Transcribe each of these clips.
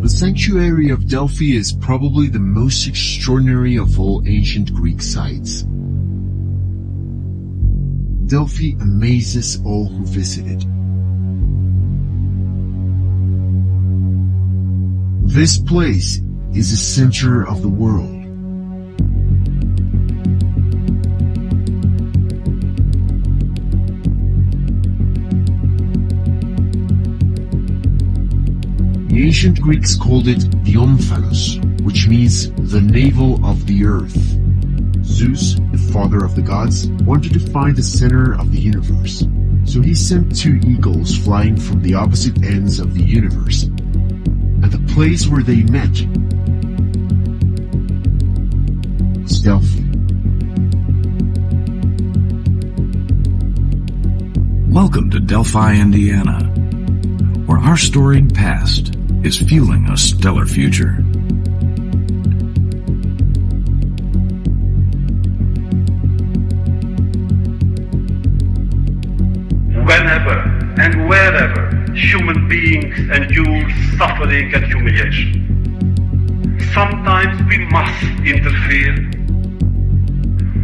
The sanctuary of Delphi is probably the most extraordinary of all ancient Greek sites. Delphi amazes all who visit it. This place is the center of the world. The ancient Greeks called it the Omphalos, which means the navel of the earth. Zeus, the father of the gods, wanted to find the center of the universe, so he sent two eagles flying from the opposite ends of the universe, and the place where they met was Delphi. Welcome to Delphi, Indiana, where our storied past is fueling a stellar future. Whenever and wherever human beings endure suffering and humiliation, sometimes we must interfere.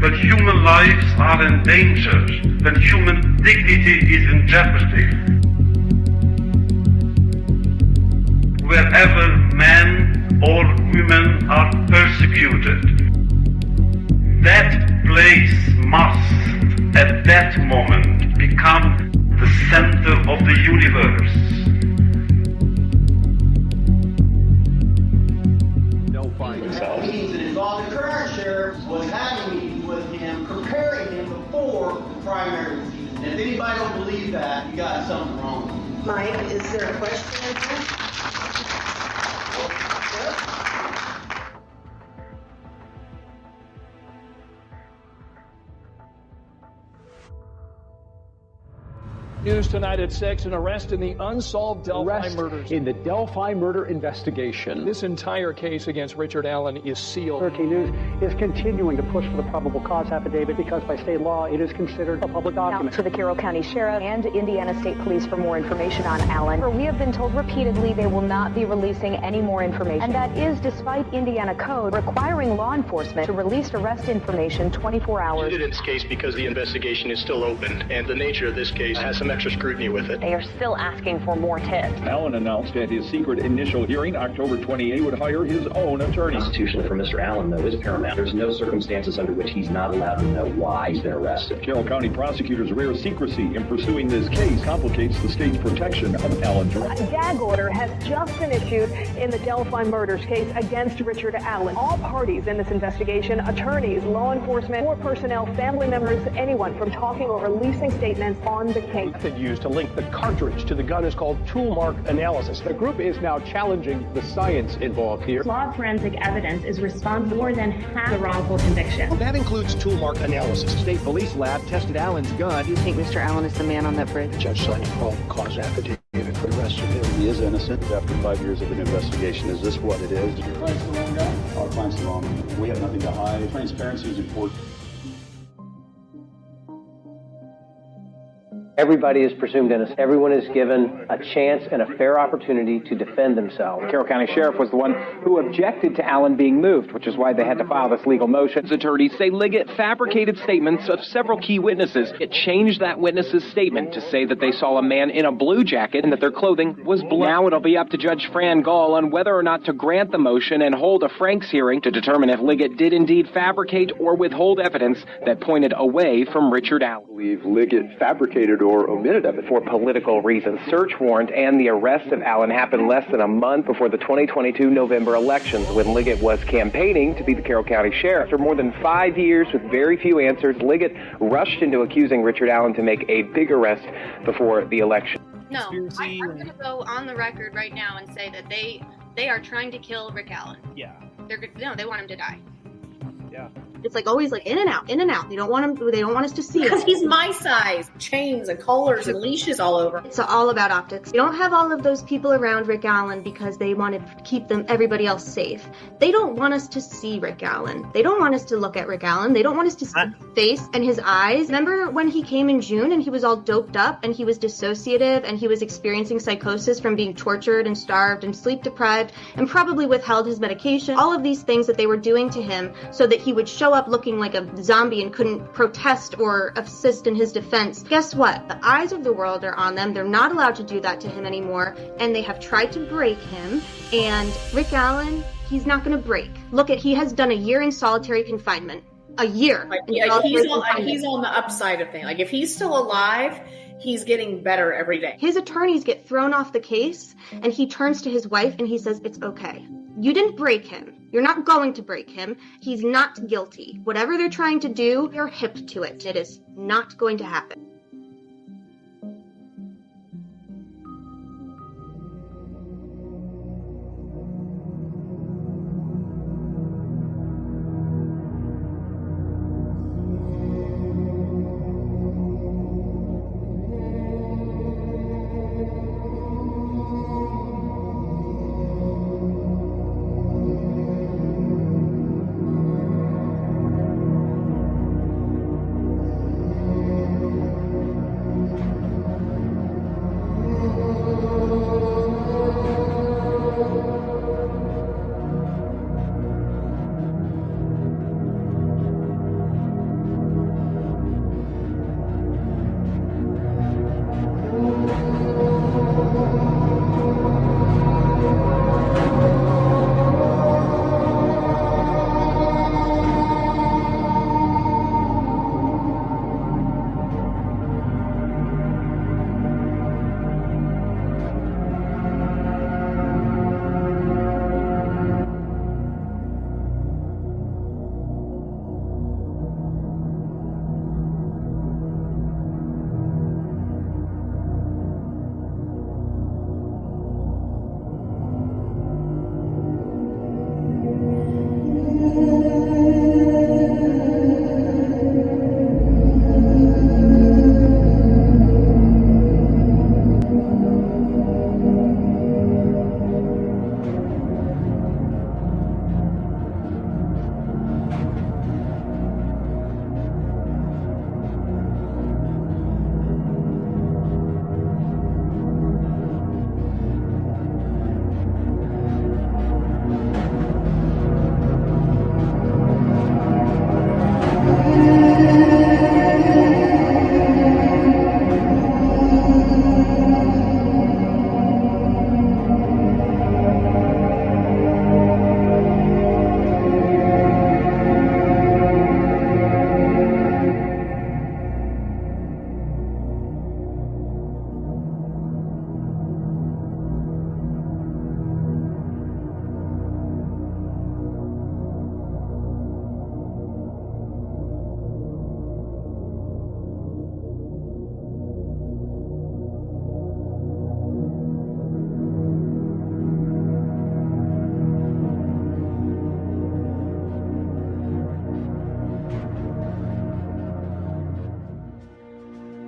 When human lives are in danger, when human dignity is in jeopardy, wherever men or women are persecuted, that place must, at that moment, become the center of the universe. Delphi himself. Meetings that involved the current sheriff was having meetings with him, preparing him before the primary season. And if anybody don't believe that, you got something wrong. Mike, is there a question? News tonight at 6, an arrest in the unsolved Delphi murders. In the Delphi murder investigation. This entire case against Richard Allen is sealed. 13 News is continuing to push for the probable cause affidavit because by state law it is considered a public document. To the Carroll County Sheriff and Indiana State Police for more information on Allen. We have been told repeatedly they will not be releasing any more information. And that is despite Indiana code requiring law enforcement to release arrest information 24 hours. We did in this case because the investigation is still open and the nature of this case has some extra scrutiny with it. They are still asking for more tips. Allen announced at his secret initial hearing, October 28, would hire his own attorney. Constitutionally for Mr. Allen, though, is paramount. There's no circumstances under which he's not allowed to know why he's been arrested. Carroll County prosecutors' rare secrecy in pursuing this case complicates the state's protection of Allen's rights. A gag order has just been issued in the Delphi murders case against Richard Allen. All parties in this investigation, attorneys, law enforcement, court personnel, family members, anyone from talking or releasing statements on the case. Method used to link the cartridge to the gun is called tool mark analysis. The group is now challenging the science involved here. Flawed forensic evidence is responsible for more than half the wrongful conviction. That includes tool mark analysis. State police lab tested Allen's gun. Do you think Mr. Allen is the man on that bridge? The judge signed a probable cause affidavit for the rest of him. He is innocent after 5 years of an investigation. Is this what it is? Is your client's the wrong guy? Our client's the wrong one. We have nothing to hide. Transparency is important. Everybody is presumed innocent. Everyone is given a chance and a fair opportunity to defend themselves. The Carroll County Sheriff was the one who objected to Allen being moved, which is why they had to file this legal motion. His attorneys say Liggett fabricated statements of several key witnesses. It changed that witness's statement to say that they saw a man in a blue jacket and that their clothing was blue. Now it'll be up to Judge Fran Gall on whether or not to grant the motion and hold a Franks hearing to determine if Liggett did indeed fabricate or withhold evidence that pointed away from Richard Allen. I believe Liggett fabricated or omitted evidence for political reasons. Search warrant and the arrest of Allen happened less than a month before the 2022 November elections, when Liggett was campaigning to be the Carroll County Sheriff. After more than 5 years with very few answers, Liggett rushed into accusing Richard Allen to make a big arrest before the election. No, I'm going to go on the record right now and say that they are trying to kill Rick Allen. Yeah. They want him to die. Yeah. It's like always like in and out, in and out. They don't want us to see it. Because he's my size. Chains and collars and leashes all over. It's all about optics. You don't have all of those people around Rick Allen because they want to keep everybody else safe. They don't want us to see Rick Allen. They don't want us to look at Rick Allen. They don't want us to see his face and his eyes. Remember when he came in June and he was all doped up and he was dissociative and he was experiencing psychosis from being tortured and starved and sleep deprived and probably withheld his medication. All of these things that they were doing to him so that he would show up looking like a zombie and couldn't protest or assist in his defense. Guess what? The eyes of the world are on them. They're not allowed to do that to him anymore, and they have tried to break him. And Rick Allen, he's not going to break. He has done a year in solitary confinement. A year. He's on the upside of things. Like if he's still alive, he's getting better every day. His attorneys get thrown off the case, and he turns to his wife and he says, "It's okay. You didn't break him. You're not going to break him. He's not guilty. Whatever they're trying to do, you're hip to it. It is not going to happen."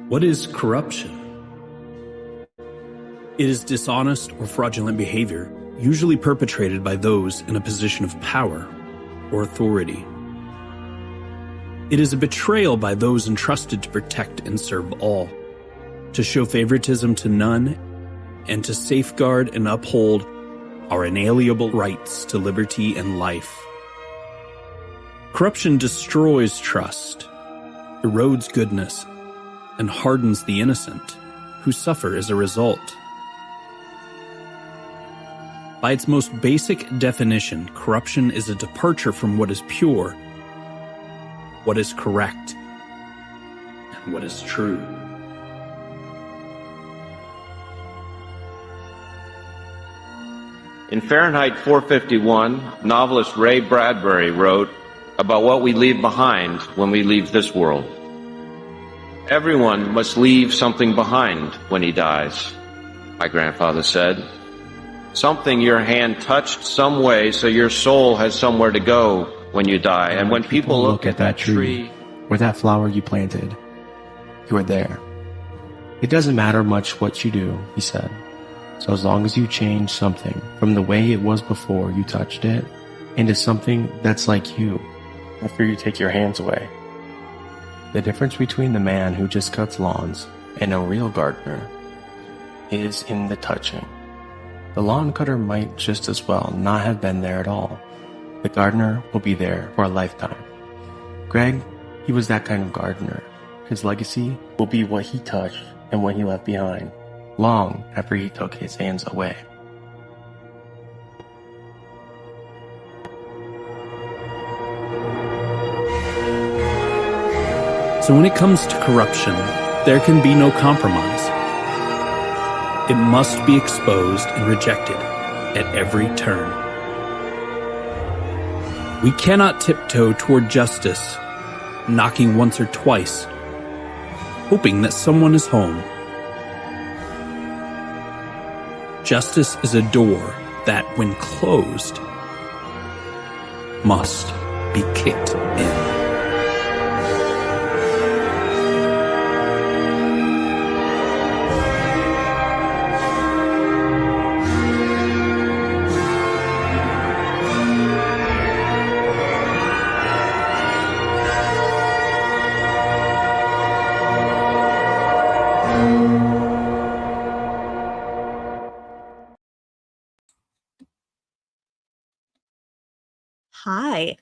What is corruption? It is dishonest or fraudulent behavior, usually perpetrated by those in a position of power or authority. It is a betrayal by those entrusted to protect and serve all, to show favoritism to none, and to safeguard and uphold our inalienable rights to liberty and life. Corruption destroys trust, erodes goodness, and hardens the innocent, who suffer as a result. By its most basic definition, corruption is a departure from what is pure, what is correct, and what is true. In Fahrenheit 451, novelist Ray Bradbury wrote about what we leave behind when we leave this world. Everyone must leave something behind when he dies, my grandfather said. Something your hand touched some way so your soul has somewhere to go when you die. And when people look at that tree or that flower you planted, you are there. It doesn't matter much what you do, he said. So as long as you change something from the way it was before you touched it into something that's like you after you take your hands away. The difference between the man who just cuts lawns and a real gardener is in the touching. The lawn cutter might just as well not have been there at all. The gardener will be there for a lifetime. Greg, he was that kind of gardener. His legacy will be what he touched and what he left behind, long after he took his hands away. So when it comes to corruption, there can be no compromise. It must be exposed and rejected at every turn. We cannot tiptoe toward justice, knocking once or twice, hoping that someone is home. Justice is a door that, when closed, must be kicked in. Hi.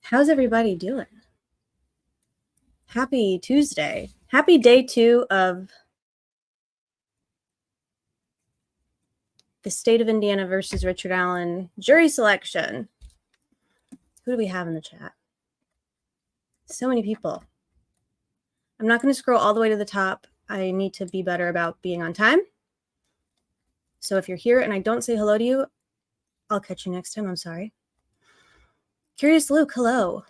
How's everybody doing? Happy Tuesday. Happy day 2 of the state of Indiana versus Richard Allen jury selection. Who do we have in the chat? So many people. I'm not going to scroll all the way to the top. I need to be better about being on time. So if you're here and I don't say hello to you, I'll catch you next time. I'm sorry. Curious Luke, hello.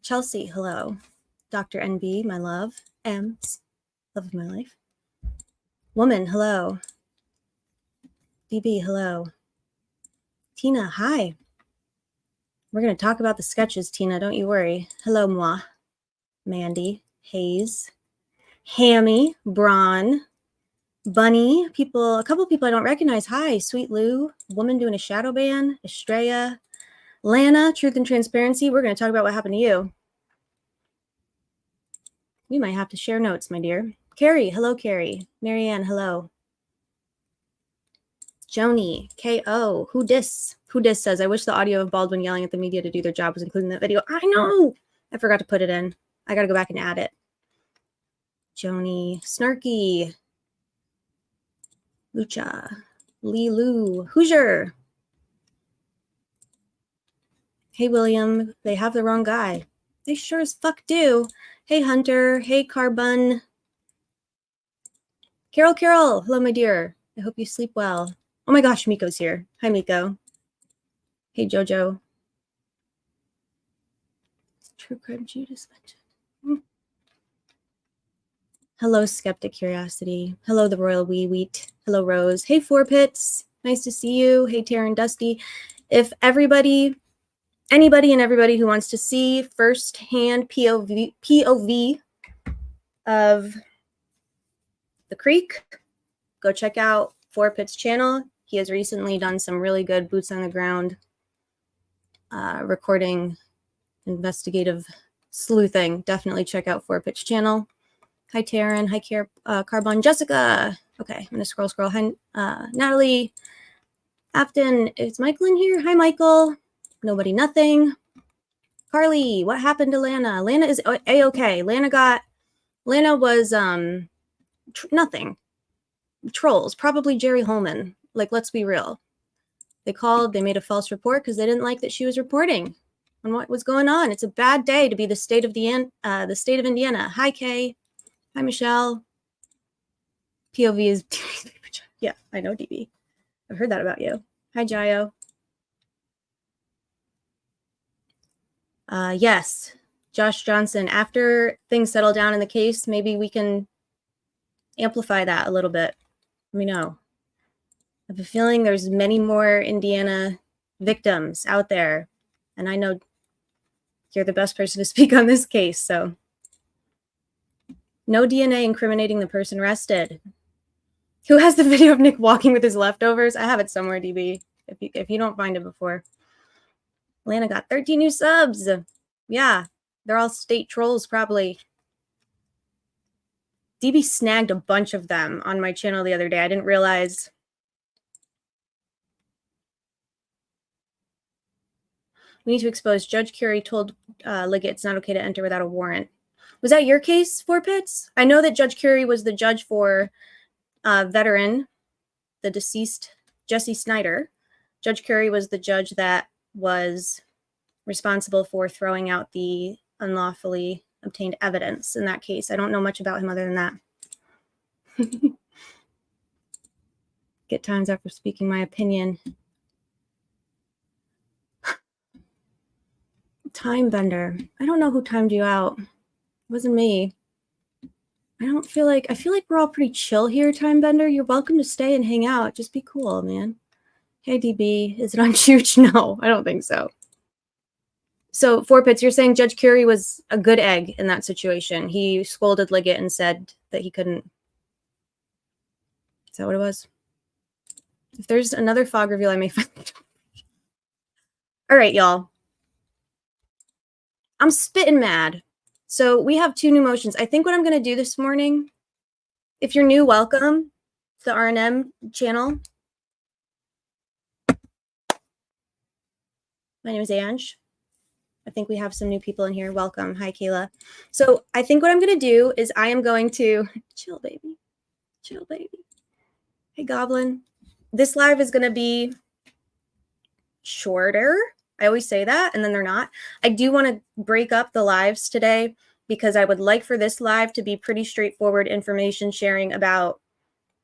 Chelsea, hello. Dr. NB, my love. Ems, love of my life. Woman, hello. BB, hello. Tina, hi. We're going to talk about the sketches, Tina. Don't you worry. Hello, moi. Mandy, Hayes, Hammy, Braun, Bunny, a couple people I don't recognize. Hi, Sweet Lou, Woman doing a shadow ban, Estrella, Lana, Truth and Transparency. We're going to talk about what happened to you. We might have to share notes, my dear. Carrie, hello, Carrie. Marianne, hello. Joni, KO, Who Dis? Who Dis says, I wish the audio of Baldwin yelling at the media to do their job was included in that video. I know. I forgot to put it in. I got to go back and add it. Joni, Snarky, Lucha, Lee Lou, Hoosier. Hey, William, they have the wrong guy. They sure as fuck do. Hey, Hunter. Hey, Carbon. Carol, hello, my dear. I hope you sleep well. Oh my gosh, Miko's here. Hi, Miko. Hey, Jojo. True Crime Judas mentioned. Hello, Skeptic Curiosity. Hello, the Royal Wee Wheat. Hello, Rose. Hey, Four Pits. Nice to see you. Hey, Taryn Dusty. If anybody and everybody who wants to see firsthand POV of the Creek, go check out Four Pits' channel. He has recently done some really good boots on the ground recording, investigative sleuthing. Definitely check out Four Pits' channel. Hi, Taryn. Hi, Carbon. Jessica. Okay, I'm going to scroll. Hi, Natalie. Afton. Is Michael in here? Hi, Michael. Nobody, nothing. Carly, what happened to Lana? Lana is A-okay. Lana was nothing. Trolls. Probably Jerry Holeman. Like, let's be real. They called. They made a false report because they didn't like that she was reporting on what was going on. It's a bad day to be the state of Indiana. Hi, Kay. Hi, Michelle. POV is... yeah, I know, DB. I've heard that about you. Hi, Jayo. Yes, Josh Johnson. After things settle down in the case, maybe we can amplify that a little bit. Let me know. I have a feeling there's many more Indiana victims out there And I know you're the best person to speak on this case, so. No DNA incriminating the person arrested. Who has the video of Nick walking with his leftovers? I have it somewhere, DB, if you don't find it before. Lana got 13 new subs. Yeah, they're all state trolls, probably. DB snagged a bunch of them on my channel the other day. I didn't realize. We need to expose. Judge Curie told Liggett it's not okay to enter without a warrant. Was that your case, Four Pits? I know that Judge Curie was the judge for veteran, the deceased Jesse Snyder. Judge Curie was the judge that was responsible for throwing out the unlawfully obtained evidence in that case. I don't know much about him other than that. Get times after speaking my opinion. Time bender. I don't know who timed you out. It wasn't me. I feel like we're all pretty chill here, time bender. You're welcome to stay and hang out. Just be cool, man. Hey, DB, is it on Chooch? No, I don't think so. So, Four Pits, you're saying Judge Curie was a good egg in that situation. He scolded Liggett and said that he couldn't. Is that what it was? If there's another fog reveal, I may find it. All right, y'all. I'm spitting mad. So we have 2 new motions. I think what I'm going to do this morning, if you're new, welcome to the R&M channel. My name is Ange. I think we have some new people in here. Welcome. Hi, Kayla. So I think what I'm going to do is I am going to chill, baby. Chill, baby. Hey, Goblin. This live is going to be shorter. I always say that, and then they're not. I do want to break up the lives today because I would like for this live to be pretty straightforward information sharing about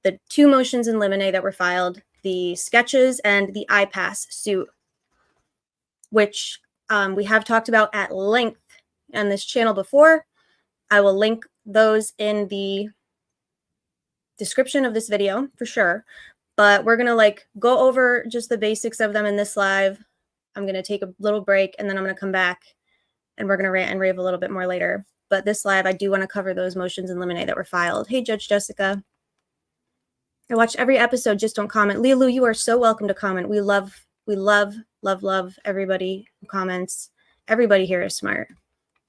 the 2 motions in limine that were filed, the sketches and the IPAS suit, which we have talked about at length on this channel before. I will link those in the description of this video for sure, but we're going to go over just the basics of them in this live. I'm going to take a little break, and then I'm going to come back, and we're going to rant and rave a little bit more later. But this live, I do want to cover those motions in limine that were filed. Hey, Judge Jessica. I watch every episode. Just don't comment. Lilu, you are so welcome to comment. We love everybody who comments. Everybody here is smart.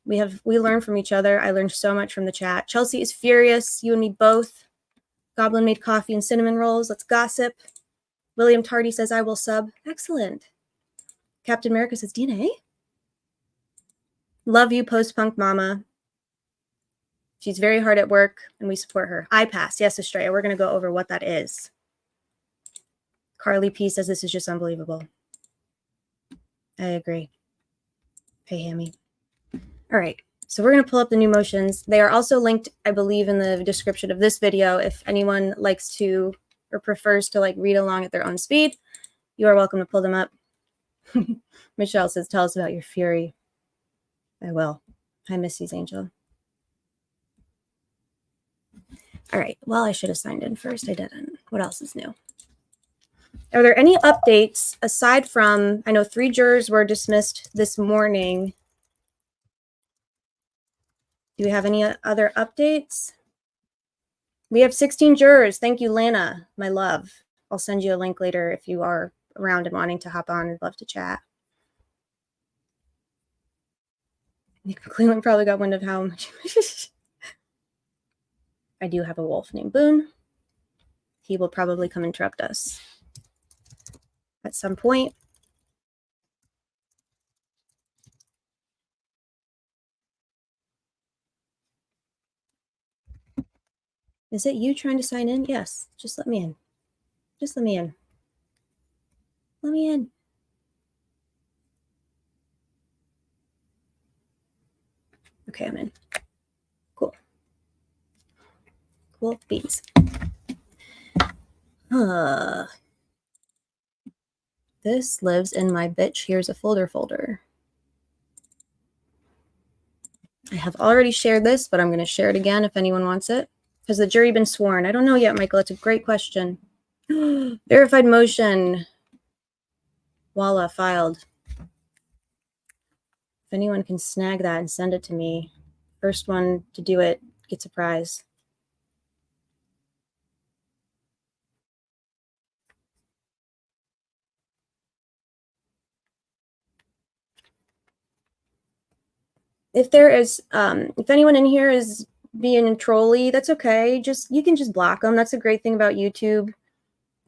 We learn from each other. I learned so much from the chat. Chelsea is furious. You and me both. Goblin made coffee and cinnamon rolls. Let's gossip. William Tardy says, I will sub. Excellent. Captain America says, DNA? Love you, post-punk mama. She's very hard at work, and we support her. IPAS. Yes, Estrella. We're going to go over what that is. Carly P says, this is just unbelievable. I agree. Hey, Hammy. All right. So we're going to pull up the new motions. They are also linked, I believe, in the description of this video. If anyone likes to or prefers to read along at their own speed, you are welcome to pull them up. Michelle says, tell us about your fury. I will. Hi, Missy's Angel. All right. Well, I should have signed in first. I didn't. What else is new? Are there any updates aside from, I know 3 jurors were dismissed this morning. Do we have any other updates? We have 16 jurors. Thank you, Lana, my love. I'll send you a link later if you are around and wanting to hop on. I'd love to chat. Nick Mcleland probably got wind of how much. I do have a wolf named Boone. He will probably come interrupt us at some point. Is it you trying to sign in? Yes. Just let me in. Just let me in. Let me in. Okay, I'm in. Cool. Cool beans. This lives in my bitch. Here's a folder. I have already shared this, but I'm going to share it again if anyone wants it. Has the jury been sworn? I don't know yet, Michael. It's a great question. Verified motion. Voila, filed. anyone can snag that and send it to me, first one to do it gets a prize. If there is, if anyone in here is being trolly, that's okay. You can just block them. That's a great thing about YouTube.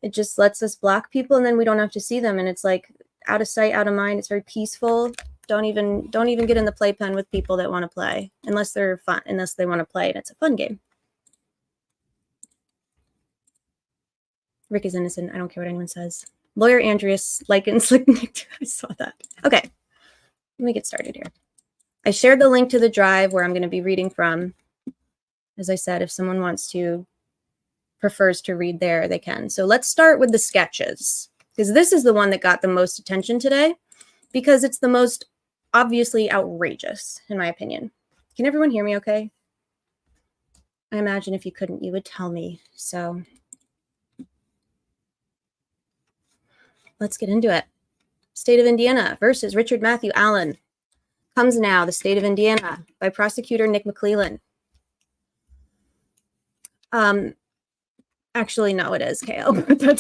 It just lets us block people, and then we don't have to see them. And it's like out of sight, out of mind. It's very peaceful. Don't even get in the playpen with people that want to play, unless they're fun, unless they want to play and it's a fun game. Rick is innocent. I don't care what anyone says. Lawyer Andreas Lyin Slick Nick. I saw that. Okay, let me get started here. I shared the link to the drive where I'm going to be reading from. As I said, if someone prefers to read there, they can. So let's start with the sketches, because this is the one that got the most attention today, because it's the most obviously outrageous, in my opinion. Can everyone hear me okay? I imagine if you couldn't, you would tell me. So let's get into it. State of Indiana versus Richard Matthew Allen. Comes now, the State of Indiana, by prosecutor Nick Mcleland. Actually, no, it is KO,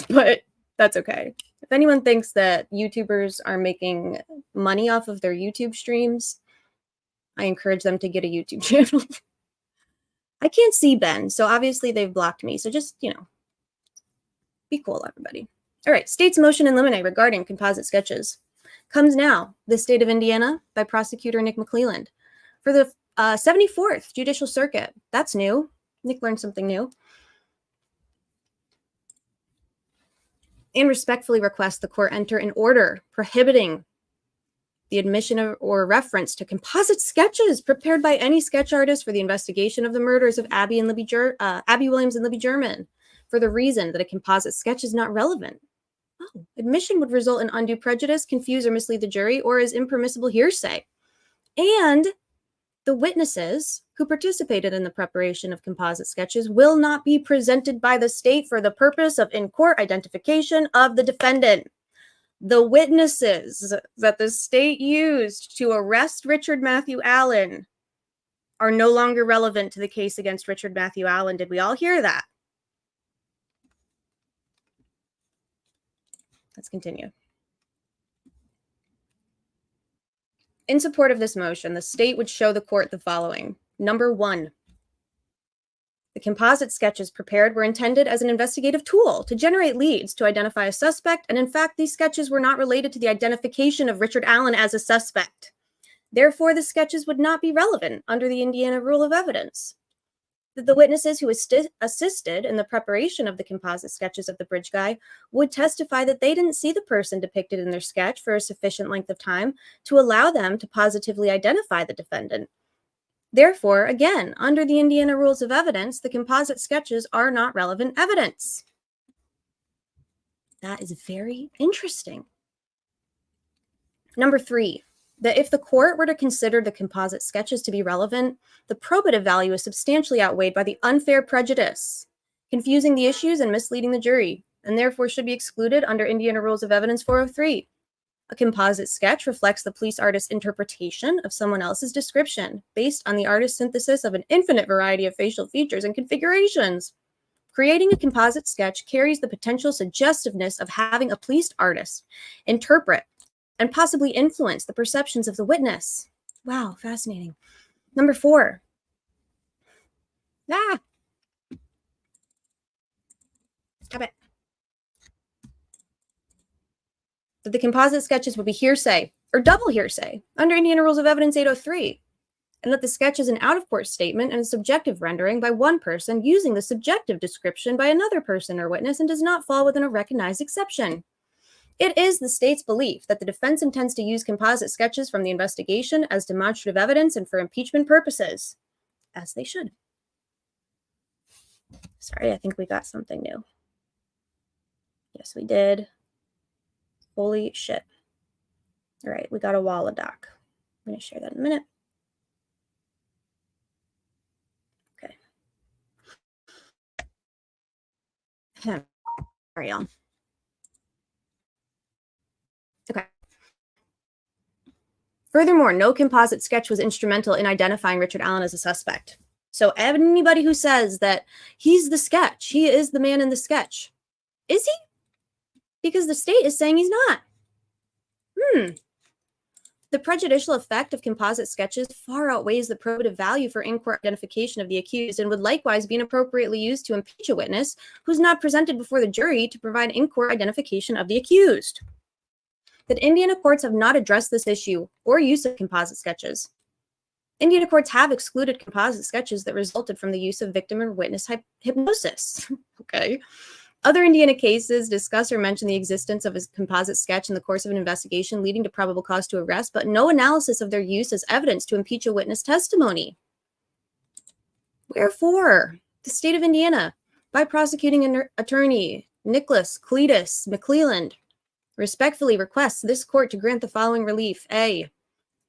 but that's okay. If anyone thinks that YouTubers are making money off of their YouTube streams, I encourage them to get a YouTube channel. I can't see Ben, so obviously they've blocked me. So just, be cool, everybody. All right, state's motion in limine regarding composite sketches. Comes now, the State of Indiana, by prosecutor Nick Mcleland. For the 74th Judicial Circuit. That's new. Nick learned something new. And respectfully request the court enter an order prohibiting the admission of or reference to composite sketches prepared by any sketch artist for the investigation of the murders of Abby Williams and Libby German, for the reason that a composite sketch is not relevant. Oh, admission would result in undue prejudice, confuse or mislead the jury, or is impermissible hearsay. And the witnesses who participated in the preparation of composite sketches will not be presented by the state for the purpose of in-court identification of the defendant. The witnesses that the state used to arrest Richard Matthew Allen are no longer relevant to the case against Richard Matthew Allen. Did we all hear that? Let's continue. In support of this motion, the state would show the court the following. Number one, the composite sketches prepared were intended as an investigative tool to generate leads to identify a suspect, and in fact, these sketches were not related to the identification of Richard Allen as a suspect. Therefore, the sketches would not be relevant under the Indiana Rule of Evidence. The witnesses who assisted in the preparation of the composite sketches of the bridge guy would testify that they didn't see the person depicted in their sketch for a sufficient length of time to allow them to positively identify the defendant. Therefore, again, under the Indiana Rules of Evidence, the composite sketches are not relevant evidence. That is very interesting. Number three, that if the court were to consider the composite sketches to be relevant, the probative value is substantially outweighed by the unfair prejudice, confusing the issues and misleading the jury, and therefore should be excluded under Indiana Rules of Evidence 403. A composite sketch reflects the police artist's interpretation of someone else's description based on the artist's synthesis of an infinite variety of facial features and configurations. Creating a composite sketch carries the potential suggestiveness of having a police artist interpret and possibly influence the perceptions of the witness. Wow, fascinating. Number four. Stop it. That the composite sketches would be hearsay or double hearsay under Indiana Rules of Evidence 803, and that the sketch is an out-of-court statement and a subjective rendering by one person using the subjective description by another person or witness and does not fall within a recognized exception. It is the state's belief that the defense intends to use composite sketches from the investigation as demonstrative evidence and for impeachment purposes, as they should. Sorry, I think we got something new. Yes, we did. Holy shit. All right, we got a Walla doc. I'm going to share that in a minute. Okay. Sorry, y'all. Okay. Furthermore, no composite sketch was instrumental in identifying Richard Allen as a suspect. So anybody who says that he's the sketch, he is the man in the sketch, is he? Because the state is saying he's not. The prejudicial effect of composite sketches far outweighs the probative value for in-court identification of the accused and would likewise be inappropriately used to impeach a witness who's not presented before the jury to provide in-court identification of the accused. That Indiana courts have not addressed this issue or use of composite sketches. Indiana courts have excluded composite sketches that resulted from the use of victim or witness hypnosis. Okay. Other Indiana cases discuss or mention the existence of a composite sketch in the course of an investigation leading to probable cause to arrest, but no analysis of their use as evidence to impeach a witness testimony. Wherefore, the state of Indiana, by prosecuting attorney Nicholas Cletus Mcleland, respectfully requests this court to grant the following relief. A,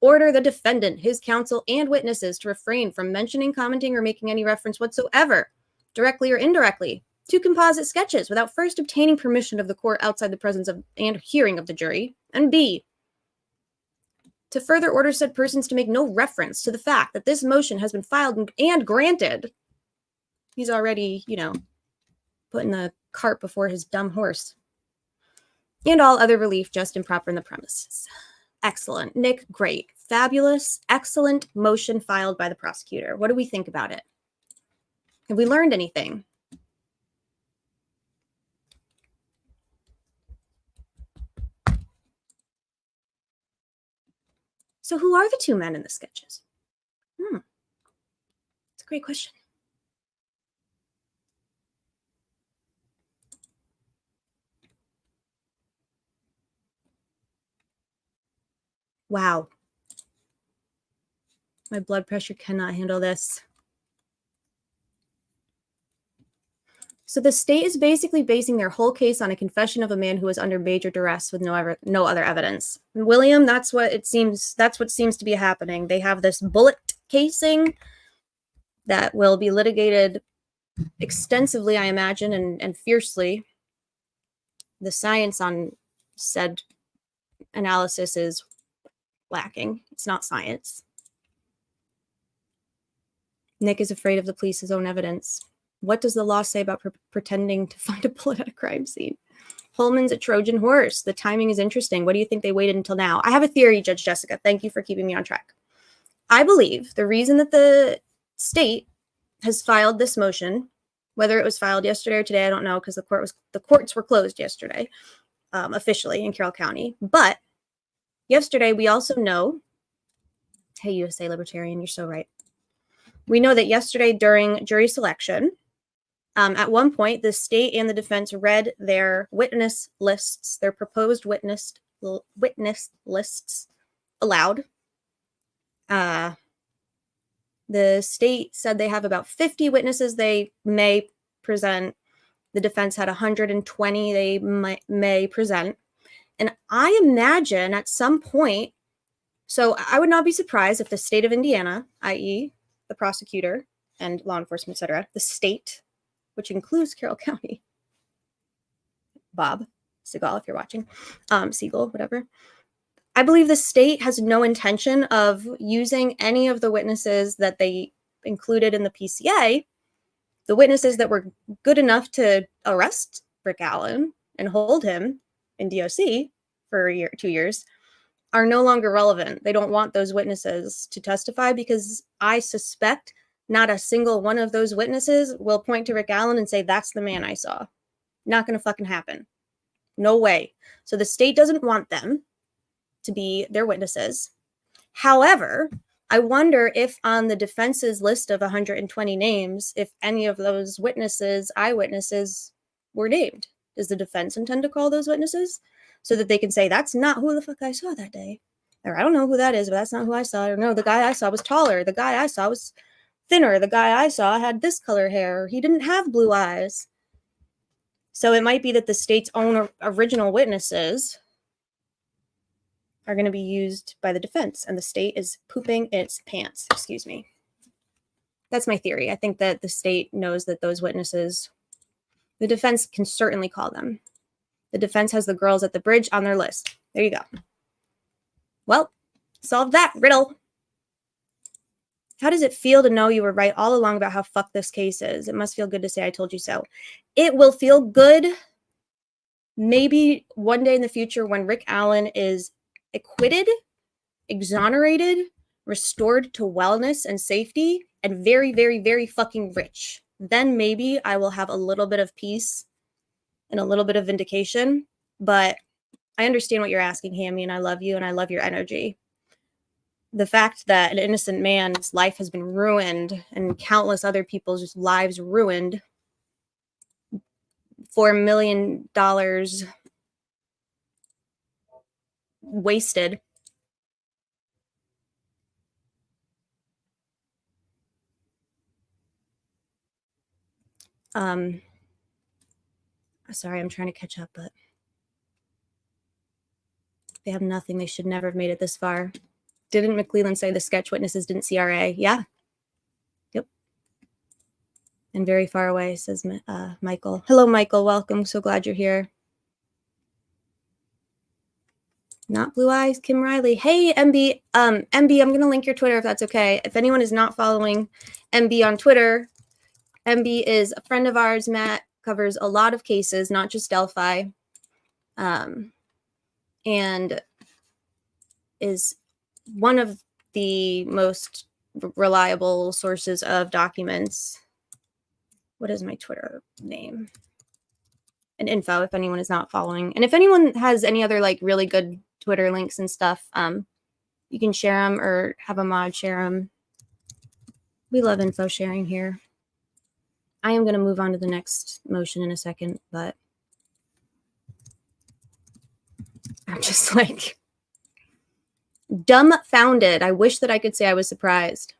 order the defendant, his counsel, and witnesses to refrain from mentioning, commenting, or making any reference whatsoever, directly or indirectly, to composite sketches without first obtaining permission of the court outside the presence of and hearing of the jury. And B, to further order said persons to make no reference to the fact that this motion has been filed and granted. He's already, putting the cart before his dumb horse. And all other relief just and proper in the premises. Excellent. Nick, great. Fabulous. Excellent motion filed by the prosecutor. What do we think about it? Have we learned anything? So who are the two men in the sketches? It's a great question. Wow. My blood pressure cannot handle this. So the state is basically basing their whole case on a confession of a man who was under major duress with no other evidence. And William, that's what seems to be happening. They have this bullet casing that will be litigated extensively, I imagine, and fiercely. The science on said analysis is lacking. It's not science. Nick is afraid of the police's own evidence. What does the law say about pretending to find a bullet at a crime scene? Holeman's a Trojan horse. The timing is interesting. What do you think they waited until now? I have a theory, Judge Jessica. Thank you for keeping me on track. I believe the reason that the state has filed this motion, whether it was filed yesterday or today, I don't know, because the courts were closed yesterday, officially in Carroll County. But yesterday, we also know, hey, USA Libertarian, you're so right. We know that yesterday during jury selection, at one point, the state and the defense read their witness lists, their proposed witness lists aloud. The state said they have about 50 witnesses they may present. The defense had 120 they may present. And I imagine at some point, so I would not be surprised if the state of Indiana, i.e. the prosecutor and law enforcement, etc., the state, which includes Carroll County, Bob Segal, if you're watching, Siegel, whatever. I believe the state has no intention of using any of the witnesses that they included in the PCA, the witnesses that were good enough to arrest Rick Allen and hold him in DOC for a year, 2 years, are no longer relevant. They don't want those witnesses to testify because I suspect not a single one of those witnesses will point to Rick Allen and say, that's the man I saw. Not going to fucking happen. No way. So the state doesn't want them to be their witnesses. However, I wonder if on the defense's list of 120 names, if any of those witnesses, eyewitnesses, were named. Does the defense intend to call those witnesses so that they can say, that's not who the fuck I saw that day? Or I don't know who that is, but that's not who I saw. Or no, the guy I saw was taller. The guy I saw was thinner. The guy I saw had this color hair. He didn't have blue eyes. So it might be that the state's own original witnesses are going to be used by the defense, and the state is pooping its pants. Excuse me. That's my theory. I think that the state knows that those witnesses, the defense can certainly call them. The defense has the girls at the bridge on their list. There you go. Well, Solve that riddle. How does it feel to know you were right all along about how fucked this case is? It must feel good to say I told you so. It will feel good maybe one day in the future when Rick Allen is acquitted, exonerated, restored to wellness and safety, and very, very, very fucking rich. Then maybe I will have a little bit of peace and a little bit of vindication. But I understand what you're asking, Hammy, and I love you and I love your energy. The fact that an innocent man's life has been ruined and countless other people's lives ruined, $4 million wasted. Sorry, I'm trying to catch up, but they have nothing. They should never have made it this far. Didn't Mcleland say the sketch witnesses didn't see RA? Yeah. Yep. And very far away, says Michael. Hello, Michael. Welcome. So glad you're here. Not Blue Eyes, Kim Riley. Hey, MB. MB, I'm going to link your Twitter if that's okay. If anyone is not following MB on Twitter, MB is a friend of ours. Matt covers a lot of cases, not just Delphi, and is one of the most reliable sources of documents. What is my Twitter name? And info, if anyone is not following. And if anyone has any other like really good Twitter links and stuff, you can share them or have a mod share them. We love info sharing here. I am going to move on to the next motion in a second, but I'm just like dumbfounded. I wish that I could say I was surprised.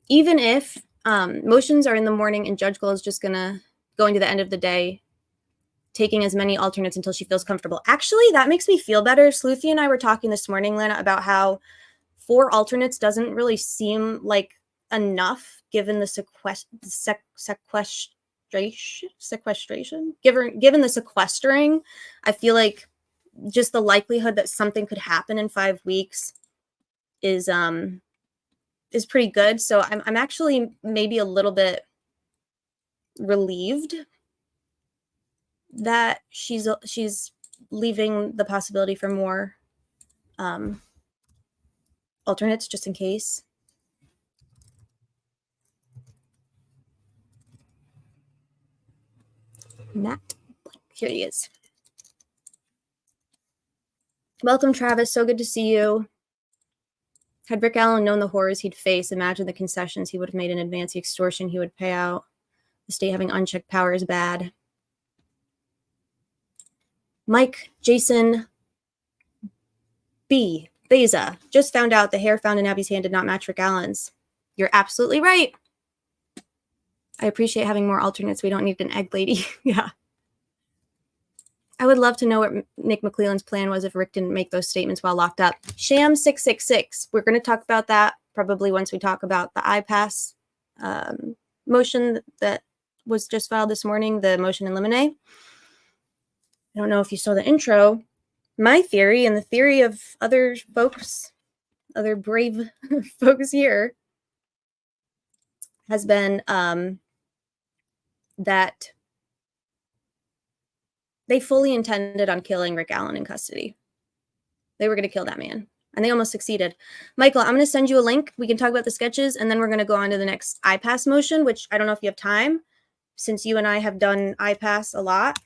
Even if motions are in the morning and Judge Gull is just going to the end of the day, taking as many alternates until she feels comfortable. Actually, that makes me feel better. Sleuthy and I were talking this morning, Lena, about how 4 alternates doesn't really seem like enough given the sequestration. Given the sequestering, I feel like just the likelihood that something could happen in 5 weeks is pretty good. So I'm actually maybe a little bit relieved that she's leaving the possibility for more alternates just in case. Matt, here he is. Welcome, Travis. So good to see you. Had Rick Allen known the horrors he'd face, imagine the concessions he would have made in advance, the extortion he would pay out. The state having unchecked power is bad. Mike Jason B. Beza just found out the hair found in Abby's hand did not match Rick Allen's. You're absolutely right. I appreciate having more alternates. We don't need an egg lady. Yeah. I would love to know what Nick Mcleland's plan was if Rick didn't make those statements while locked up. Sham 666. We're going to talk about that probably once we talk about the IPAS motion that was just filed this morning, the motion in Limine. I don't know if you saw the intro. My theory and the theory of other folks, other brave folks here, has been that they fully intended on killing Rick Allen in custody. They were going to kill that man, and they almost succeeded. Michael, I'm going to send you a link. We can talk about the sketches, and then we're going to go on to the next IPAS motion, which I don't know if you have time, since you and I have done IPAS a lot.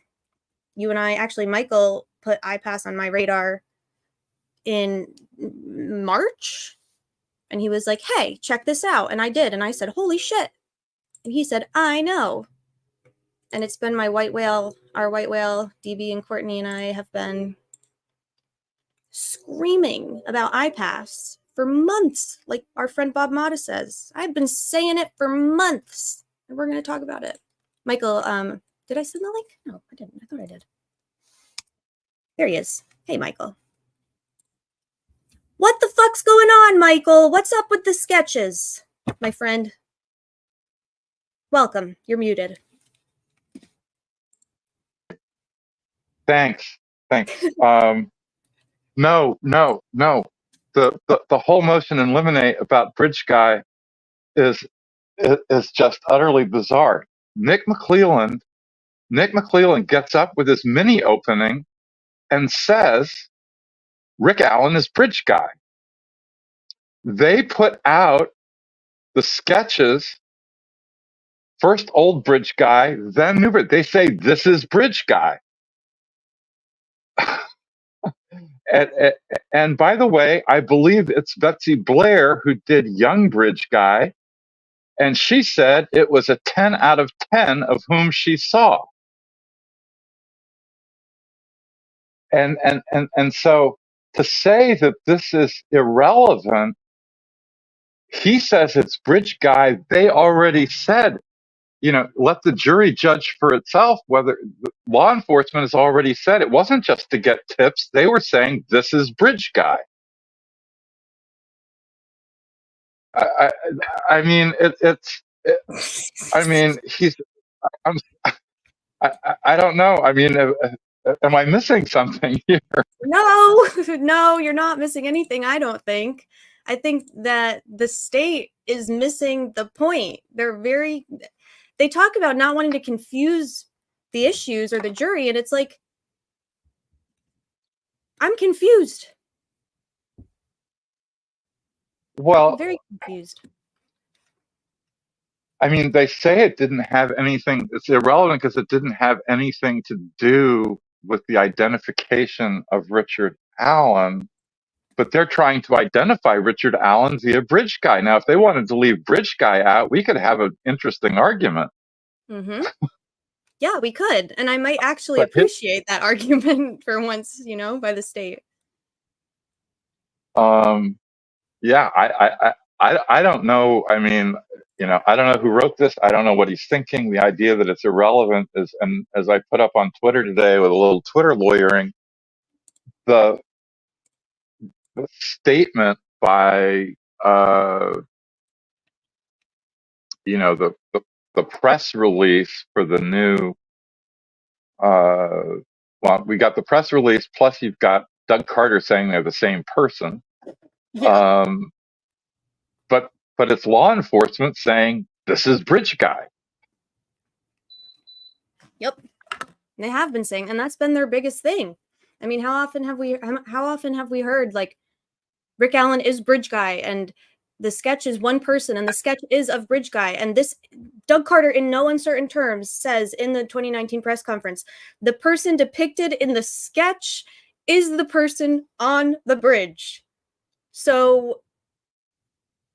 You and I, actually, Michael put IPAS on my radar in March, and he was like, hey, check this out. And I did, and I said, holy shit. And he said, I know. And it's been my white whale, our white whale, DB and Courtney and I have been screaming about IPAS for months. Like our friend Bob Mata says, I've been saying it for months, and we're going to talk about it. Michael, did I send the link? No, I didn't. I thought I did. There he is. Hey, Michael. What the fuck's going on, Michael? What's up with the sketches, my friend? Welcome. You're muted. Thanks. No. the whole motion in Limine about Bridge Guy is just utterly bizarre. Nick Mcleland gets up with his mini opening and says Rick Allen is Bridge Guy. They put out the sketches, first old Bridge Guy, then new Bridge. They say this is Bridge Guy. And by the way, I believe it's Betsy Blair who did Young Bridge Guy, and she said it was a 10 out of 10 of whom she saw. And so to say that this is irrelevant, he says it's Bridge Guy. They already said, let the jury judge for itself whether law enforcement has already said it wasn't just to get tips. They were saying this is Bridge Guy. I mean, I don't know. I mean, am I missing something here? No, you're not missing anything, I don't think. I think that the state is missing the point. They talk about not wanting to confuse the issues or the jury, and it's like, I'm confused. Well, I'm very confused. I mean, they say it didn't have anything, it's irrelevant because it didn't have anything to do with the identification of Richard Allen, but they're trying to identify Richard Allen via Bridge Guy. Now, if they wanted to leave Bridge Guy out, we could have an interesting argument. Mm-hmm. Yeah, we could. And I might actually appreciate that argument for once, by the state. Yeah, I don't know. I mean, I don't know who wrote this. I don't know what he's thinking. The idea that it's irrelevant is, and as I put up on Twitter today with a little Twitter lawyering, the statement by, the press release for the new, well, we got the press release, plus you've got Doug Carter saying they're the same person. Yeah. But it's law enforcement saying this is Bridge Guy. Yep. They have been saying, and that's been their biggest thing. I mean, how often have we heard like Rick Allen is Bridge Guy and the sketch is one person and the sketch is of Bridge Guy, and this Doug Carter in no uncertain terms says in the 2019 press conference, the person depicted in the sketch is the person on the bridge. So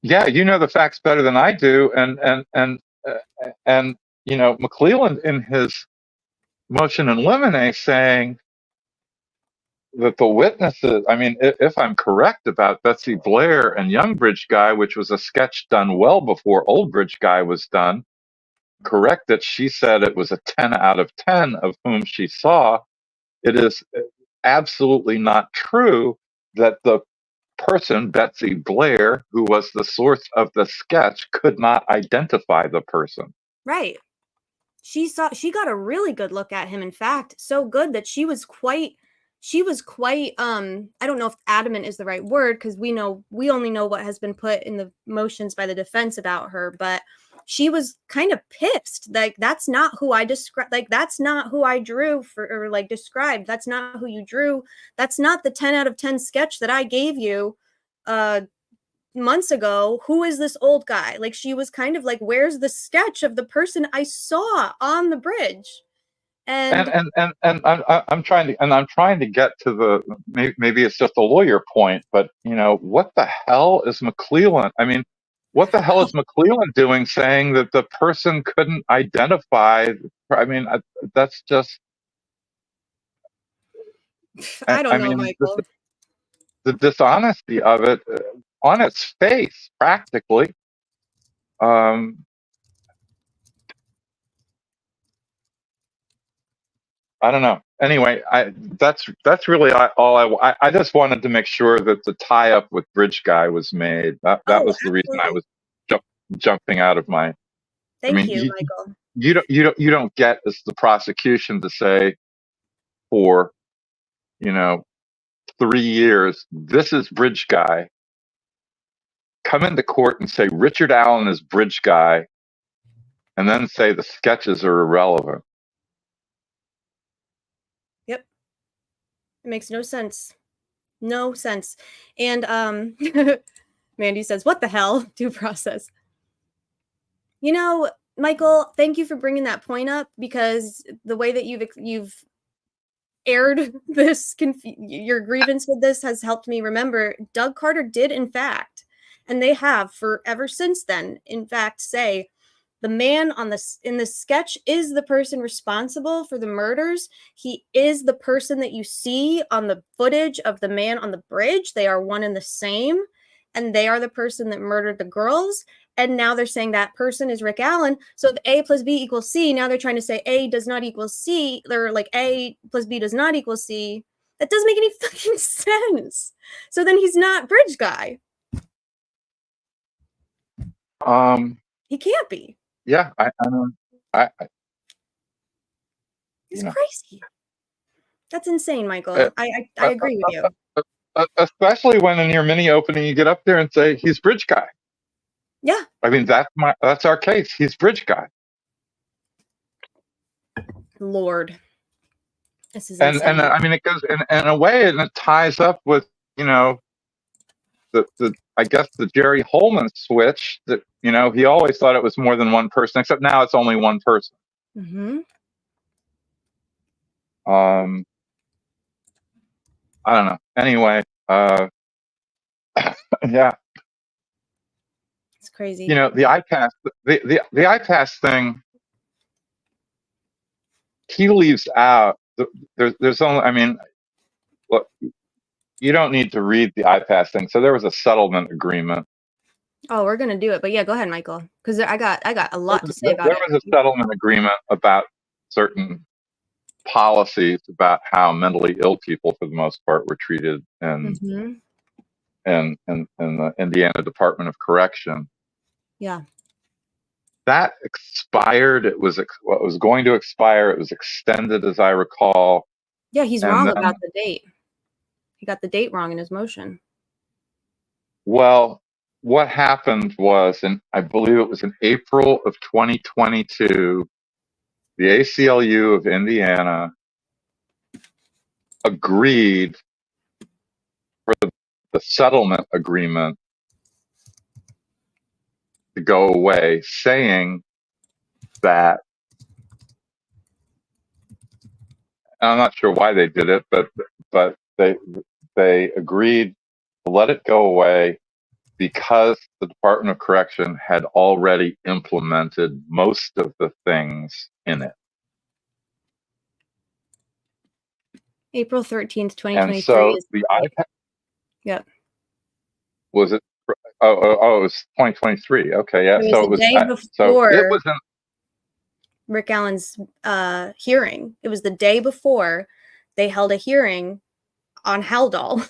yeah, the facts better than I do, and Mcleland in his motion in Limine saying that the witnesses, I mean, if I'm correct about Betsy Blair and Young Bridge Guy, which was a sketch done well before Old Bridge Guy was done, correct that she said it was a 10 out of 10 of whom she saw, it is absolutely not true that the person, Betsy Blair, who was the source of the sketch, could not identify the person. Right. She got a really good look at him. In fact, so good that she was quite I don't know if adamant is the right word, because we only know what has been put in the motions by the defense about her, but she was kind of pissed. Like, that's not who I described. Like, that's not who I drew or described. That's not who you drew. That's not the 10 out of 10 sketch that I gave you months ago. Who is this old guy? Like, she was kind of like, where's the sketch of the person I saw on the bridge? And I'm trying to get to the, maybe it's just a lawyer point, but what the hell is Mcleland? I mean, what the hell is Mcleland doing saying that the person couldn't identify? I mean, that's just, I don't know, Michael. The dishonesty of it on its face, practically. I don't know. Anyway, that's really all I just wanted to make sure that the tie-up with Bridge Guy was made. That was the reason I was jumping out of my. Thank you, Michael. You don't get as the prosecution to say for 30 3 years, this is Bridge Guy, come into court and say Richard Allen is Bridge Guy, and then say the sketches are irrelevant. Yep. It makes no sense. No sense. And Mandy says, what the hell? Due process. You know, Michael, thank you for bringing that point up, because the way that you've aired this, your grievance with this has helped me remember Doug Carter did, in fact, and they have for ever since then, in fact, say the man in the sketch is the person responsible for the murders. He is the person that you see on the footage of the man on the bridge. They are one and the same, and they are the person that murdered the girls. And now they're saying that person is Rick Allen. So if A plus B equals C, now they're trying to say A does not equal C. They're like A plus B does not equal C. That doesn't make any fucking sense. So then he's not Bridge Guy. He can't be. Yeah, I don't. It's crazy. That's insane, Michael. I agree with you. Especially when in your mini opening you get up there and say he's Bridge Guy. Yeah. I mean that's our case. He's Bridge Guy. Lord. This is and insane. I mean it goes in a way, and it ties up with, you know, the I guess the Jerry Holeman switch that, you know, he always thought it was more than one person, except now it's only one person. Mm-hmm. I don't know. Anyway, yeah. It's crazy. You know, the IPAS, the IPAS thing, he leaves out. There's only, I mean, look, you don't need to read the IPAS thing. So there was a settlement agreement. Oh, we're gonna do it, but yeah, go ahead, Michael, because I got a lot to say about it. There was a settlement agreement about certain policies about how mentally ill people, for the most part, were treated in the Indiana Department of Correction. Yeah. That expired. It was going to expire. It was extended, as I recall. Yeah, he's wrong about the date. He got the date wrong in his motion. Well, what happened was, I believe it was in April of 2022, the ACLU of Indiana agreed for the settlement agreement to go away, saying that, I'm not sure why they did it, but they agreed to let it go away because the Department of Correction had already implemented most of the things in it. April 13th, 2023. And so the IPAS. Yep. Was it? Oh, it was 2023. Okay, yeah. So it was the day before. So it wasn't Rick Allen's hearing. It was the day before they held a hearing on Haldol,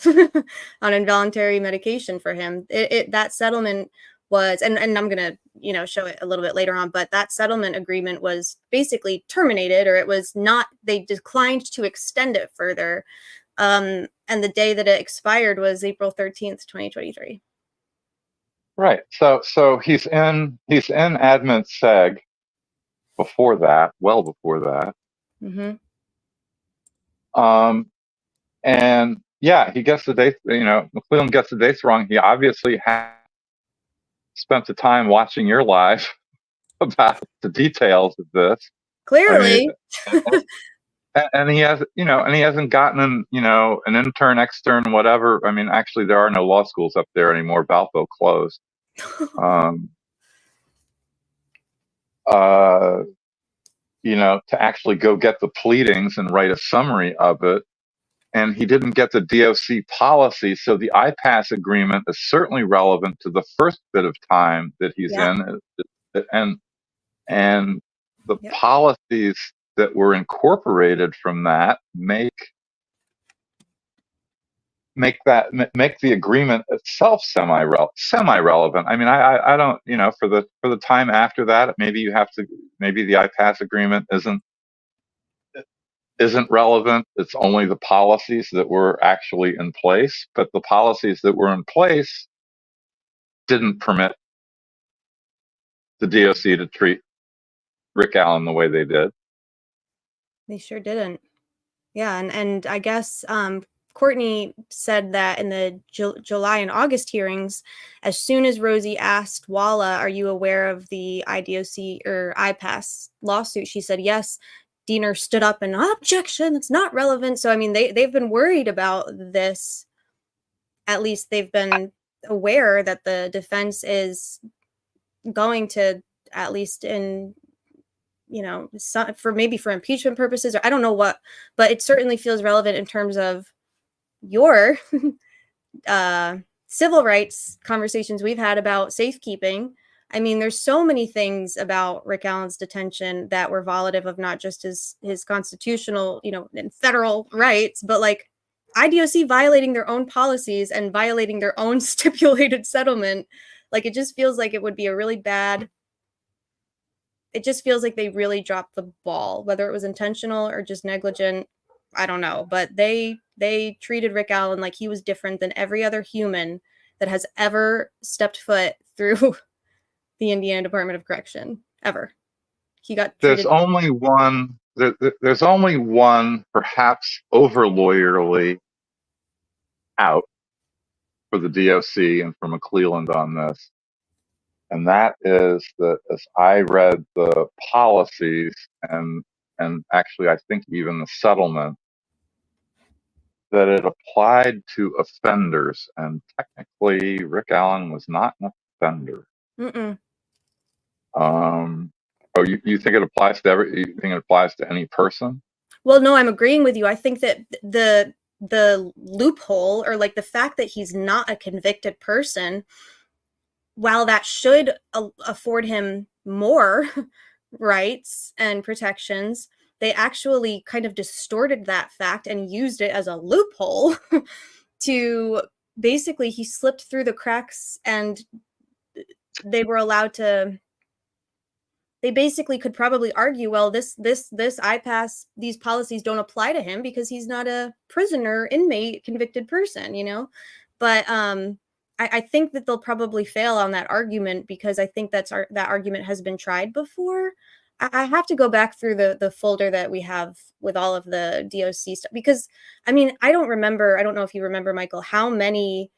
on involuntary medication for him. That settlement was, and I'm gonna, you know, show it a little bit later on, but that settlement agreement was basically terminated, or it was not. They declined to extend it further, and the day that it expired was April 13th, 2023. Right. So he's in admin seg before that, well before that. Mm-hmm. And yeah, he gets the date, you know, Mcleland gets the dates wrong. He obviously spent the time watching your live about the details of this. Clearly. I mean, and he has, you know, and he hasn't gotten an intern, extern, whatever. I mean, actually, there are no law schools up there anymore. Valpo closed. You know, to actually go get the pleadings and write a summary of it. And he didn't get the DOC policy. So the IPAS agreement is certainly relevant to the first bit of time that he's in. And the policies that were incorporated from that make the agreement itself semi-relevant. I mean, I don't, you know, for the time after that, maybe the IPAS agreement isn't isn't relevant. It's only the policies that were actually in place, but the policies that were in place didn't permit the DOC to treat Rick Allen the way they did. They sure didn't. Yeah, and I guess Courtney said that in the July and August hearings, as soon as Rosie asked Walla, "Are you aware of the IDOC or IPAS lawsuit?" she said yes. Diener stood up and objection, it's not relevant. So I mean, they've been worried about this. At least they've been aware that the defense is going to, at least in, you know, for impeachment purposes, or I don't know what, but it certainly feels relevant in terms of your civil rights conversations we've had about safekeeping. I mean, there's so many things about Rick Allen's detention that were violative of not just his constitutional, you know, and federal rights, but like IDOC violating their own policies and violating their own stipulated settlement. Like, it just feels like it would be a really bad. It just feels like they really dropped the ball, whether it was intentional or just negligent. I don't know, but they treated Rick Allen like he was different than every other human that has ever stepped foot through the Indiana Department of Correction ever. He got treated. There's only one. There's only one, perhaps over lawyerly, out for the DOC and for Mcleland on this, and that is that as I read the policies and actually I think even the settlement, that it applied to offenders, and technically Rick Allen was not an offender. Mm-mm. Oh, you think it applies to you think it applies to any person? Well, no, I'm agreeing with you. I think that the loophole, or like the fact that he's not a convicted person, while that should afford him more rights and protections, they actually kind of distorted that fact and used it as a loophole to basically, he slipped through the cracks, and they were allowed to. They basically could probably argue, well, this IPAS, these policies don't apply to him because he's not a prisoner, inmate, convicted person, you know. But I think that they'll probably fail on that argument, because I think that argument has been tried before. I have to go back through the folder that we have with all of the DOC stuff, because I mean, I don't know if you remember, Michael, how many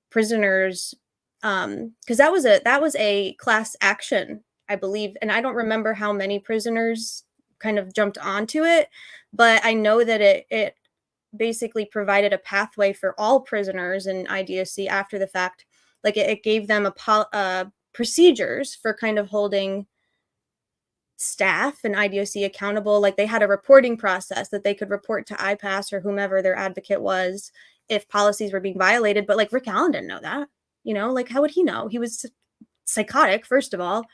prisoners, because that was a class action, I believe, and I don't remember how many prisoners kind of jumped onto it, but I know that it basically provided a pathway for all prisoners in IDOC after the fact. Like, it gave them procedures for kind of holding staff and IDOC accountable. Like, they had a reporting process that they could report to IPAS or whomever their advocate was if policies were being violated. But like, Rick Allen didn't know that, you know, like, how would he know? He was psychotic, first of all.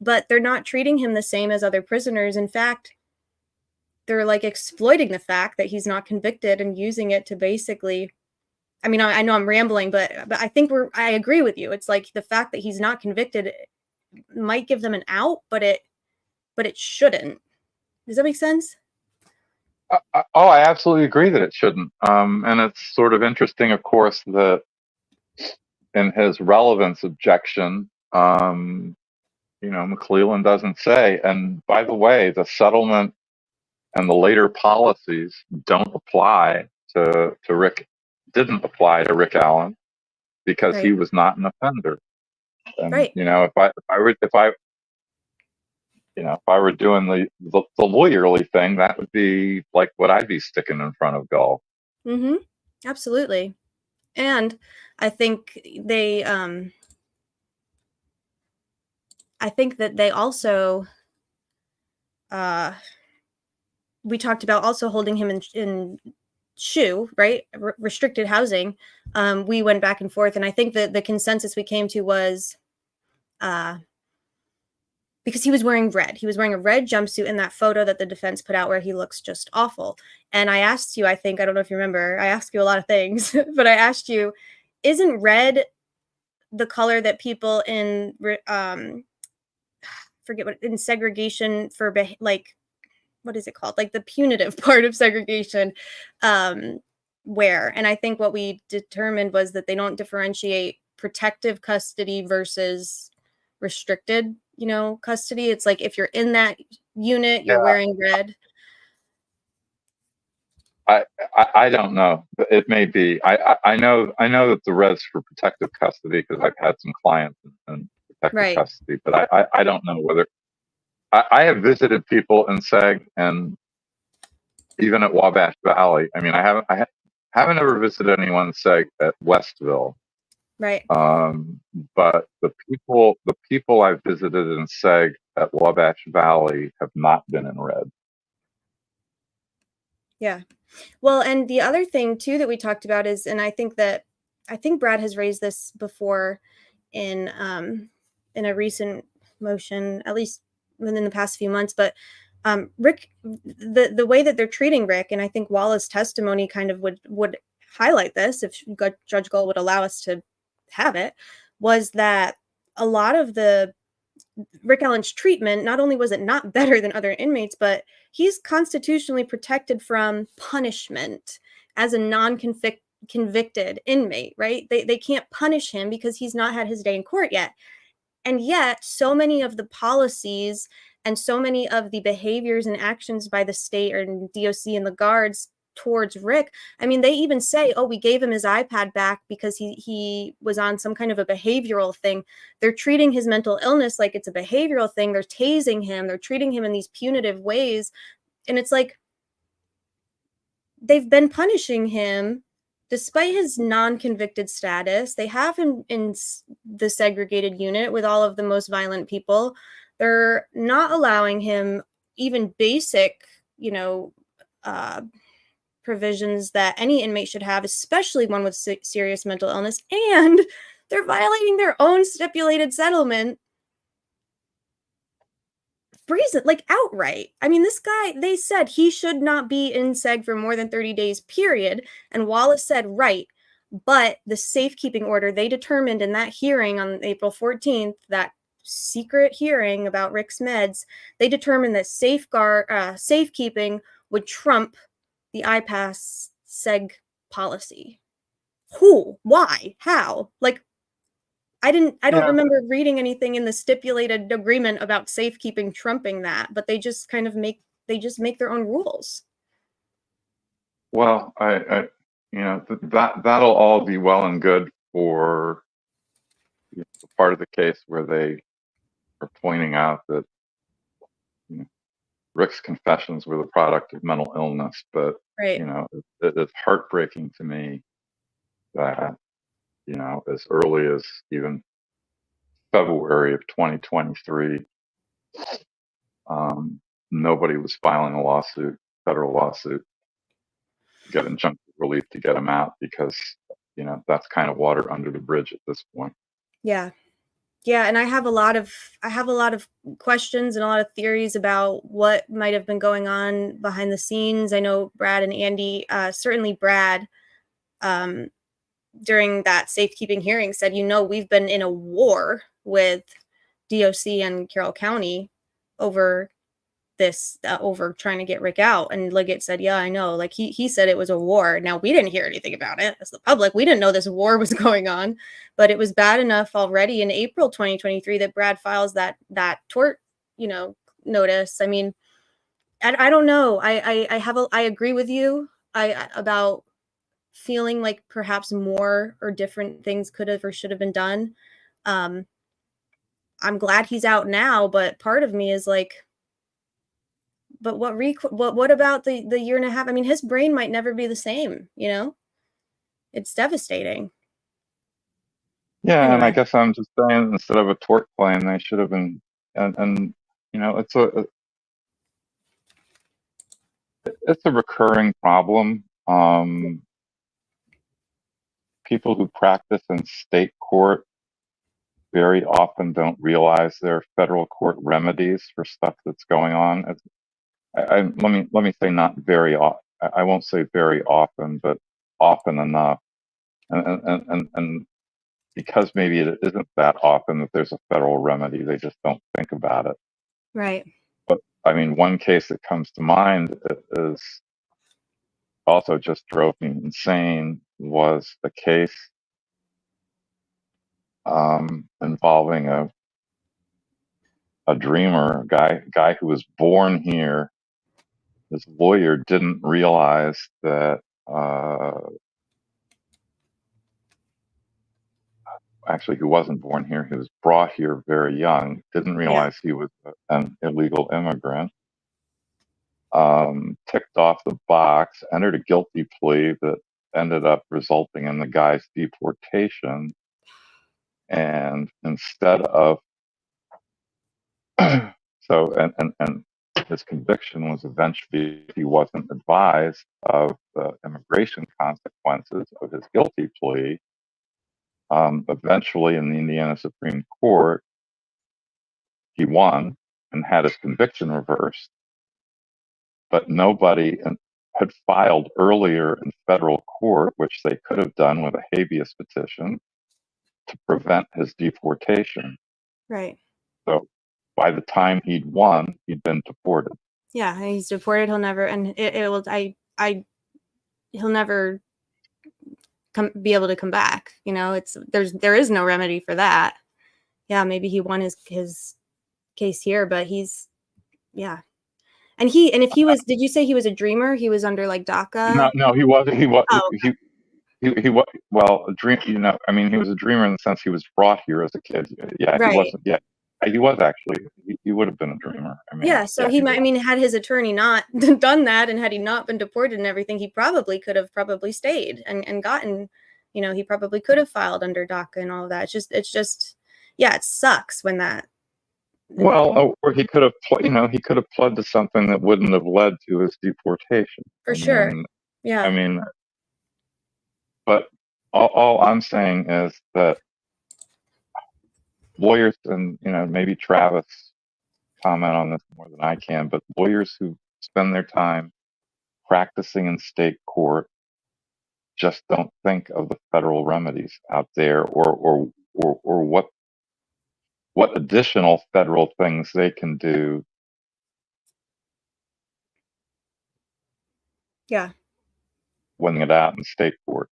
But they're not treating him the same as other prisoners. In fact, they're like exploiting the fact that he's not convicted and using it to basically, I mean, I know I'm rambling, but I think I agree with you. It's like the fact that he's not convicted might give them an out, but it shouldn't. Does that make sense? I absolutely agree that it shouldn't. And it's sort of interesting, of course, that in his relevance objection, you know, Mcleland doesn't say, and by the way, the settlement and the later policies don't apply to Rick, didn't apply to Rick Allen because he was not an offender. And, you know, if I were doing the lawyerly thing, that would be like what I'd be sticking in front of Gull. Mm-hmm. Absolutely. And I think they also, we talked about also holding him in SHU, right? Restricted housing. We went back and forth, and I think that the consensus we came to was because he was wearing red. He was wearing a red jumpsuit in that photo that the defense put out where he looks just awful. And I asked you, I don't know if you remember, I asked you a lot of things, but I asked you, isn't red the color that people in, forget what, in segregation for like what is it called? Like the punitive part of segregation, where, and I think what we determined was that they don't differentiate protective custody versus restricted, custody. It's like if you're in that unit, you're wearing red. I don't know. It may be. I know that the red's for protective custody because I've had some clients in protective custody, but I don't know whether I have visited people in Seg and even at Wabash Valley. I mean, I haven't ever visited anyone in Seg at Westville. Right. But the people I've visited in Seg at Wabash Valley have not been in red. Yeah. Well, and the other thing too that we talked about is, and I think Brad has raised this before in a recent motion, at least within the past few months, but Rick, the way that they're treating Rick, and I think Wallace's testimony kind of would highlight this if Judge Gull would allow us to have it, was that a lot of Rick Allen's treatment, not only was it not better than other inmates, but he's constitutionally protected from punishment as a non-convicted inmate, right? They can't punish him because he's not had his day in court yet. And yet, so many of the policies and so many of the behaviors and actions by the state or DOC and the guards towards Rick, I mean, they even say, oh, we gave him his iPad back because he was on some kind of a behavioral thing. They're treating his mental illness like it's a behavioral thing. They're tasing him. They're treating him in these punitive ways. And it's like, they've been punishing him despite his non-convicted status. They have him in the segregated unit with all of the most violent people. They're not allowing him even basic, provisions that any inmate should have, especially one with serious mental illness, and they're violating their own stipulated settlement brazen, like outright. I mean, this guy, they said he should not be in seg for more than 30 days, period. And Wallace said, right. But the safekeeping order, they determined in that hearing on April 14th, that secret hearing about Rick's meds, they determined that safekeeping would trump the IPAS seg policy. Who? Why? How? Like, I don't remember reading anything in the stipulated agreement about safekeeping trumping that, but they just kind of make their own rules. Well, that'll all be well and good for the part of the case where they are pointing out that Rick's confessions were the product of mental illness, but it's heartbreaking to me that as early as even February of 2023, nobody was filing a federal lawsuit to get injunctive relief to get him out, because that's kind of water under the bridge at this point. Yeah. And I have a lot of questions and a lot of theories about what might have been going on behind the scenes. I know Brad and Andy, certainly Brad, during that safekeeping hearing said, we've been in a war with DOC and Carroll County over this, over trying to get Rick out. And Liggett said, yeah, I know. Like he said it was a war. Now, we didn't hear anything about it as the public. We didn't know this war was going on, but it was bad enough already in April 2023 that Brad files that tort, notice. I mean, I don't know. I agree with you about feeling like perhaps more or different things could have or should have been done. I'm glad he's out now, but part of me is like, but what about the year and a half? I mean, his brain might never be the same, It's devastating. Yeah, anyway. And I guess I'm just saying, instead of a tort claim, they should have been, and it's a recurring problem. People who practice in state court very often don't realize there are federal court remedies for stuff that's going on. Let me say not very often. I won't say very often, but often enough. And because maybe it isn't that often that there's a federal remedy, they just don't think about it. Right. I mean, one case that comes to mind is also just drove me insane was a case involving a dreamer, a guy who was born here. His lawyer didn't realize that. Actually, he wasn't born here. He was brought here very young. Didn't realize he was an illegal immigrant. Ticked off the box, entered a guilty plea that ended up resulting in the guy's deportation. And instead of and his conviction was eventually, he wasn't advised of the immigration consequences of his guilty plea. Eventually, in the Indiana Supreme Court, he won and had his conviction reversed, but nobody had filed earlier in federal court, which they could have done with a habeas petition, to prevent his deportation. Right. So by the time he'd won, he'd been deported. Yeah, he's deported. He'll never, and he'll never be able to come back. You know, there is no remedy for that. Yeah, maybe he won his case here, but yeah. And if he was, did you say he was a dreamer? He was under like DACA? No, he wasn't. He was. Oh, okay. He was, well, a dream. You know, I mean, he was a dreamer in the sense he was brought here as a kid. Yeah, right. He wasn't. Yeah, he was actually. He would have been a dreamer. I mean, yeah. So I mean, had his attorney not done that, and had he not been deported and everything, he probably could have stayed and gotten. You know, he probably could have filed under DACA and all of that. It's just, yeah, it sucks when that. Well, or he could have, he could have pled to something that wouldn't have led to his deportation. For sure. Yeah. I mean, but all I'm saying is that lawyers, and maybe Travis comment on this more than I can, but lawyers who spend their time practicing in state court just don't think of the federal remedies out there, or what additional federal things they can do. Yeah. Winning it out in state court.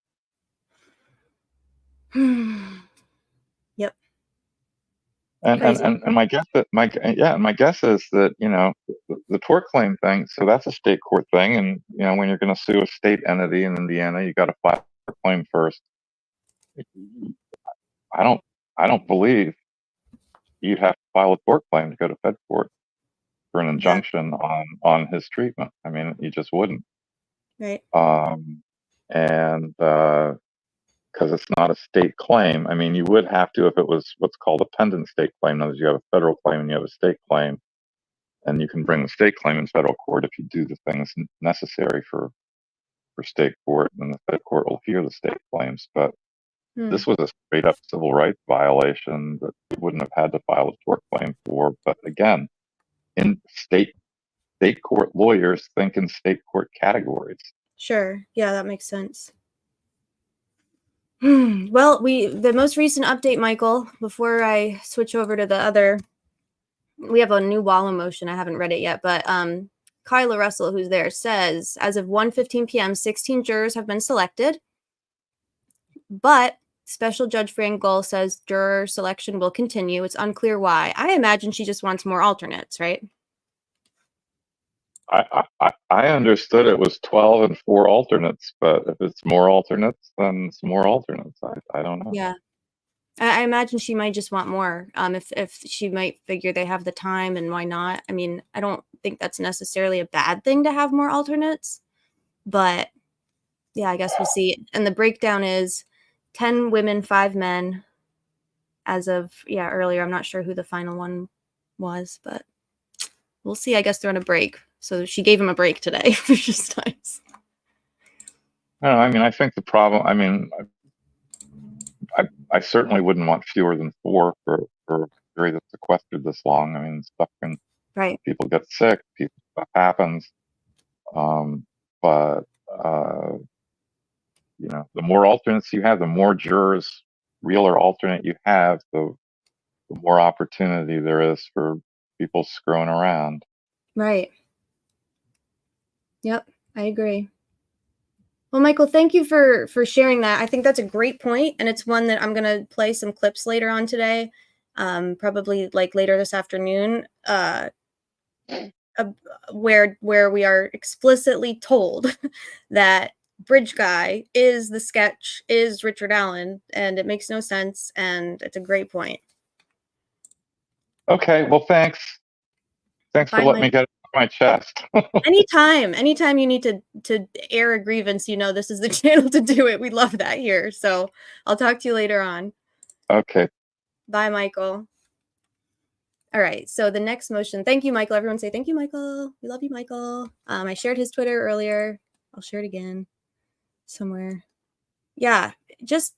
Yep. And my guess is that the tort claim thing. So that's a state court thing, and when you're going to sue a state entity in Indiana, you got to file a claim first. I don't believe you'd have to file a tort claim to go to fed court for an injunction on his treatment. I mean, you just wouldn't. Right. And because it's not a state claim. I mean, you would have to if it was what's called a pendent state claim. In other words, you have a federal claim and you have a state claim, and you can bring the state claim in federal court if you do the things necessary for state court, and the fed court will hear the state claims. But this was a straight up civil rights violation that you wouldn't have had to file a tort claim for. But again, in state court, lawyers think in state court categories. Sure. Yeah, that makes sense. Well, the most recent update, Michael, before I switch over to the other, we have a new Wallow motion. I haven't read it yet, but Kyla Russell, who's there, says, as of 1:15 p.m., 16 jurors have been selected, but Special Judge Fran Gull says juror selection will continue. It's unclear why. I imagine she just wants more alternates, right? I understood it was 12 and 4 alternates, but if it's more alternates, then it's more alternates. I don't know. Yeah. I imagine she might just want more. If she might figure they have the time, and why not? I mean, I don't think that's necessarily a bad thing to have more alternates, but yeah, I guess we'll see. And the breakdown is 10 women, 5 men as of, earlier. I'm not sure who the final one was, but we'll see. I guess they're on a break. So she gave him a break today, which is nice. I mean, I think the problem, I mean, I certainly wouldn't want fewer than 4 for a jury that's sequestered this long. I mean, stuff can, people get sick, stuff happens. But the more alternates you have, the more jurors, real or alternate you have, the more opportunity there is for people screwing around. Right. Yep, I agree. Well, Michael, thank you for sharing that. I think that's a great point, and it's one that I'm going to play some clips later on today, probably like later this afternoon, where we are explicitly told that Bridge Guy is the sketch, is Richard Allen, and it makes no sense, and it's a great point. Okay, well, thanks. Thanks for letting me get it off my chest. Anytime you need to air a grievance, you know this is the channel to do it. We love that here. So I'll talk to you later on. Okay. Bye, Michael. All right, so the next motion. Thank you, Michael. Everyone say thank you, Michael. We love you, Michael. I shared his Twitter earlier. I'll share it again somewhere. Yeah, just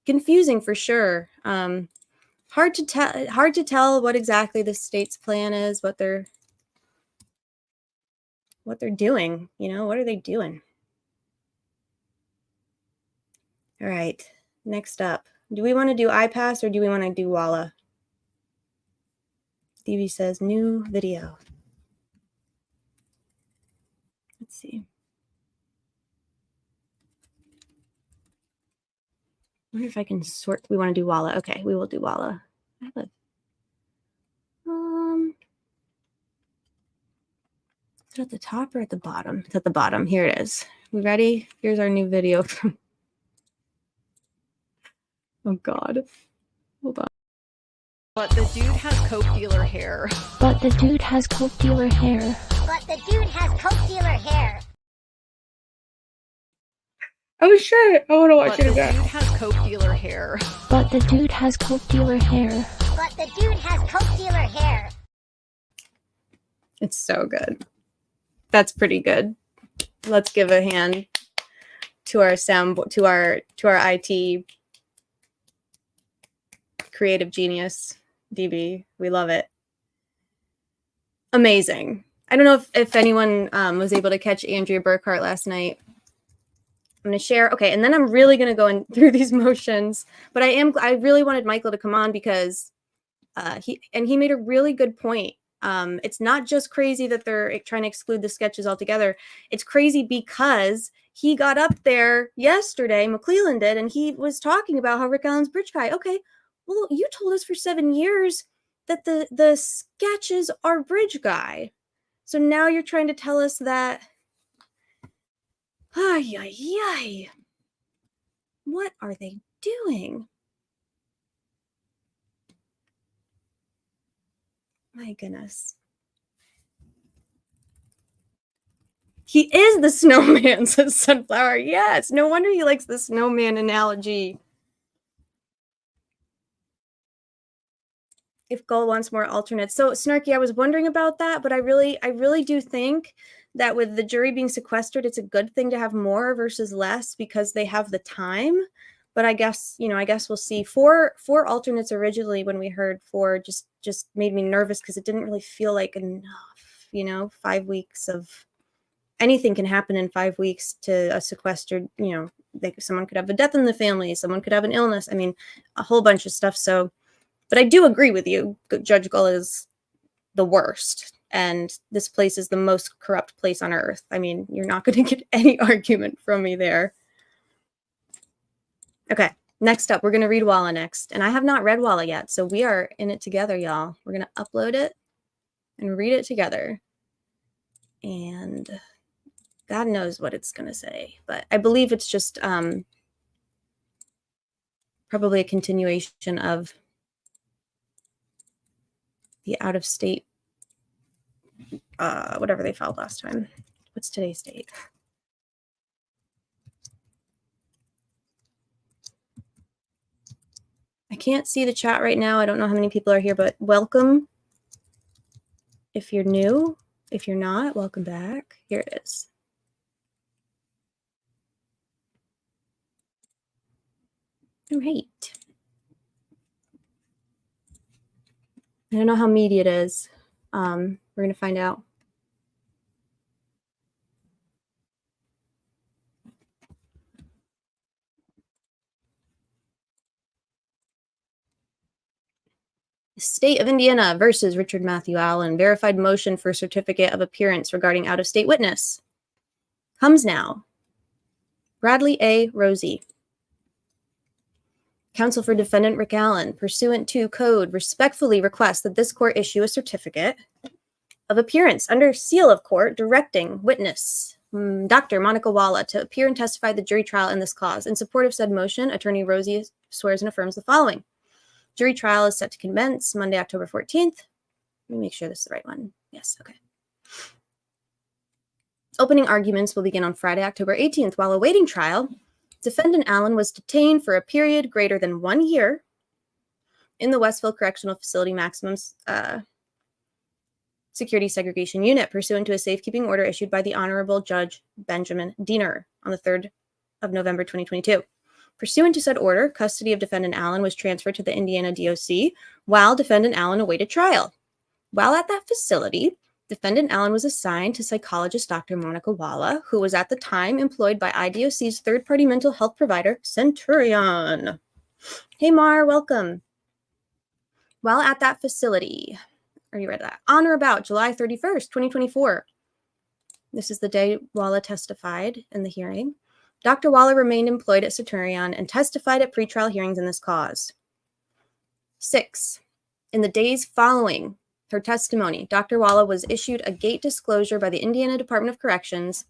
confusing for sure. Hard to tell what exactly the state's plan is, what they're doing. You know, what are they doing? All right, next up. Do we want to do IPAS or do we want to do WALA? DB says new video. Let's see. I wonder if I can sort. We want to do WALA. Okay, we will do WALA. Is it at the top or at the bottom? It's at the bottom. Here it is. We ready? Here's our new video from. Oh God. Hold on. But the dude has coke dealer hair. But the dude has coke dealer hair. But the dude has coke dealer hair. Oh shit! I want to watch it again. But the dude has coke dealer hair. But the dude has coke dealer hair. But the dude has coke dealer hair. It's so good. That's pretty good. Let's give a hand to our to our IT creative genius, DB. We love it. Amazing. I don't know if anyone was able to catch Andrea Burkhart last night. I'm going to share. Okay, and then I'm really going to go through these motions. But I really wanted Michael to come on because he made a really good point. It's not just crazy that they're trying to exclude the sketches altogether. It's crazy because he got up there yesterday, Mcleland did, and he was talking about how Rick Allen's Bridge Guy. Okay, well, you told us for 7 years that the sketches are Bridge Guy. So now you're trying to tell us that. Ay, ay, ay. What are they doing? My goodness. He is the snowman, says Sunflower. Yes, no wonder he likes the snowman analogy. If Gull wants more alternates. So, Snarky, I was wondering about that, but I really do think that with the jury being sequestered, it's a good thing to have more versus less because they have the time. But I guess we'll see. Four alternates originally when we heard 4 just made me nervous because it didn't really feel like enough. 5 weeks of anything can happen in 5 weeks to a sequestered. Someone could have a death in the family, someone could have an illness. I mean, a whole bunch of stuff. So, but I do agree with you. Judge Gull is the worst. And this place is the most corrupt place on earth. I mean, you're not going to get any argument from me there. Okay, next up, we're going to read WALA next. And I have not read WALA yet, so we are in it together, y'all. We're going to upload it and read it together. And God knows what it's going to say. But I believe it's just probably a continuation of the out-of-state whatever they filed last time. What's today's date? I can't see the chat right now. I don't know how many people are here, but welcome. If you're new, if you're not, welcome back. Here it is. All right. I don't know how meaty it is. We're going to find out. State of Indiana versus Richard Matthew Allen. Verified motion for certificate of appearance regarding out-of-state witness. Comes now. Bradley A. Rosie. Counsel for defendant Rick Allen, pursuant to code, respectfully requests that this court issue a certificate of appearance under seal of court directing witness Dr. Monica Walla to appear and testify at the jury trial in this cause. In support of said motion, Attorney Rosie swears and affirms the following. Jury trial is set to commence Monday, October 14th. Let me make sure this is the right one. Yes, okay. Opening arguments will begin on Friday, October 18th. While awaiting trial, defendant Allen was detained for a period greater than 1 year in the Westville Correctional Facility maximum security segregation unit pursuant to a safekeeping order issued by the Honorable Judge Benjamin Diener on the 3rd of November 2022. Pursuant to said order, custody of defendant Allen was transferred to the Indiana DOC while defendant Allen awaited trial. While at that facility, defendant Allen was assigned to psychologist Dr. Monica Walla, who was at the time employed by IDOC's third-party mental health provider, Centurion. Hey, Mar, welcome. While at that facility, are you ready for that? On or about July 31st, 2024. This is the day Walla testified in the hearing. Dr. Walla remained employed at Centurion and testified at pretrial hearings in this cause. 6. In the days following her testimony, Dr. Walla was issued a gate disclosure by the Indiana Department of Corrections,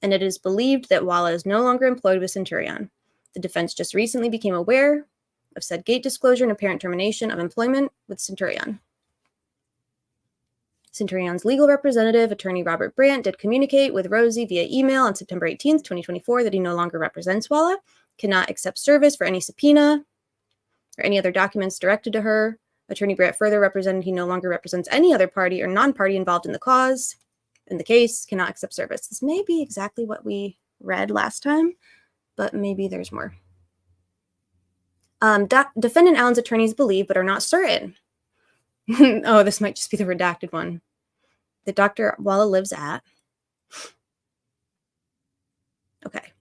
and it is believed that Walla is no longer employed with Centurion. The defense just recently became aware of said gate disclosure and apparent termination of employment with Centurion. Centurion's legal representative, attorney Robert Brandt, did communicate with Rosie via email on September 18th, 2024, that he no longer represents Walla, cannot accept service for any subpoena or any other documents directed to her. Attorney Brandt further represented he no longer represents any other party or non-party involved in the cause. In the case, cannot accept service. This may be exactly what we read last time, but maybe there's more. Defendant Allen's attorneys believe, but are not certain. Oh, this might just be the redacted one. That Dr. Walla lives at. Okay.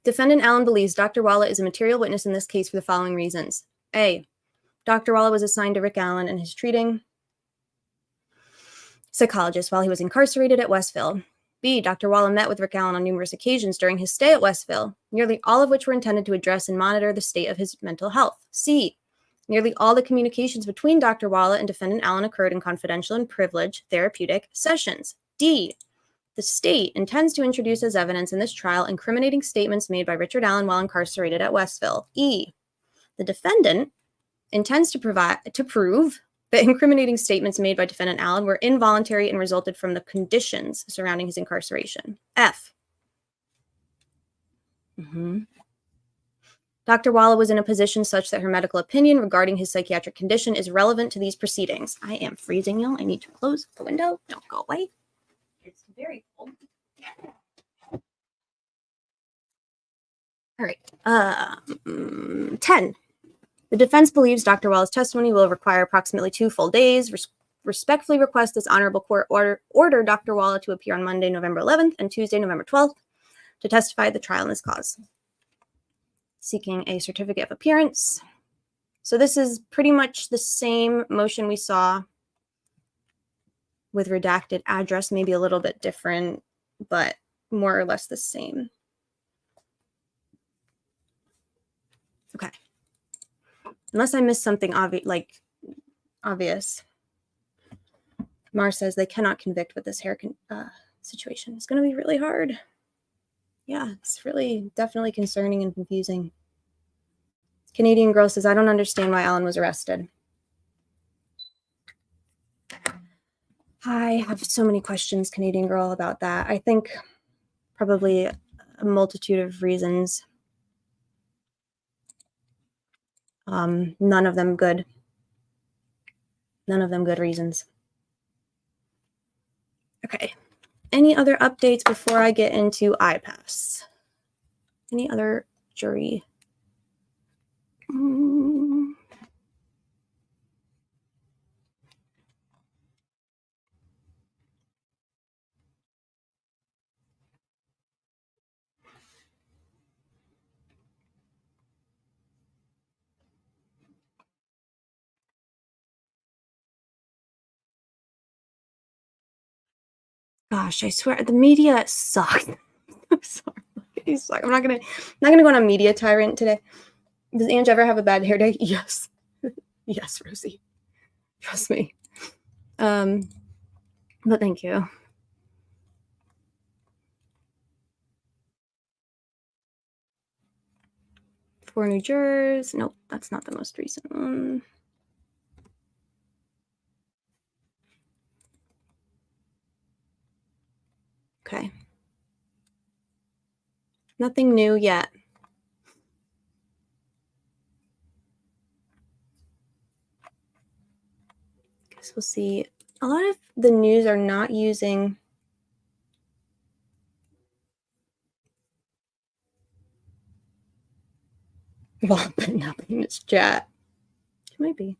Defendant Allen believes Dr. Walla is a material witness in this case for the following reasons. A. Dr. Walla was assigned to Rick Allen and his treating psychologist while he was incarcerated at Westville. B. Dr. Walla met with Rick Allen on numerous occasions during his stay at Westville, nearly all of which were intended to address and monitor the state of his mental health. C. Nearly all the communications between Dr. Walla and defendant Allen occurred in confidential and privileged therapeutic sessions. D. The state intends to introduce as evidence in this trial incriminating statements made by Richard Allen while incarcerated at Westville. E. The defendant intends to prove that incriminating statements made by defendant Allen were involuntary and resulted from the conditions surrounding his incarceration. F. Dr. Walla was in a position such that her medical opinion regarding his psychiatric condition is relevant to these proceedings. I am freezing, y'all. I need to close the window. Don't go away. It's very cold. All right. 10. The defense believes Dr. Walla's testimony will require approximately 2 full days. Respectfully request this honorable court order Dr. Walla to appear on Monday, November 11th and Tuesday, November 12th to testify at the trial in this cause. Seeking a certificate of appearance. So this is pretty much the same motion we saw with redacted address, maybe a little bit different, but more or less the same. Okay. Unless I missed something obvious. Mar says they cannot convict with this hair situation. It's going to be really hard. Yeah, it's really definitely concerning and confusing. Canadian Girl says, I don't understand why Allen was arrested. I have so many questions, Canadian Girl, about that. I think probably a multitude of reasons. None of them good. None of them good reasons. Okay. Any other updates before I get into IPAS? Any other jury? Gosh, I swear the media sucks. I'm sorry. You suck. I'm not gonna go on a media tyrant today. Does Ange ever have a bad hair day? Yes. Yes, Rosie. Trust me. But thank you. For New Jersey. Nope, that's not the most recent one. Okay. Nothing new yet. Guess we'll see. A lot of the news are not using well, but nothing in this chat. It might be.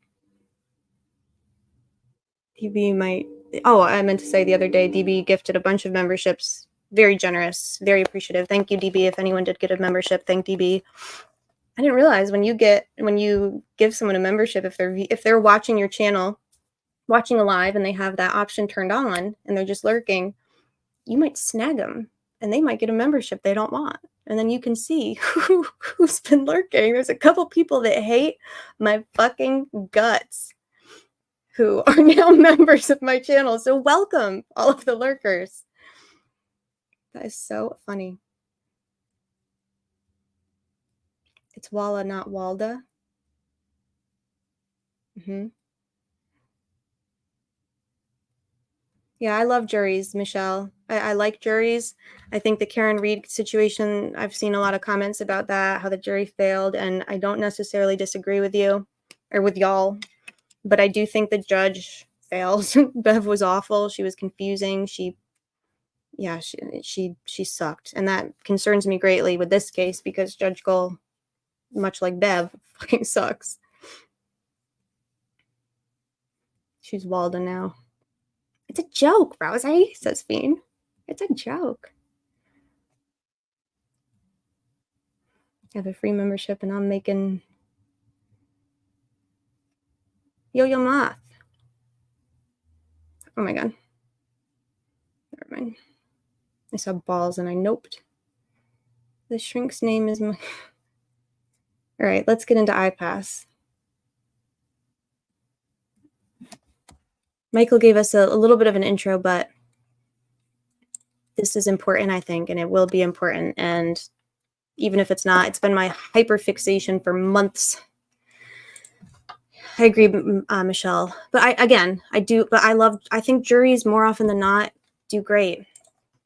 DB might. Oh, I meant to say the other day, DB gifted a bunch of memberships. Very generous, very appreciative. Thank you, DB. If anyone did get a membership, thank DB. I didn't realize when you give someone a membership, if they're watching your channel, watching a live, and they have that option turned on, and they're just lurking, you might snag them, and they might get a membership they don't want. And then you can see who's been lurking. There's a couple people that hate my fucking guts who are now members of my channel. So welcome, all of the lurkers. That is so funny. It's Walla, not Walda. Yeah, I love juries, Michelle. I like juries. I think the Karen Reed situation, I've seen a lot of comments about that, how the jury failed, and I don't necessarily disagree with you or with y'all, but I do think the judge failed. Bev was awful. She was confusing. She sucked, and that concerns me greatly with this case because Judge Gull, much like Bev, fucking sucks. She's Walda now. It's a joke, Rosie, says Fiend. It's a joke. I have a free membership and I'm making Yo-Yo Moth. Oh my god. Never mind. I saw balls and I noped. The shrink's name is my... Alright, let's get into IPAS. Michael gave us a little bit of an intro, but this is important, I think, and it will be important. And even if it's not, it's been my hyperfixation for months. I agree, Michelle. But I think juries more often than not do great.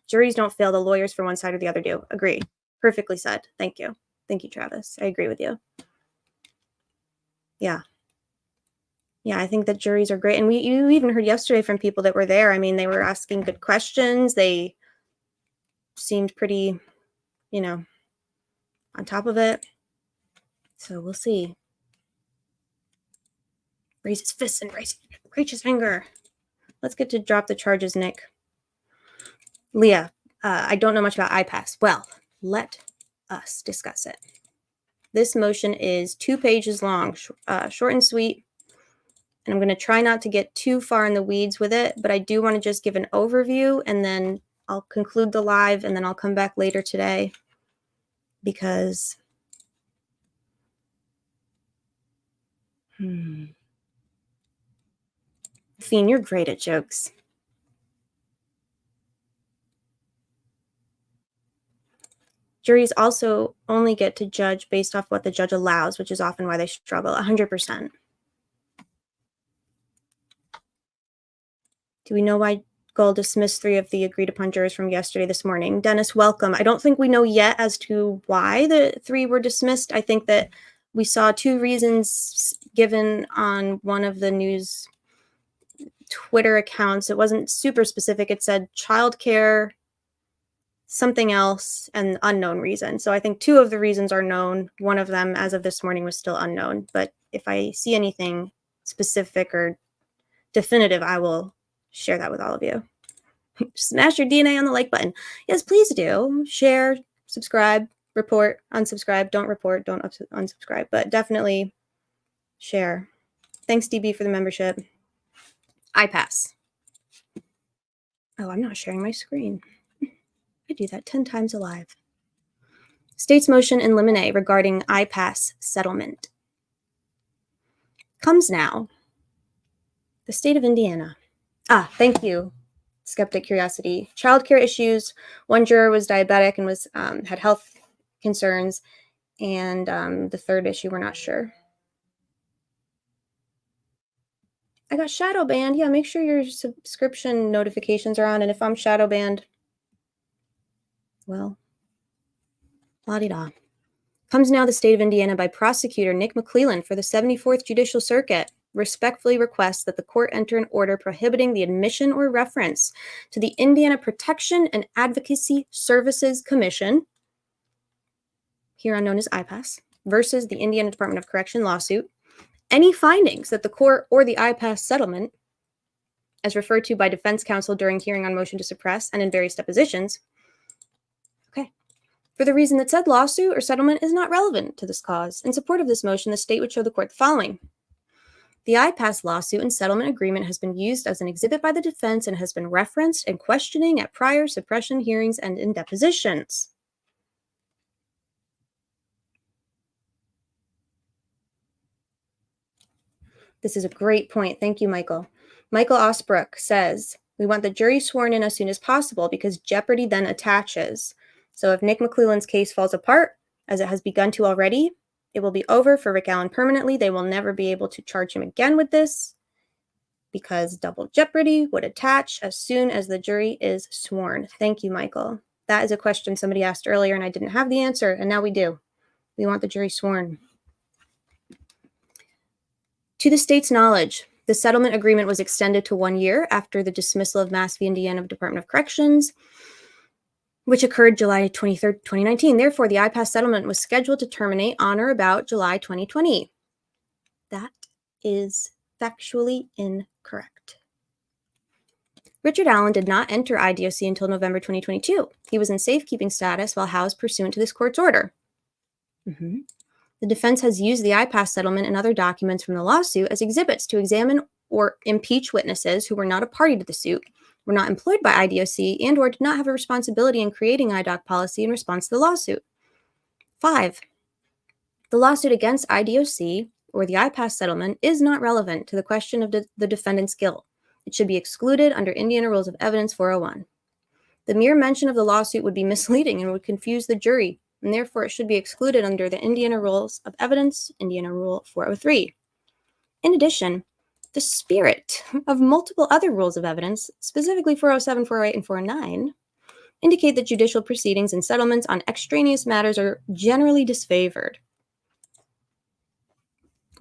Juries don't fail. The lawyers for one side or the other do. Agree. Perfectly said. Thank you. Thank you, Travis. I agree with you. Yeah. Yeah, I think that juries are great. And you even heard yesterday from people that were there. I mean, they were asking good questions. They seemed pretty, on top of it. So we'll see. Raise his fists and reach his finger. Let's get to drop the charges, Nick. Leah, I don't know much about IPAS. Well, let us discuss it. This motion is 2 pages long, short and sweet. And I'm going to try not to get too far in the weeds with it, but I do want to just give an overview, and then I'll conclude the live, and then I'll come back later today because Fiend, you're great at jokes. Juries also only get to judge based off what the judge allows, which is often why they struggle, 100%. Do we know why Gull dismissed 3 of the agreed-upon jurors from yesterday this morning? Dennis, welcome. I don't think we know yet as to why the 3 were dismissed. I think that we saw 2 reasons given on one of the news Twitter accounts. It wasn't super specific. It said childcare, something else, and unknown reason. So I think 2 of the reasons are known. One of them, as of this morning, was still unknown. But if I see anything specific or definitive, I will share that with all of you. Smash your DNA on the like button. Yes, please do. Share, subscribe, report, unsubscribe. Don't report, don't unsubscribe, but definitely share. Thanks, DB, for the membership. IPAS. Oh, I'm not sharing my screen. I do that 10 times alive. State's motion in Limine regarding IPAS settlement. Comes now. The state of Indiana. Thank you, Skeptic Curiosity. Childcare issues. One juror was diabetic and was had health concerns. And the third issue, we're not sure. I got shadow banned. Yeah, make sure your subscription notifications are on. And if I'm shadow banned, well, la-di-da. Comes now the state of Indiana by prosecutor Nick Mcleland for the 74th Judicial Circuit. Respectfully requests that the court enter an order prohibiting the admission or reference to the Indiana Protection and Advocacy Services Commission, hereon known as IPAS, versus the Indiana Department of Correction lawsuit, any findings that the court or the IPAS settlement, as referred to by defense counsel during hearing on motion to suppress and in various depositions, for the reason that said lawsuit or settlement is not relevant to this cause. In support of this motion, the state would show the court the following. The IPAS lawsuit and settlement agreement has been used as an exhibit by the defense and has been referenced in questioning at prior suppression hearings and in depositions. This is a great point. Thank you, Michael. Michael Ausbrook says, we want the jury sworn in as soon as possible because jeopardy then attaches. So if Nick Mcleland's case falls apart, as it has begun to already, it will be over for Rick Allen permanently. They will never be able to charge him again with this because double jeopardy would attach as soon as the jury is sworn. Thank you, Michael. That is a question somebody asked earlier and I didn't have the answer, and now we do. We want the jury sworn. To the state's knowledge, the settlement agreement was extended to 1 year after the dismissal of Mass v. Indiana Department of Corrections, which occurred July 23rd, 2019. Therefore, the IPAS settlement was scheduled to terminate on or about July 2020. That is factually incorrect. Richard Allen did not enter IDOC until November 2022. He was in safekeeping status while housed pursuant to this court's order. The defense has used the IPAS settlement and other documents from the lawsuit as exhibits to examine or impeach witnesses who were not a party to the suit, were not employed by IDOC, and or did not have a responsibility in creating IDOC policy in response to the lawsuit. 5. The lawsuit against IDOC or the IPAS settlement is not relevant to the question of the defendant's guilt. It should be excluded under Indiana Rules of Evidence 401. The mere mention of the lawsuit would be misleading and would confuse the jury, and therefore it should be excluded under the Indiana Rules of Evidence, Indiana Rule 403. In addition, the spirit of multiple other rules of evidence, specifically 407, 408, and 409, indicate that judicial proceedings and settlements on extraneous matters are generally disfavored.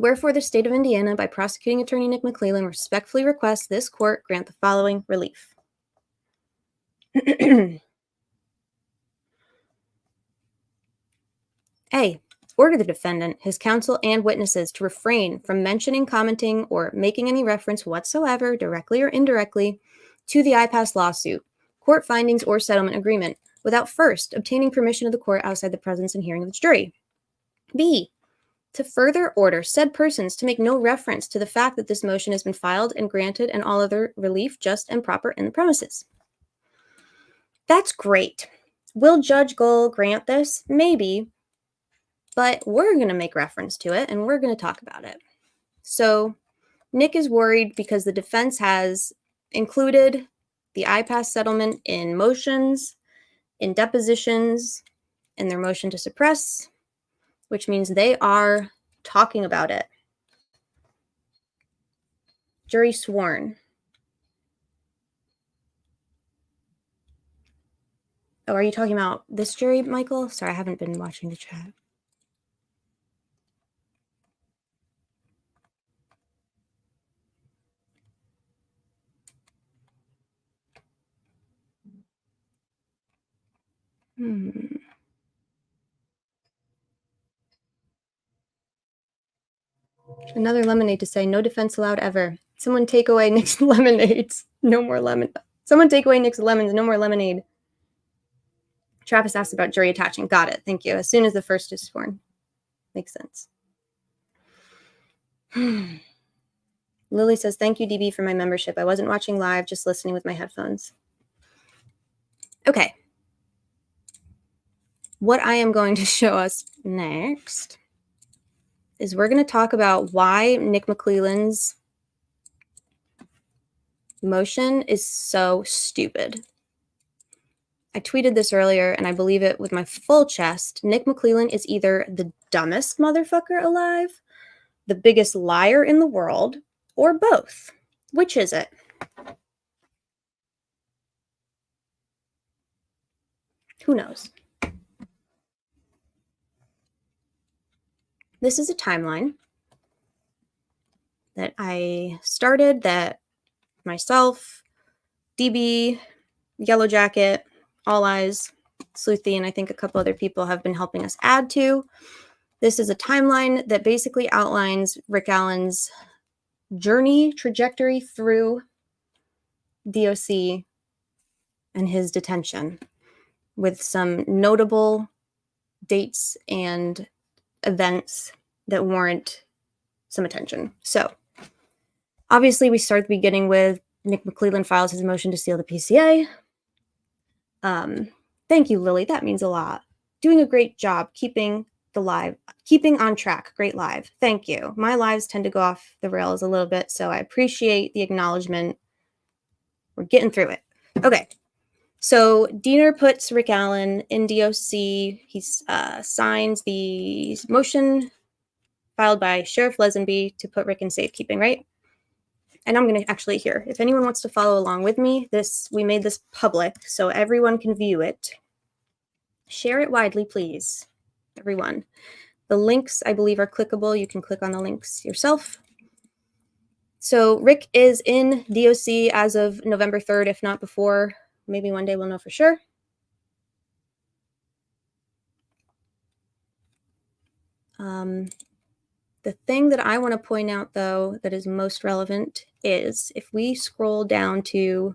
Wherefore, the state of Indiana, by prosecuting attorney Nick Mcleland, respectfully requests this court grant the following relief. A. Order the defendant, his counsel, and witnesses to refrain from mentioning, commenting, or making any reference whatsoever, directly or indirectly, to the IPAS lawsuit, court findings, or settlement agreement, without first obtaining permission of the court outside the presence and hearing of its jury. B. To further order said persons to make no reference to the fact that this motion has been filed and granted and all other relief just and proper in the premises. That's great. Will Judge Gull grant this? Maybe. But we're going to make reference to it, and we're going to talk about it. So Nick is worried because the defense has included the IPAS settlement in motions, in depositions, in their motion to suppress, which means they are talking about it. Jury sworn. Oh, are you talking about this jury, Michael? Sorry, I haven't been watching the chat. Another lemonade to say, no defense allowed ever. Someone take away Nick's lemonades. No more lemon. Someone take away Nick's lemons. No more lemonade. Travis asked about jury attaching. Got it. Thank you. As soon as the first is sworn. Makes sense. Lily says, thank you, DB, for my membership. I wasn't watching live, just listening with my headphones. Okay. What I am going to show us next is we're going to talk about why Nick Mcleland's motion is so stupid. I tweeted this earlier, and I believe it with my full chest. Nick Mcleland is either the dumbest motherfucker alive, the biggest liar in the world, or both. Which is it? Who knows? This is a timeline that I started that myself, DB, Yellow Jacket, All Eyes, Sleuthy, and I think a couple other people have been helping us add to. This is a timeline that basically outlines Rick Allen's journey, trajectory through DOC and his detention, with some notable dates and events that warrant some attention. So, obviously, we start at the beginning with Nick Mcleland files his motion to seal the PCA. Thank you, Lily. That means a lot. Doing a great job keeping on track. Great live. Thank you. My lives tend to go off the rails a little bit, so I appreciate the acknowledgement. We're getting through it. Okay. So Diener puts Rick Allen in DOC. He signs the motion filed by Sheriff Lesenby to put Rick in safekeeping, right? And I'm going to actually here, if anyone wants to follow along with me, we made this public so everyone can view it. Share it widely, please, everyone. The links, I believe, are clickable. You can click on the links yourself. So Rick is in DOC as of November 3rd, if not before. Maybe one day we'll know for sure. The thing that I want to point out, though, that is most relevant is if we scroll down to,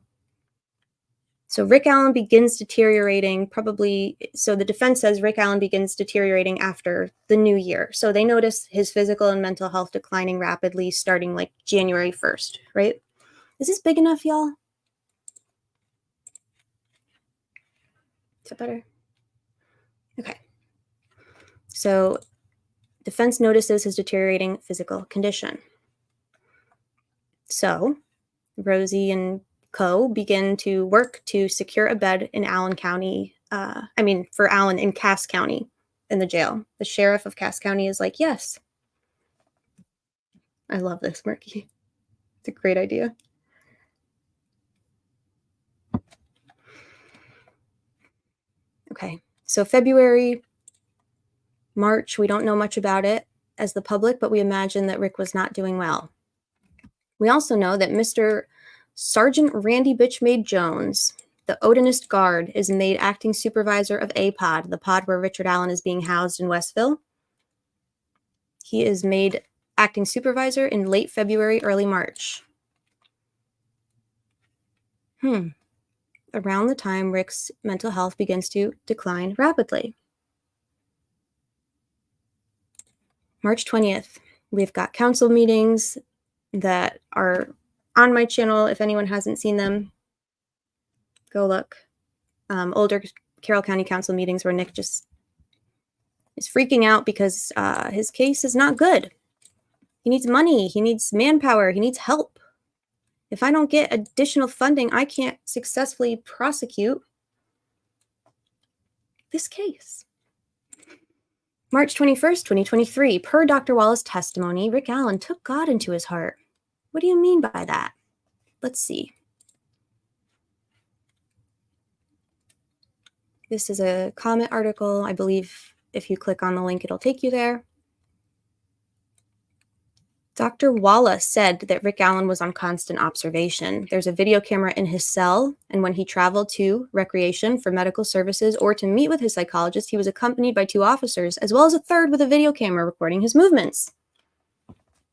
so Rick Allen begins deteriorating probably, so the defense says Rick Allen begins deteriorating after the new year. So they notice his physical and mental health declining rapidly starting like January 1st, right? Is this big enough, y'all? Is that better? Okay. So defense notices his deteriorating physical condition. So Rosie and co begin to work to secure a bed in Allen County. For Allen in Cass County in the jail. The sheriff of Cass County is like, yes. I love this, Murky. It's a great idea. Okay, so February, March, we don't know much about it as the public, but we imagine that Rick was not doing well. We also know that Mr. Sergeant Randy Bitchmaid Jones, the Odinist Guard, is made acting supervisor of A pod, the pod where Richard Allen is being housed in Westville. He is made acting supervisor in late February, early March. Around the time Rick's mental health begins to decline rapidly. March 20th, we've got council meetings that are on my channel. If anyone hasn't seen them, go look. Older Carroll County Council meetings where Nick just is freaking out because his case is not good. He needs money. He needs manpower. He needs help. If I don't get additional funding, I can't successfully prosecute this case. March 21st, 2023, per Dr. Wallace's testimony, Rick Allen took God into his heart. What do you mean by that? Let's see. This is a comment article. I believe if you click on the link, it'll take you there. Dr. Wallace said that Rick Allen was on constant observation. There's a video camera in his cell, and when he traveled to recreation for medical services or to meet with his psychologist, he was accompanied by 2 officers, as well as a third with a video camera recording his movements.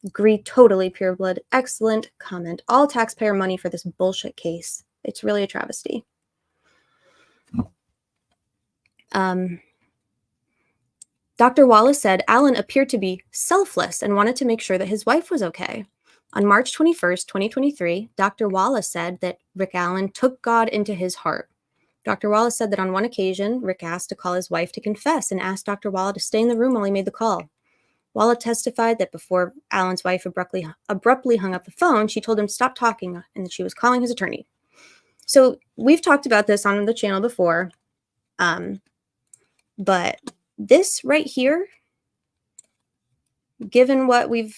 Agree totally, pure blood. Excellent comment. All taxpayer money for this bullshit case. It's really a travesty. Dr. Wallace said Allen appeared to be selfless and wanted to make sure that his wife was okay. On March 21st, 2023, Dr. Wallace said that Rick Allen took God into his heart. Dr. Wallace said that on one occasion, Rick asked to call his wife to confess and asked Dr. Wallace to stay in the room while he made the call. Wallace testified that before Allen's wife abruptly hung up the phone, she told him to stop talking and that she was calling his attorney. So we've talked about this on the channel before, but this right here, given what we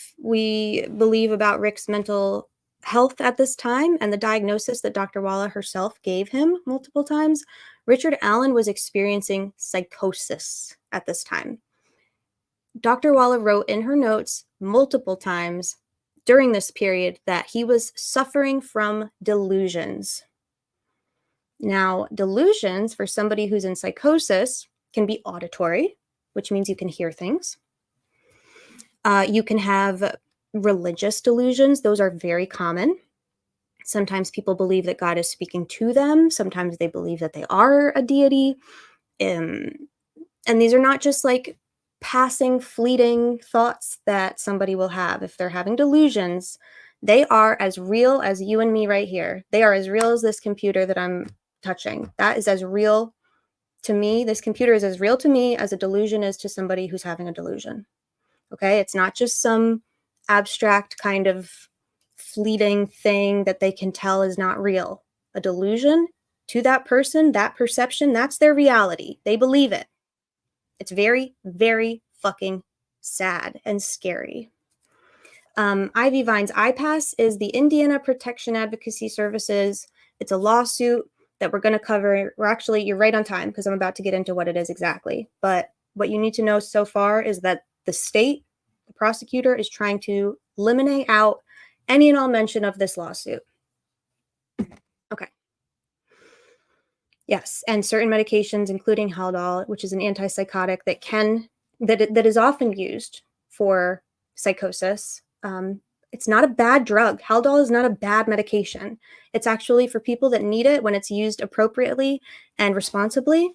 believe about Rick's mental health at this time and the diagnosis that Dr. Wallace herself gave him multiple times, Richard Allen was experiencing psychosis at this time. Dr. Wallace wrote in her notes multiple times during this period that he was suffering from delusions. Now, delusions for somebody who's in psychosis can be auditory, which means you can hear things. You can have religious delusions. Those are very common. Sometimes people believe that God is speaking to them. Sometimes they believe that they are a deity. And these are not just like passing, fleeting thoughts that somebody will have. If they're having delusions, they are as real as you and me right here. They are as real as this computer that I'm touching. That is as real to me. This computer is as real to me as a delusion is to somebody who's having a delusion. Okay, it's not just some abstract kind of fleeting thing that they can tell is not real. A delusion to that person, that perception, that's their reality. They believe it. It's very, very fucking sad and scary. Ivy Vine's IPAS is the Indiana Protection Advocacy Services. It's a lawsuit that we're going to cover. You're right on time because I'm about to get into what it is exactly. But what you need to know so far is that the state, the prosecutor, is trying to eliminate out any and all mention of this lawsuit. Okay. Yes, and certain medications, including Haldol, which is an antipsychotic that is often used for psychosis. It's not a bad drug. Haldol is not a bad medication. It's actually for people that need it when it's used appropriately and responsibly.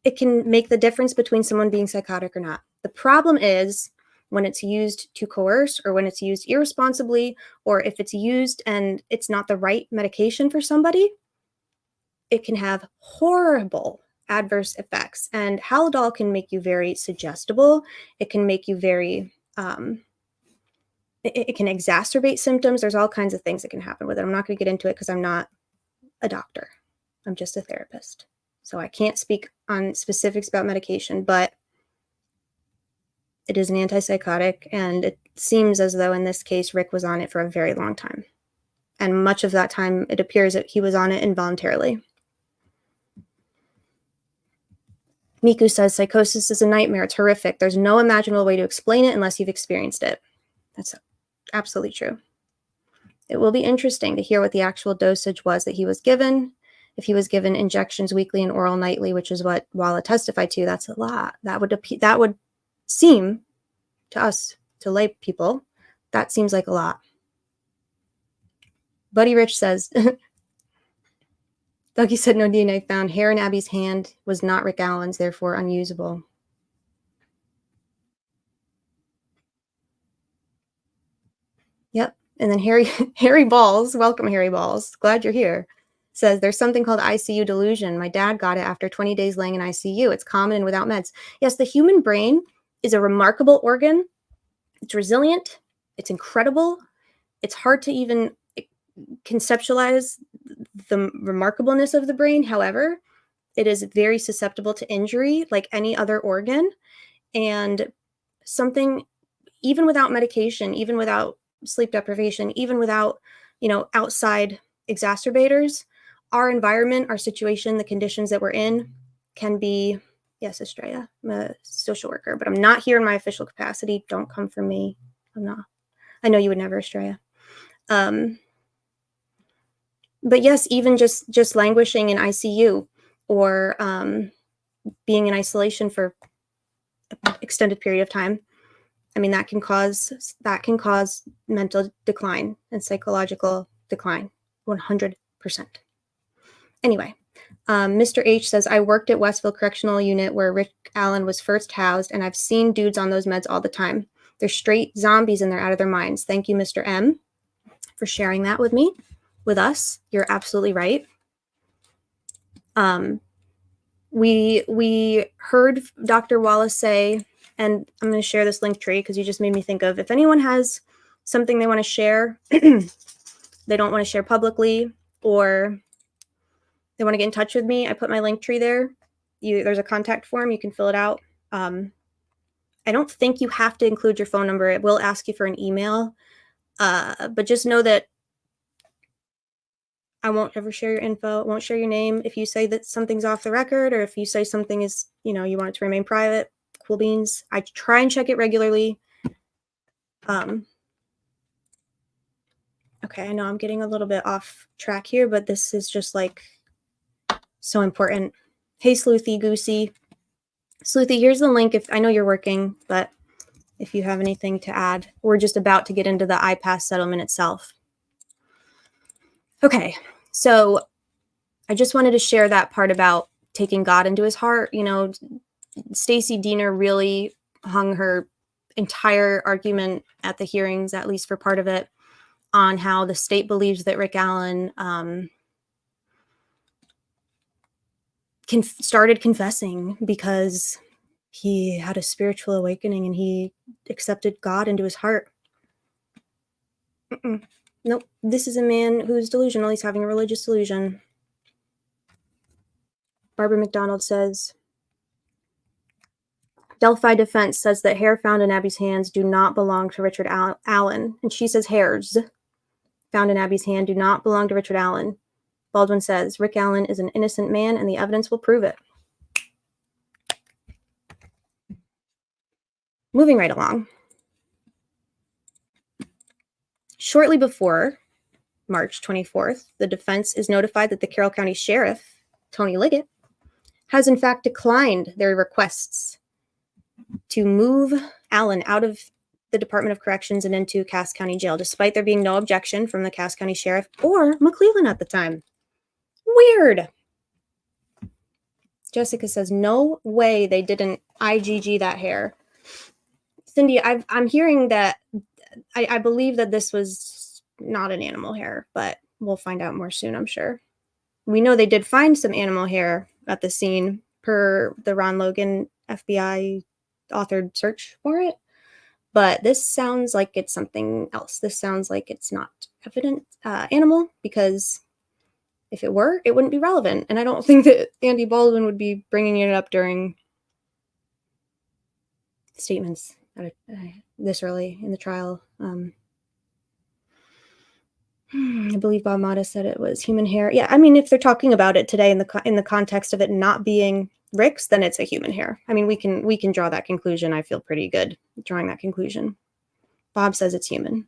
It can make the difference between someone being psychotic or not. The problem is when it's used to coerce or when it's used irresponsibly, or if it's used and it's not the right medication for somebody, it can have horrible adverse effects. And Haldol can make you very suggestible. It can make you very, it can exacerbate symptoms. There's all kinds of things that can happen with it. I'm not going to get into it because I'm not a doctor. I'm just a therapist. So I can't speak on specifics about medication, but it is an antipsychotic, and it seems as though in this case, Rick was on it for a very long time. And much of that time, it appears that he was on it involuntarily. Miku says, psychosis is a nightmare. It's horrific. There's no imaginable way to explain it unless you've experienced it. That's absolutely true. It will be interesting to hear what the actual dosage was that he was given. If he was given injections weekly and oral nightly, which is what Walla testified to, that's a lot. That would seem to us, to lay people, that seems like a lot. Buddy Rich says, Dougie said no DNA found. Hair in Abby's hand was not Rick Allen's, therefore unusable. Yep. And then Harry Balls, welcome Harry Balls, glad you're here, says there's something called ICU delusion. My dad got it after 20 days laying in ICU. It's common and without meds. Yes, the human brain is a remarkable organ. It's resilient. It's incredible. It's hard to even conceptualize the remarkableness of the brain. However, it is very susceptible to injury like any other organ. And something, even without medication, even without sleep deprivation, even without, outside exacerbators, our environment, our situation, the conditions that we're in can be, yes, Estrella, I'm a social worker, but I'm not here in my official capacity. Don't come for me. I'm not. I know you would never, Estrella. But yes, even just languishing in ICU or being in isolation for an extended period of time, I mean, that can cause mental decline and psychological decline, 100%. Anyway, Mr. H says, I worked at Westville Correctional Unit where Rick Allen was first housed, and I've seen dudes on those meds all the time. They're straight zombies and they're out of their minds. Thank you, Mr. M, for sharing that with us. You're absolutely right. We heard Dr. Wallace say, and I'm going to share this link tree because you just made me think of, if anyone has something they want to share, they don't want to share publicly, or they want to get in touch with me, I put my link tree there. There's a contact form. You can fill it out. I don't think you have to include your phone number. It will ask you for an email. But just know that I won't ever share your info. I won't share your name. If you say that something's off the record, or if you say something is, you want it to remain private, cool beans. I try and check it regularly. Okay, I know I'm getting a little bit off track here, but this is just like so important. Hey, Sleuthy Goosey. Sleuthy, here's the link. If I know you're working, but if you have anything to add, we're just about to get into the IPAS settlement itself. Okay, so I just wanted to share that part about taking God into his heart. Stacey Diener really hung her entire argument at the hearings, at least for part of it, on how the state believes that Rick Allen started confessing because he had a spiritual awakening and he accepted God into his heart. Nope, this is a man who's delusional. He's having a religious delusion. Barbara McDonald says, Delphi defense says that hair found in Abby's hands do not belong to Richard Allen. And she says hairs found in Abby's hand do not belong to Richard Allen. Baldwin says, Rick Allen is an innocent man and the evidence will prove it. Moving right along. Shortly before March 24th, the defense is notified that the Carroll County Sheriff, Tony Liggett, has in fact declined their requests to move Allen out of the Department of Corrections and into Cass County Jail, despite there being no objection from the Cass County Sheriff or Mcleland at the time. Weird. Jessica says, no way they didn't IGG that hair. Cindy, I'm hearing that, I believe that this was not an animal hair, but we'll find out more soon, I'm sure. We know they did find some animal hair at the scene per the Ron Logan FBI authored search warrant, but this sounds like it's something else. This sounds like it's not evident animal, because if it were, it wouldn't be relevant. And I don't think that Andy Baldwin would be bringing it up during statements this early in the trial. I believe Bob Mata said it was human hair. Yeah, I mean, if they're talking about it today in the context of it not being Rick's, then it's a human hair. I mean, we can draw that conclusion. I feel pretty good drawing that conclusion. Bob says it's human.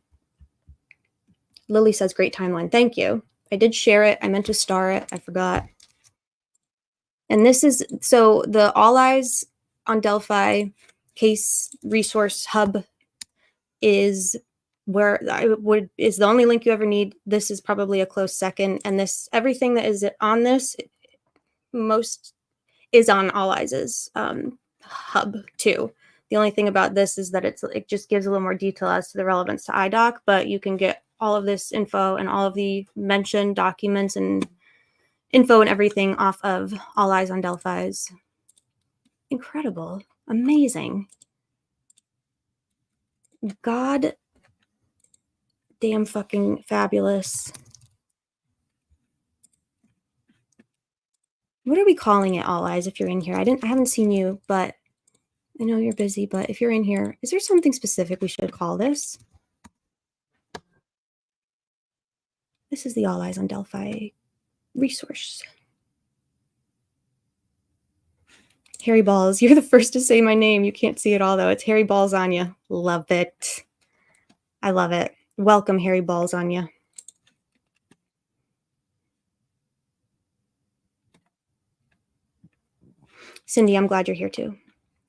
Lily says, great timeline. Thank you. I did share it. I meant to star it. I forgot. And this is, so the All Eyes on Delphi case resource hub is where is the only link you ever need. This is probably a close second. And this, everything that is on this, most is on All Eyes' hub too. The only thing about this is that it just gives a little more detail as to the relevance to IDOC, but you can get all of this info and all of the mentioned documents and info and everything off of All Eyes on Delphi's. Incredible. Amazing. God damn fucking fabulous. What are we calling it, All Eyes, if you're in here? I haven't seen you, but I know you're busy, but if you're in here, is there something specific we should call this? This is the All Eyes on Delphi resource. Harry Balls, you're the first to say my name. You can't see it all, though. It's Harry Balls on you. Love it. I love it. Welcome, Harry Balls on you. Cindy, I'm glad you're here too.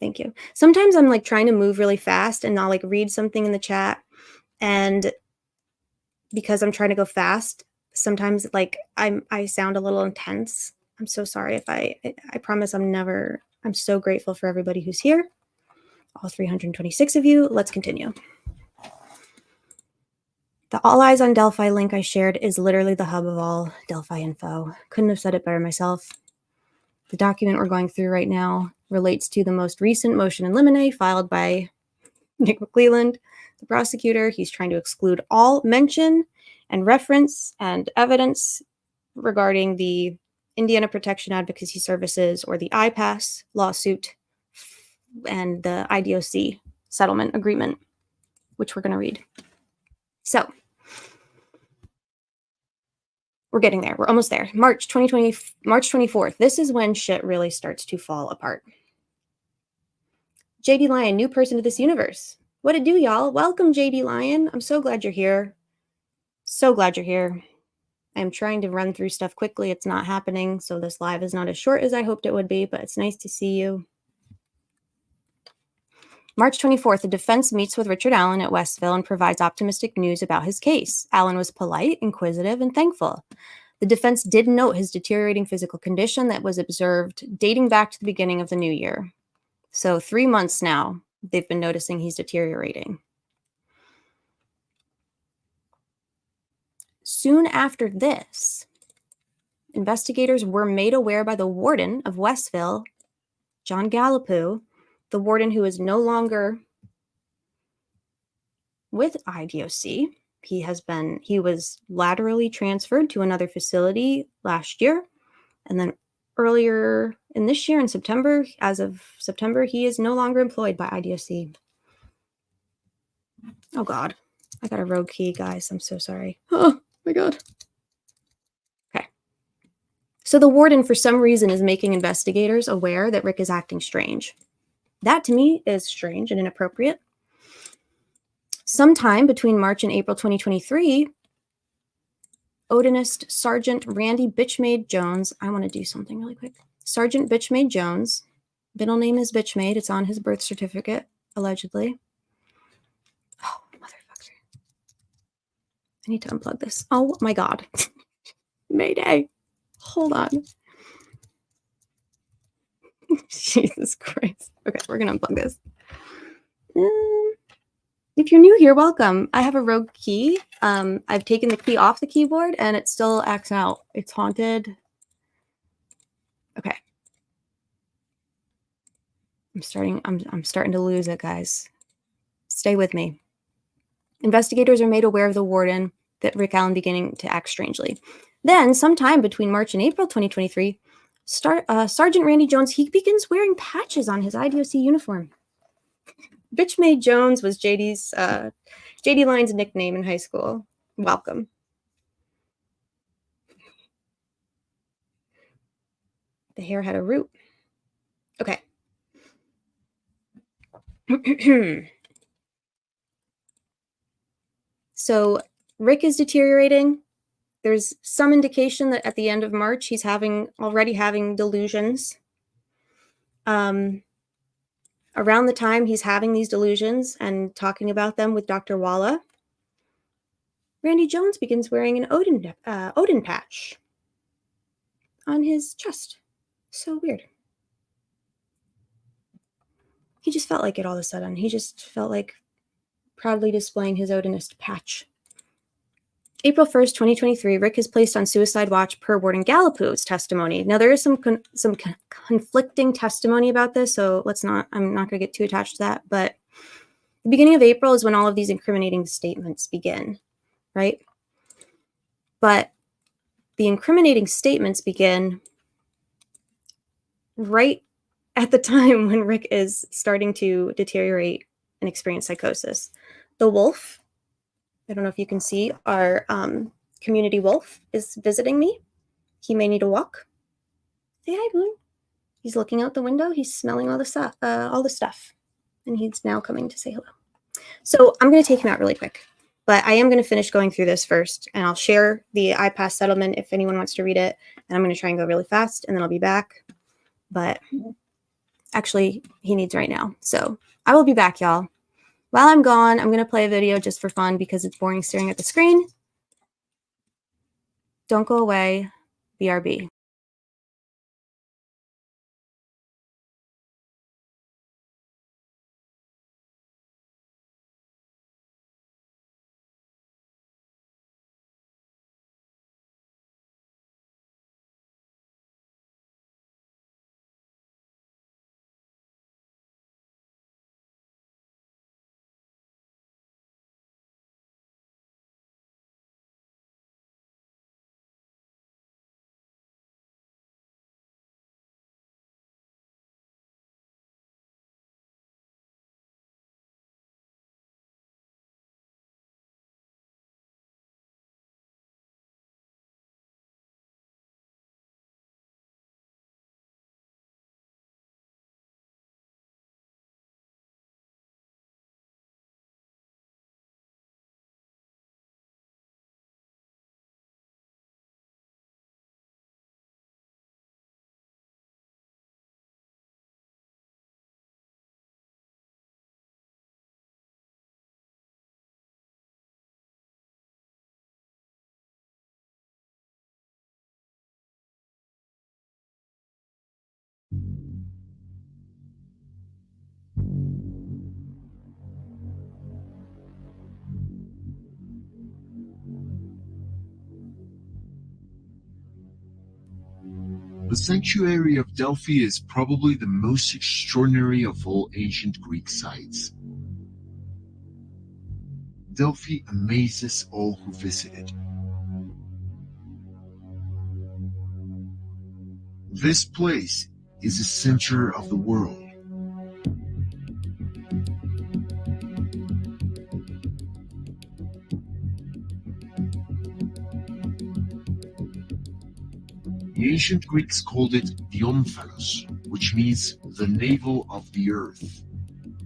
Thank you. Sometimes I'm like trying to move really fast and I'll like read something in the chat, and because I'm trying to go fast, sometimes like I sound a little intense. I'm so sorry if I promise I'm so grateful for everybody who's here. All 326 of you. Let's continue. The All Eyes on Delphi link I shared is literally the hub of all Delphi info. Couldn't have said it better myself. The document we're going through right now relates to the most recent motion in limine filed by Nick Mcleland, the prosecutor. He's trying to exclude all mention and reference and evidence regarding the Indiana Protection Advocacy Services or the IPAS lawsuit and the IDOC settlement agreement, which we're going to read. So we're getting there. We're almost there. March 24th. This is when shit really starts to fall apart. JD Lyin, new person to this universe. What it do, y'all? Welcome, JD Lyin. I'm so glad you're here. So glad you're here. I'm trying to run through stuff quickly. It's not happening, so this live is not as short as I hoped it would be, but it's nice to see you. March 24th, the defense meets with Richard Allen at Westville and provides optimistic news about his case. Allen was polite, inquisitive, and thankful. The defense did note his deteriorating physical condition that was observed dating back to the beginning of the new year. So 3 months now, they've been noticing he's deteriorating. Soon after this, investigators were made aware by the warden of Westville, John Gallipoux, the warden who is no longer with IDOC. He was laterally transferred to another facility last year. And then earlier in this year, in September, as of September, he is no longer employed by IDOC. Oh God, I got a rogue key, guys. I'm so sorry. Oh my God. Okay. So the warden, for some reason, is making investigators aware that Rick is acting strange. That, to me, is strange and inappropriate. Sometime between March and April 2023, Odinist Sergeant Randy Bitchmaid Jones, I want to do something really quick. Sergeant Bitchmaid Jones, middle name is Bitchmaid. It's on his birth certificate, allegedly. Oh, motherfucker. I need to unplug this. Oh my God. Mayday. Hold on. Jesus Christ. Okay, we're going to unplug this. If you're new here, welcome. I have a rogue key. I've taken the key off the keyboard and it still acts out. It's haunted. Okay. I'm starting to lose it, guys. Stay with me. Investigators are made aware of the warden that Rick Allen beginning to act strangely. Then, sometime between March and April 2023, Sergeant Randy Jones, he begins wearing patches on his IDOC uniform. Bitchmaid Jones was JD Lyon's nickname in high school. Welcome. The hair had a root. Okay. So Rick is deteriorating. There's some indication that at the end of March, he's already having delusions. Around the time he's having these delusions and talking about them with Dr. Walla, Randy Jones begins wearing an Odin patch on his chest. So weird. He just felt like it all of a sudden. He just felt like proudly displaying his Odinist patch. April 1st, 2023, Rick is placed on suicide watch per warden Gallipou's testimony. Now, there is some conflicting testimony about this, so I'm not going to get too attached to that, but the beginning of April is when all of these incriminating statements begin, right? But the incriminating statements begin right at the time when Rick is starting to deteriorate and experience psychosis. The wolf, I don't know if you can see, our community wolf is visiting me. He may need a walk. Say hi, Boone. He's looking out the window. He's smelling all the stuff. And he's now coming to say hello. So I'm going to take him out really quick. But I am going to finish going through this first. And I'll share the IPAS settlement if anyone wants to read it. And I'm going to try and go really fast. And then I'll be back. But actually, he needs right now. So I will be back, y'all. While I'm gone, I'm going to play a video just for fun because it's boring staring at the screen. Don't go away. BRB. The sanctuary of Delphi is probably the most extraordinary of all ancient Greek sites. Delphi amazes all who visit it. This place is the center of the world. The ancient Greeks called it the Omphalos, which means the navel of the earth.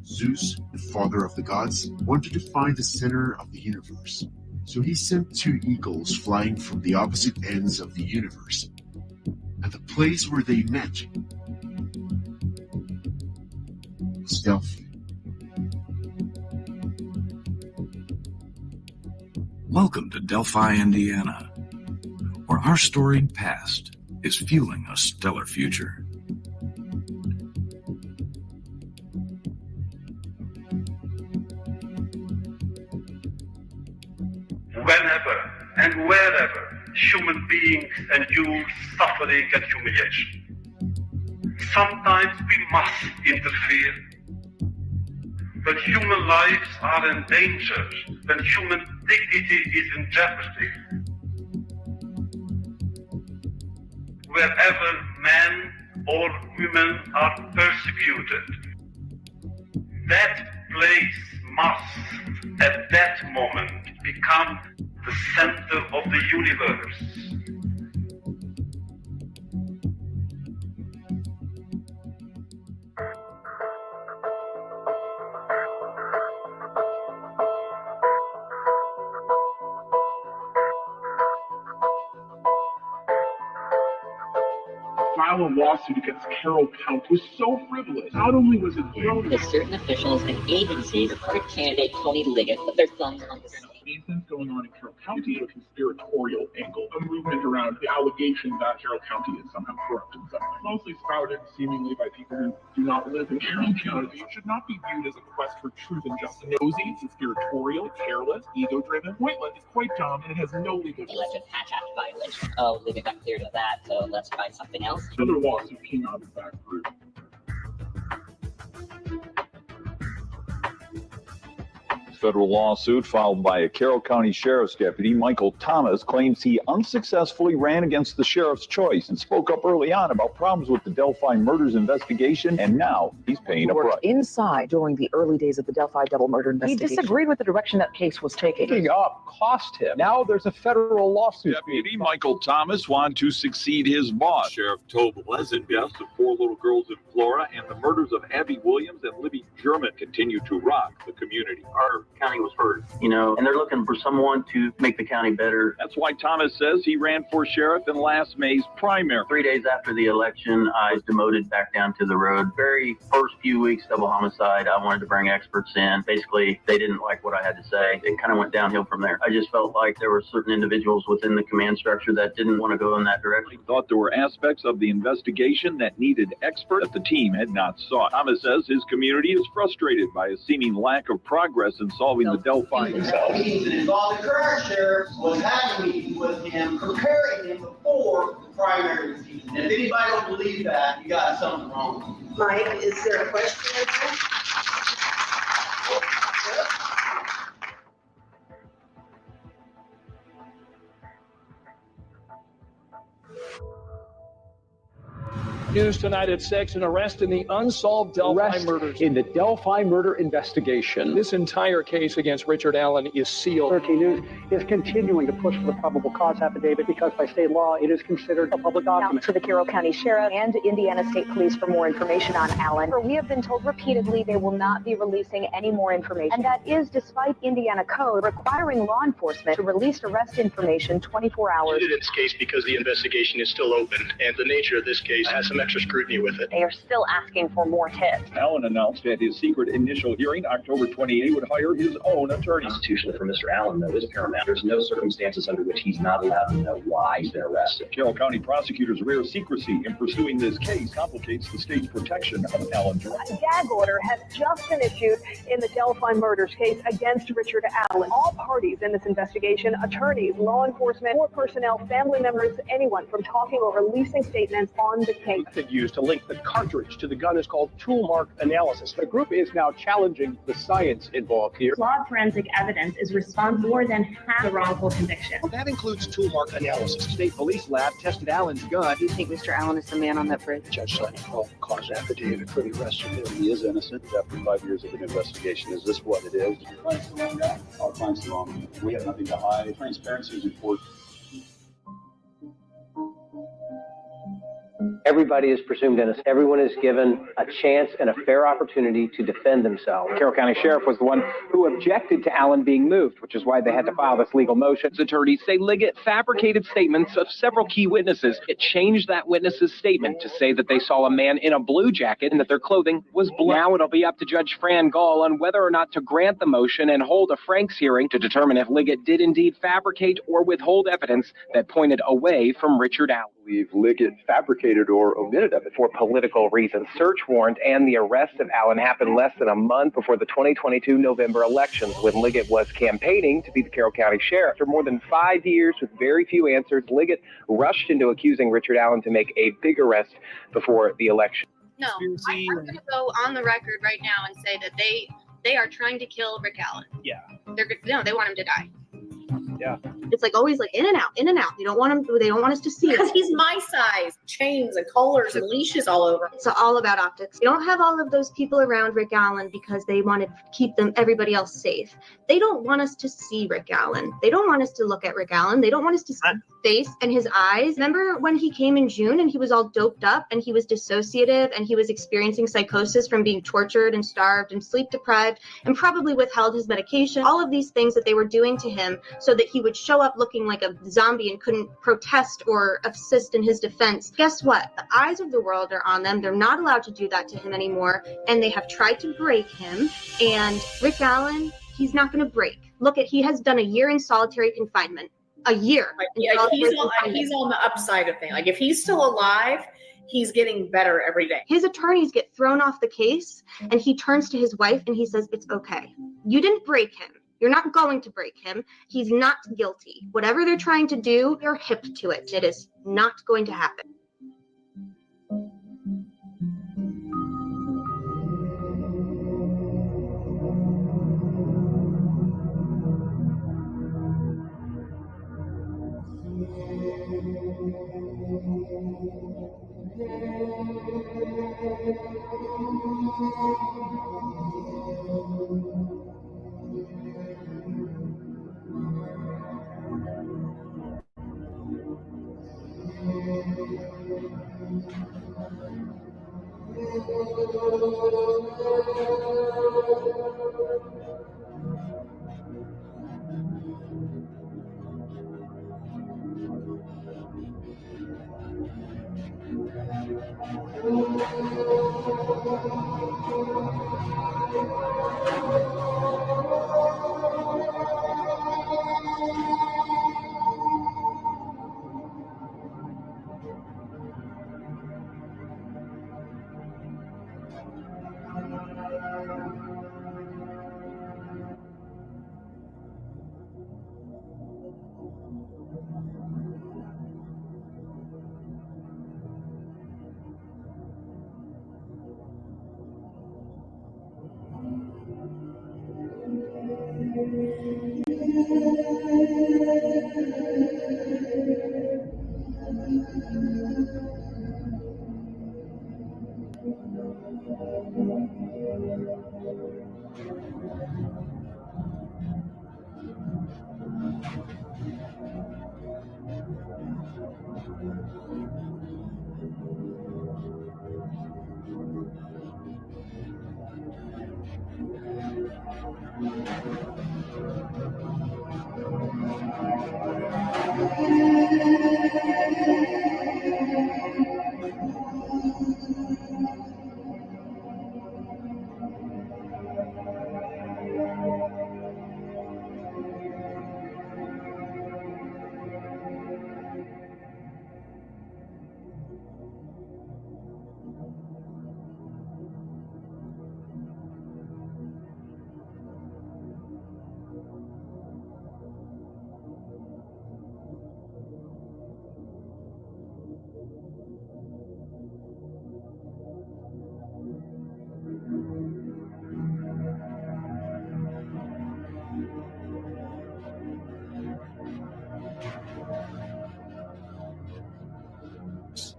Zeus, the father of the gods, wanted to find the center of the universe, so he sent 2 eagles flying from the opposite ends of the universe. And the place where they met was Delphi. Welcome to Delphi, Indiana, where our storied past is fueling a stellar future. Whenever and wherever human beings endure suffering and humiliation, sometimes we must interfere. When human lives are in danger, when human dignity is in jeopardy, wherever men or women are persecuted, that place must, at that moment, become the center of the universe. File a lawsuit against Carroll County was so frivolous. Not only was it thrown, that certain officials and agencies supported candidate Tony Liggett put their thumbs on the things going on in Carroll County, a conspiratorial angle, a movement around the allegation that Carroll County is somehow corrupt in some way. Mostly spouted seemingly by people who do not live in Carroll County. It should not be viewed as a quest for truth and justice. Nosy, conspiratorial, careless, ego-driven, pointless, it's quite dumb, and it has no legal Alleged Hatch Act violation. Oh, Liggett got cleared of that, so let's find something else. Another lawsuit came out of that group. Federal lawsuit filed by a Carroll County Sheriff's deputy, Michael Thomas, claims he unsuccessfully ran against the sheriff's choice and spoke up early on about problems with the Delphi murders investigation, and now he's paying a price. Inside during the early days of the Delphi double murder investigation. He disagreed with the direction that case was taking. Picking up cost him. Now there's a federal lawsuit. Deputy Michael Thomas wanted to succeed his boss. Sheriff Tobe Lezen, deaths of 4 little girls in Florida and the murders of Abby Williams and Libby German continue to rock the community. Our county was hurt, and they're looking for someone to make the county better. That's why Thomas says he ran for sheriff in last May's primary. 3 days after the election, I was demoted back down to the road. Very first few weeks, double homicide, I wanted to bring experts in. Basically, they didn't like what I had to say. It kind of went downhill from there. I just felt like there were certain individuals within the command structure that didn't want to go in that direction. Thought there were aspects of the investigation that needed experts that the team had not sought. Thomas says his community is frustrated by a seeming lack of progress in solving the Delphi himself. Meetings that involved the current sheriff was having meetings with him, preparing him before the primary season. And if anybody don't believe that, you got something wrong. Mike, is there a question? News tonight at 6, an arrest in the unsolved Delphi murders. In the Delphi murder investigation. This entire case against Richard Allen is sealed. 13 News is continuing to push for the probable cause affidavit because by state law it is considered a public document. To the Carroll County Sheriff and Indiana State Police for more information on Allen. We have been told repeatedly they will not be releasing any more information. And that is despite Indiana code requiring law enforcement to release arrest information 24 hours. We did in this case because the investigation is still open and the nature of this case has some extra scrutiny with it. They are still asking for more tips. Allen announced at his secret initial hearing October 28 would hire his own attorney. Constitutionally for Mr. Allen, though, is paramount. There's no circumstances under which he's not allowed to know why he's been arrested. Carroll County prosecutors' rare secrecy in pursuing this case complicates the state's protection of Allen. A gag order has just been issued in the Delphi murders case against Richard Allen. All parties in this investigation, attorneys, law enforcement, court personnel, family members, anyone from talking or releasing statements on the case. Method used to link the cartridge to the gun is called tool mark analysis. The group is now challenging the science involved here. Flawed forensic evidence is responsible for more than half the wrongful conviction. That includes tool mark analysis. State police lab tested Allen's gun. Do you think Mr. Allen is the man on that bridge? Judge signed a probable cause affidavit for the arrest of him. He is innocent after 5 years of an investigation. Is this what it is? Our client's wrong. We have nothing to hide. Transparency is important. Everybody is presumed innocent. Everyone is given a chance and a fair opportunity to defend themselves. Carroll County Sheriff was the one who objected to Allen being moved, which is why they had to file this legal motion. Attorneys say Liggett fabricated statements of several key witnesses. It changed that witness's statement to say that they saw a man in a blue jacket and that their clothing was blue. Now it'll be up to Judge Fran Gall on whether or not to grant the motion and hold a Franks hearing to determine if Liggett did indeed fabricate or withhold evidence that pointed away from Richard Allen. Believe Liggett fabricated or omitted evidence for political reasons. Search warrant and the arrest of Allen happened less than a month before the 2022 November elections, when Liggett was campaigning to be the Carroll County Sheriff. After more than 5 years with very few answers, Liggett rushed into accusing Richard Allen to make a big arrest before the election. No, I'm going to go on the record right now and say that they are trying to kill Rick Allen. Yeah. They want him to die. Yeah. It's like always like in and out, in and out. They don't want us to see it. Because he's my size. Chains and collars and leashes all over. It's all about optics. You don't have all of those people around Rick Allen because they want to keep everybody else safe. They don't want us to see Rick Allen. They don't want us to look at Rick Allen. They don't want us to see his face and his eyes. Remember when he came in June and he was all doped up and he was dissociative and he was experiencing psychosis from being tortured and starved and sleep deprived and probably withheld his medication. All of these things that they were doing to him so that he would show up looking like a zombie and couldn't protest or assist in his defense. Guess what? The eyes of the world are on them. They're not allowed to do that to him anymore. And they have tried to break him. And Rick Allen, he's not going to break. Look he has done a year in solitary confinement. A year. Yeah, he's on the upside of things. Like if he's still alive, he's getting better every day. His attorneys get thrown off the case and he turns to his wife and he says, it's okay. You didn't break him. You're not going to break him. He's not guilty. Whatever they're trying to do, they're hip to it. It is not going to happen.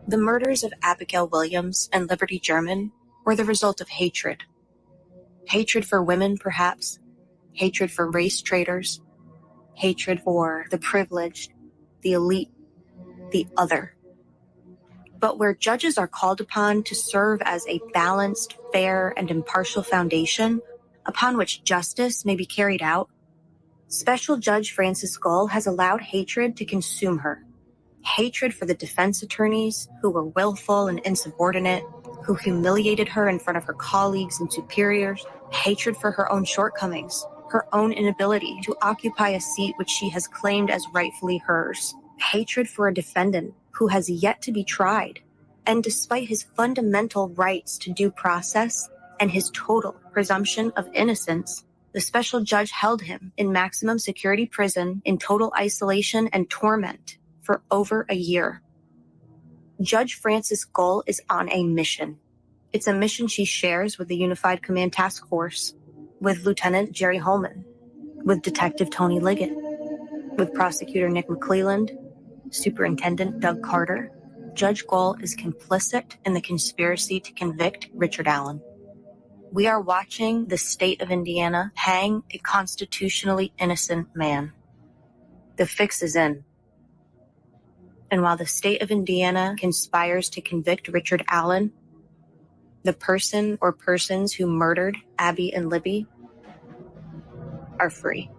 The murders of Abigail Williams and Liberty German were the result of hatred. Hatred for women, perhaps. Hatred for race traitors. Hatred for the privileged, the elite, the other. But where judges are called upon to serve as a balanced, fair, and impartial foundation upon which justice may be carried out, Special Judge Frances Gull has allowed hatred to consume her. Hatred for the defense attorneys who were willful and insubordinate, who humiliated her in front of her colleagues and superiors. Hatred for her own shortcomings, her own inability to occupy a seat which she has claimed as rightfully hers. Hatred for a defendant who has yet to be tried, and despite his fundamental rights to due process and his total presumption of innocence, the special judge held him in maximum security prison in total isolation and torment for over a year. Judge Frances Gull is on a mission. It's a mission she shares with the Unified Command Task Force, with Lieutenant Jerry Holeman, with Detective Tony Liggett, with Prosecutor Nick Mcleland, Superintendent Doug Carter. Judge Gull is complicit in the conspiracy to convict Richard Allen. We are watching the state of Indiana hang a constitutionally innocent man. The fix is in. And while the state of Indiana conspires to convict Richard Allen, the person or persons who murdered Abby and Libby are free.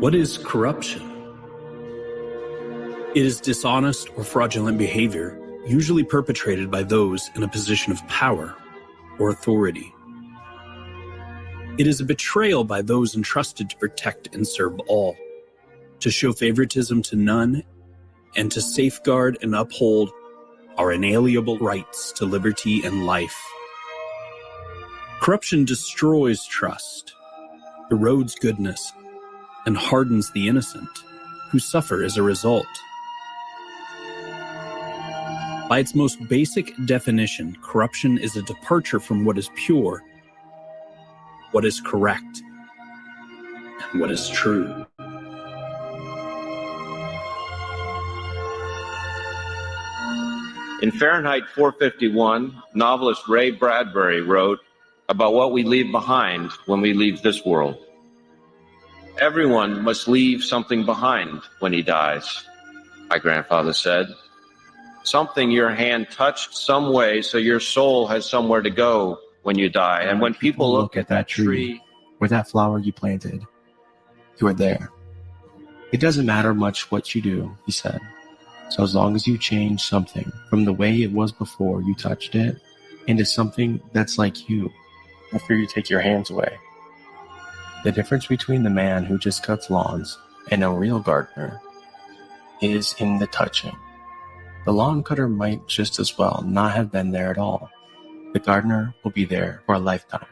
What is corruption? It is dishonest or fraudulent behavior, usually perpetrated by those in a position of power or authority. It is a betrayal by those entrusted to protect and serve all, to show favoritism to none, and to safeguard and uphold our inalienable rights to liberty and life. Corruption destroys trust, erodes goodness, and hardens the innocent, who suffer as a result. By its most basic definition, corruption is a departure from what is pure, what is correct, and what is true. In Fahrenheit 451, novelist Ray Bradbury wrote about what we leave behind when we leave this world. Everyone must leave something behind when he dies, my grandfather said. Something your hand touched some way so your soul has somewhere to go when you die. And when people look at that tree or that flower you planted, you are there. It doesn't matter much what you do, he said. So as long as you change something from the way it was before you touched it into something that's like you after you take your hands away. The difference between the man who just cuts lawns and a real gardener is in the touching. The lawn cutter might just as well not have been there at all. The gardener will be there for a lifetime.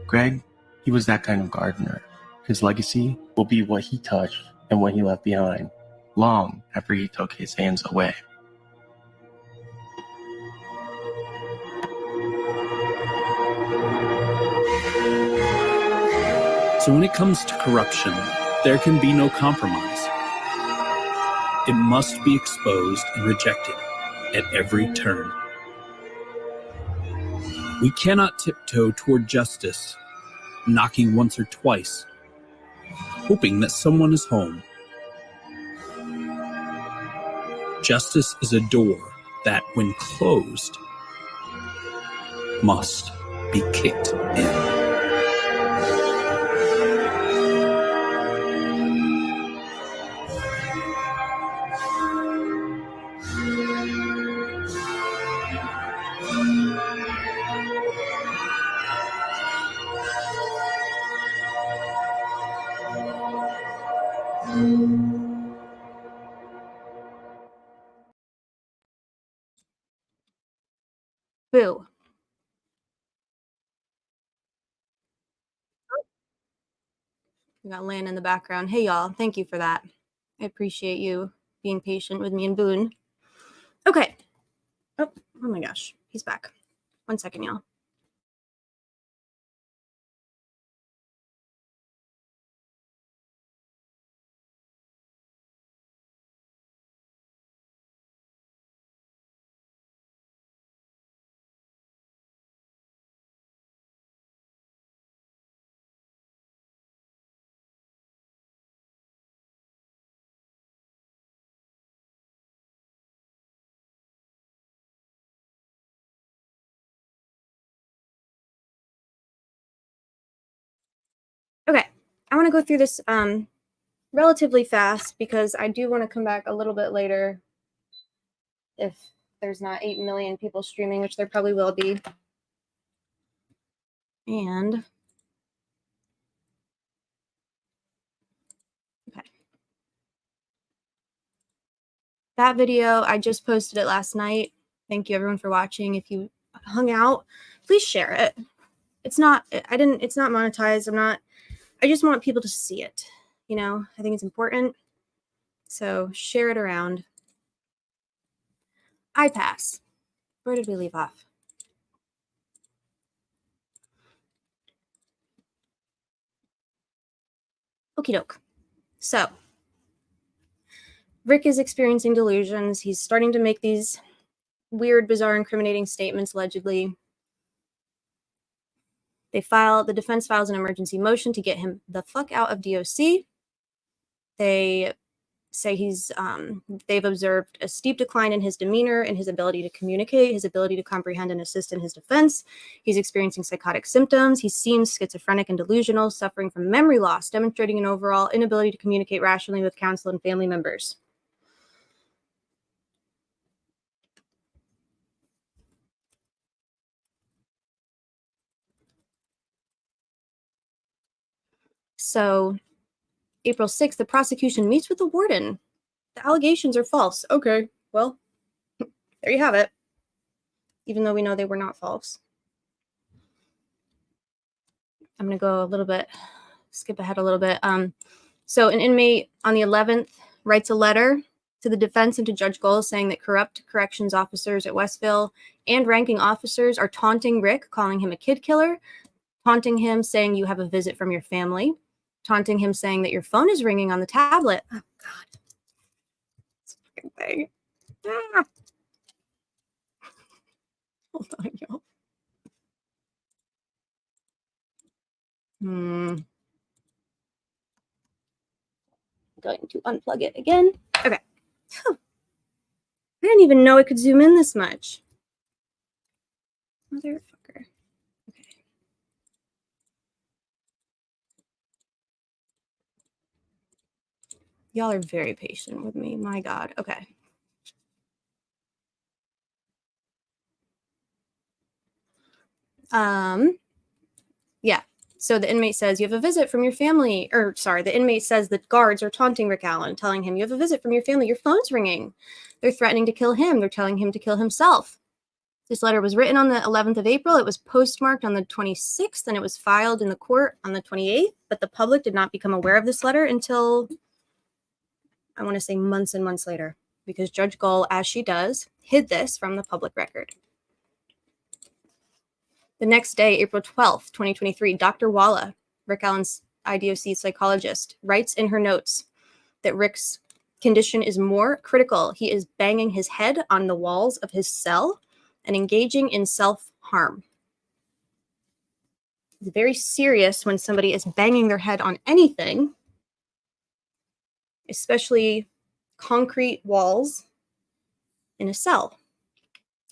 Greg, he was that kind of gardener. His legacy will be what he touched and what he left behind, long after he took his hands away. So when it comes to corruption, there can be no compromise. It must be exposed and rejected at every turn. We cannot tiptoe toward justice, knocking once or twice, hoping that someone is home. Justice is a door that, when closed, must be kicked in. Boo. We got Lyin in the background. Hey, y'all. Thank you for that. I appreciate you being patient with me and Boone. Okay. Oh my gosh. He's back. 1 second, y'all. Okay, I want to go through this relatively fast because I do want to come back a little bit later if there's not 8 million people streaming, which there probably will be. And okay, that video, I just posted it last night. Thank you everyone for watching. If you hung out, please share it. It's not monetized. I just want people to see it. You know, I think it's important. So share it around. IPAS. Where did we leave off? Okie doke. So Rick is experiencing delusions. He's starting to make these weird, bizarre, incriminating statements, allegedly. The defense files an emergency motion to get him the fuck out of DOC. They say they've observed a steep decline in his demeanor and his ability to communicate, his ability to comprehend and assist in his defense. He's experiencing psychotic symptoms. He seems schizophrenic and delusional, suffering from memory loss, demonstrating an overall inability to communicate rationally with counsel and family members. So April 6th, the prosecution meets with the warden. The allegations are false. Okay, well, there you have it. Even though we know they were not false. I'm going to go skip ahead a little bit. So an inmate on the 11th writes a letter to the defense and to Judge Gohl saying that corrupt corrections officers at Westville and ranking officers are taunting Rick, calling him a kid killer, taunting him saying you have a visit from your family, taunting him saying that your phone is ringing on the tablet. Oh, God. This fucking thing. Ah. Hold on, y'all. I'm going to unplug it again. Okay. I didn't even know it could zoom in this much. Motherfucker. Okay. Y'all are very patient with me. My God. Okay. Yeah. So the inmate says, you have a visit from your family. The inmate says that guards are taunting Rick Allen, telling him, you have a visit from your family. Your phone's ringing. They're threatening to kill him. They're telling him to kill himself. This letter was written on the 11th of April. It was postmarked on the 26th, and it was filed in the court on the 28th. But the public did not become aware of this letter until, I want to say, months and months later, because Judge Gohl, as she does, hid this from the public record. The next day, April 12th, 2023, Dr. Walla, Rick Allen's IDOC psychologist, writes in her notes that Rick's condition is more critical. He is banging his head on the walls of his cell and engaging in self-harm. It's very serious when somebody is banging their head on anything, especially concrete walls in a cell.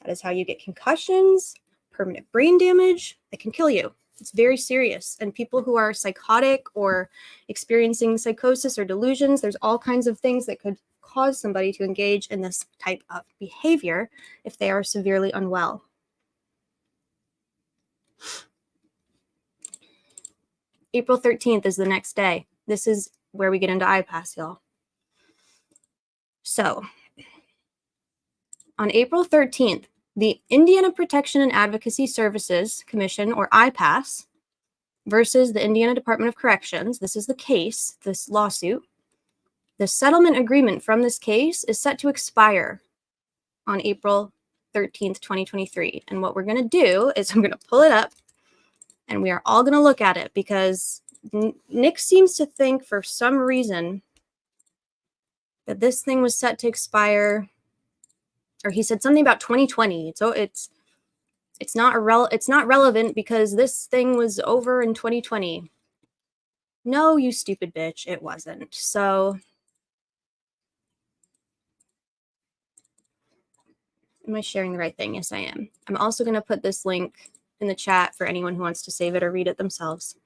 That is how you get concussions, permanent brain damage that can kill you. It's very serious. And people who are psychotic or experiencing psychosis or delusions, there's all kinds of things that could cause somebody to engage in this type of behavior if they are severely unwell. April 13th is the next day. This is where we get into IPAS, y'all. So, on April 13th, the Indiana Protection and Advocacy Services Commission, or IPAS, versus the Indiana Department of Corrections, this is the case, this lawsuit, The settlement agreement from this case is set to expire on April 13th, 2023. And what we're going to do is I'm going to pull it up and we are all going to look at it because Nick seems to think for some reason that this thing was set to expire, or he said something about 2020. So it's not relevant because this thing was over in 2020. No, you stupid bitch, it wasn't. So am I sharing the right thing? Yes, I am. I'm also going to put this link in the chat for anyone who wants to save it or read it themselves.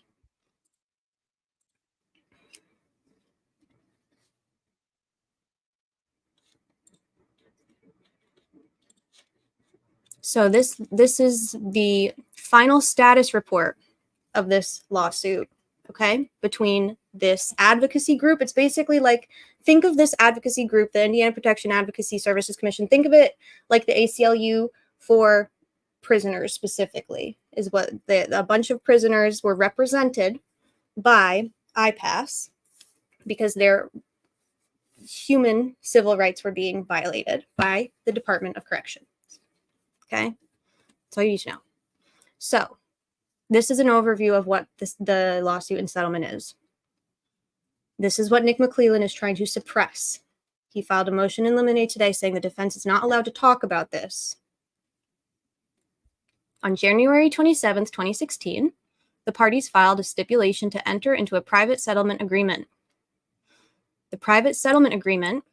So this is the final status report of this lawsuit, okay, between this advocacy group. It's basically like, think of this advocacy group, the Indiana Protection Advocacy Services Commission. Think of it like the ACLU for prisoners specifically, is what a bunch of prisoners were represented by IPAS because their human civil rights were being violated by the Department of Corrections. Okay, that's all you need to know. So this is an overview of what the lawsuit and settlement is. This is what Nick Mcleland is trying to suppress. He filed a motion in limine today saying the defense is not allowed to talk about this. On January 27th, 2016, the parties filed a stipulation to enter into a private settlement agreement. The private settlement agreement,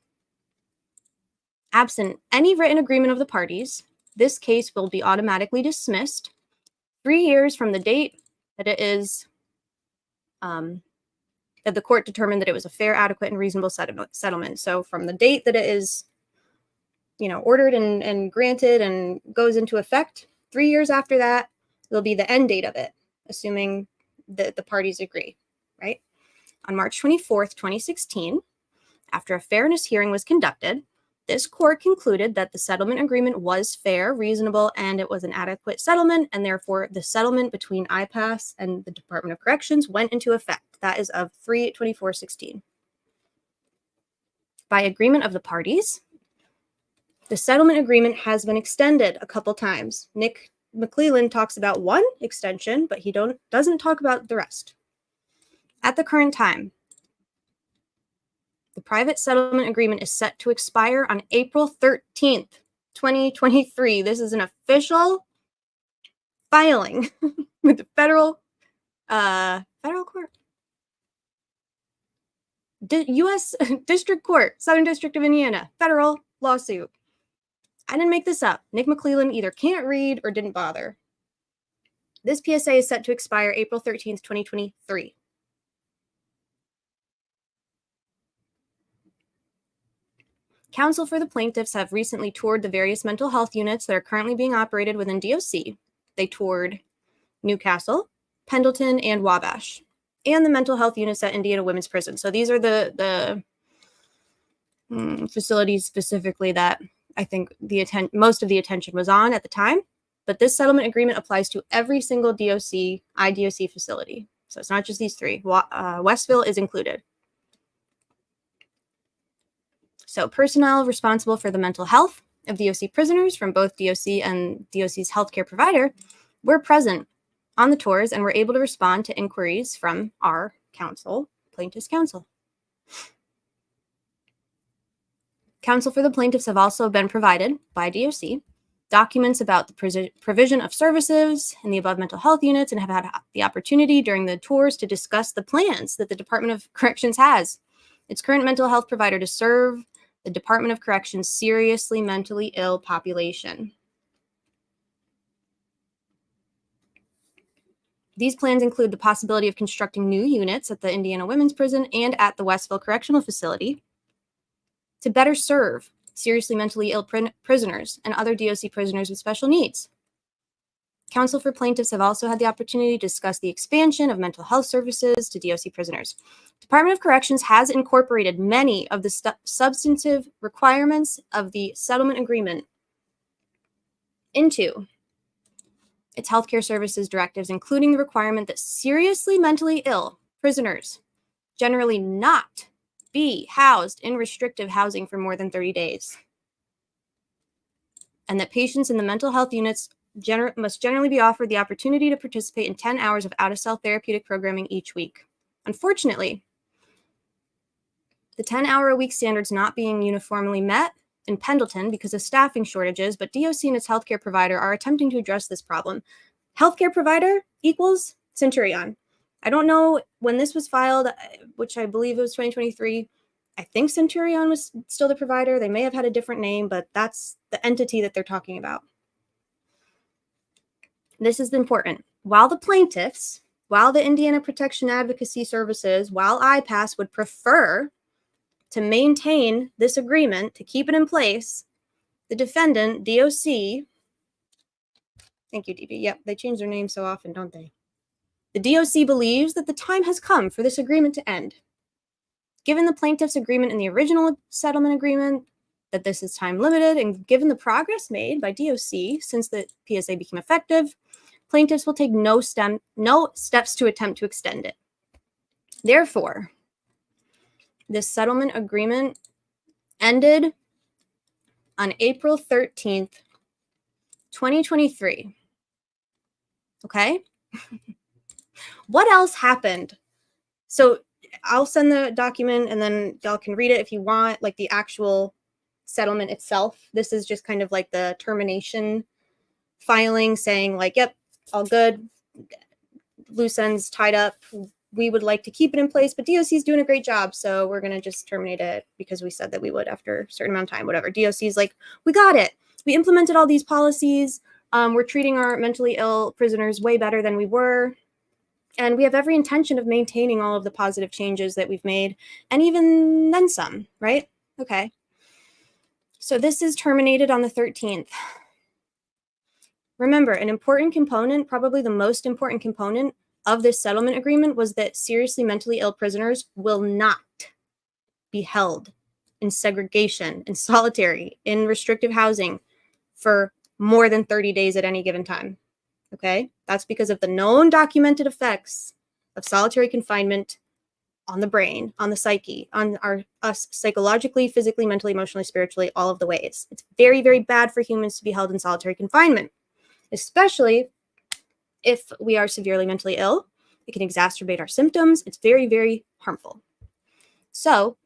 absent any written agreement of the parties, this case will be automatically dismissed 3 years from the date that it is that the court determined that it was a fair, adequate, and reasonable settlement. So from the date that it is, ordered and granted and goes into effect, 3 years after that will be the end date of it, assuming that the parties agree, right? On March 24th, 2016, after a fairness hearing was conducted, this court concluded that the settlement agreement was fair, reasonable, and it was an adequate settlement, and therefore the settlement between IPAS and the Department of Corrections went into effect. That is of 3/24/16. By agreement of the parties, the settlement agreement has been extended a couple times. Nick Mcleland talks about one extension, but he doesn't talk about the rest. At the current time, the private settlement agreement is set to expire on April 13th, 2023. This is an official filing with the federal court. U.S. District Court, Southern District of Indiana, federal lawsuit. I didn't make this up. Nick Mcleland either can't read or didn't bother. This PSA is set to expire April 13th, 2023. Counsel for the plaintiffs have recently toured the various mental health units that are currently being operated within DOC. They toured Newcastle, Pendleton, and Wabash, and the mental health units at Indiana Women's Prison. So these are the facilities specifically that I think most of the attention was on at the time. But this settlement agreement applies to every single DOC, IDOC facility. So it's not just these three. Westville is included. So personnel responsible for the mental health of DOC prisoners from both DOC and DOC's healthcare provider were present on the tours and were able to respond to inquiries from our counsel, plaintiff's counsel. Counsel for the plaintiffs have also been provided by DOC documents about the provision of services in the above mental health units and have had the opportunity during the tours to discuss the plans that the Department of Corrections has. Its current mental health provider to serve the Department of Corrections seriously mentally ill population. These plans include the possibility of constructing new units at the Indiana Women's Prison and at the Westville Correctional Facility to better serve seriously mentally ill prisoners and other DOC prisoners with special needs. Counsel for plaintiffs have also had the opportunity to discuss the expansion of mental health services to DOC prisoners. Department of Corrections has incorporated many of the substantive requirements of the settlement agreement into its healthcare services directives, including the requirement that seriously mentally ill prisoners, generally not be housed in restrictive housing for more than 30 days. And that patients in the mental health units must generally be offered the opportunity to participate in 10 hours of out-of-cell therapeutic programming each week. Unfortunately, the 10-hour-a-week standard's not being uniformly met in Pendleton because of staffing shortages, but DOC and its healthcare provider are attempting to address this problem. Healthcare provider equals Centurion. I don't know when this was filed, which I believe it was 2023. I think Centurion was still the provider. They may have had a different name, but that's the entity that they're talking about. This is important. While the plaintiffs, while the Indiana Protection Advocacy Services, while IPAS would prefer to maintain this agreement, to keep it in place, the defendant, DOC, thank you, DB. Yep, they change their name so often, don't they? The DOC believes that the time has come for this agreement to end. Given the plaintiff's agreement in the original settlement agreement, that this is time limited, and given the progress made by DOC since the PSA became effective, plaintiffs will take no steps to attempt to extend it. Therefore, this settlement agreement ended on April 13th, 2023. Okay? What else happened? So I'll send the document and then y'all can read it if you want, like the actual settlement itself. This is just kind of like the termination filing saying like, yep, all good, loose ends tied up. We would like to keep it in place, but DOC is doing a great job, so we're going to just terminate it because we said that we would after a certain amount of time, whatever. DOC is like, we got it. We implemented all these policies. We're treating our mentally ill prisoners way better than we were. And we have every intention of maintaining all of the positive changes that we've made, and even then some, right? Okay. So this is terminated on the 13th. Remember, an important component, probably the most important component of this settlement agreement was that seriously mentally ill prisoners will not be held in segregation, in solitary, in restrictive housing for more than 30 days at any given time. Okay? That's because of the known documented effects of solitary confinement on the brain, on the psyche, on us psychologically, physically, mentally, emotionally, spiritually, all of the ways. It's very, very bad for humans to be held in solitary confinement, especially if we are severely mentally ill. It can exacerbate our symptoms. It's very, very harmful. So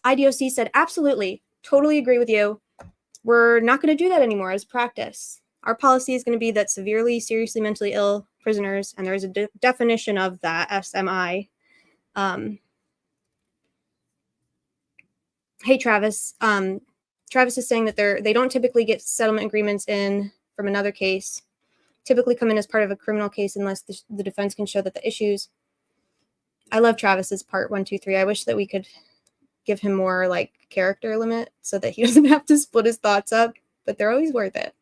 IDOC said, absolutely, totally agree with you. We're not going to do that anymore as practice. Our policy is going to be that severely, seriously mentally ill prisoners, and there is a definition of that, SMI. Hey, Travis. Travis is saying that they don't typically get settlement agreements in from another case. Typically come in as part of a criminal case unless the defense can show that the issues. I love Travis's part 1, 2, 3. I wish that we could give him more like character limit so that he doesn't have to split his thoughts up, but they're always worth it.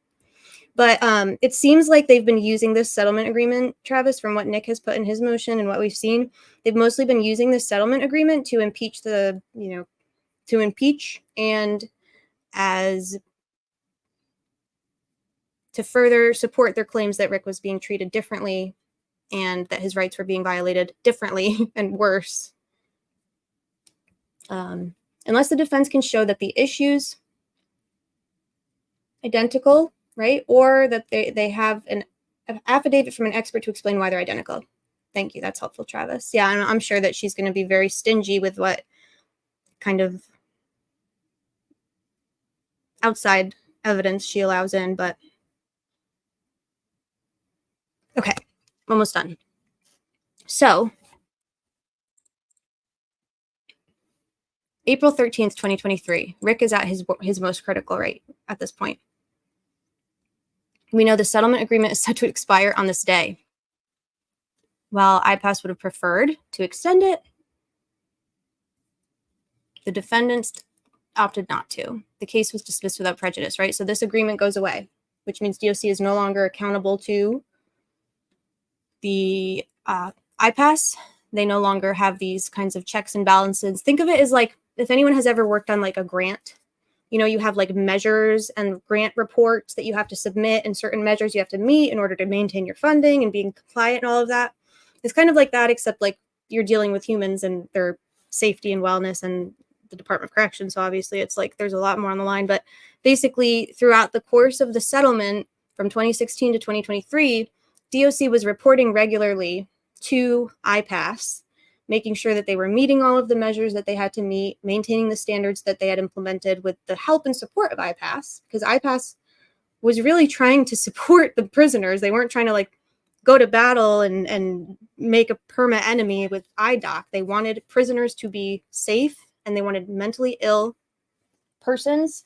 But it seems like they've been using this settlement agreement, Travis, from what Nick has put in his motion and what we've seen, they've mostly been using this settlement agreement to impeach to impeach and to further support their claims that Rick was being treated differently and that his rights were being violated differently and worse. Unless the defense can show that the issues identical, right? Or that they have an affidavit from an expert to explain why they're identical. Thank you. That's helpful, Travis. Yeah, I'm sure that she's going to be very stingy with what kind of outside evidence she allows in, but okay, almost done. So, April 13th, 2023, Rick is at his most critical rate at this point. We know the settlement agreement is set to expire on this day. While IPAS would have preferred to extend it, the defendants opted not to. The case was dismissed without prejudice, right? So this agreement goes away, which means DOC is no longer accountable to the IPAS. They no longer have these kinds of checks and balances. Think of it as like, if anyone has ever worked on like a grant, you have like measures and grant reports that you have to submit and certain measures you have to meet in order to maintain your funding and being compliant and all of that. It's kind of like that, except like you're dealing with humans and their safety and wellness and the Department of Corrections, so obviously it's like there's a lot more on the line. But basically, throughout the course of the settlement from 2016 to 2023, DOC was reporting regularly to IPAS, making sure that they were meeting all of the measures that they had to meet, maintaining the standards that they had implemented with the help and support of IPAS, because IPAS was really trying to support the prisoners. They weren't trying to like go to battle and make a perma enemy with IDOC. They wanted prisoners to be safe, and they wanted mentally ill persons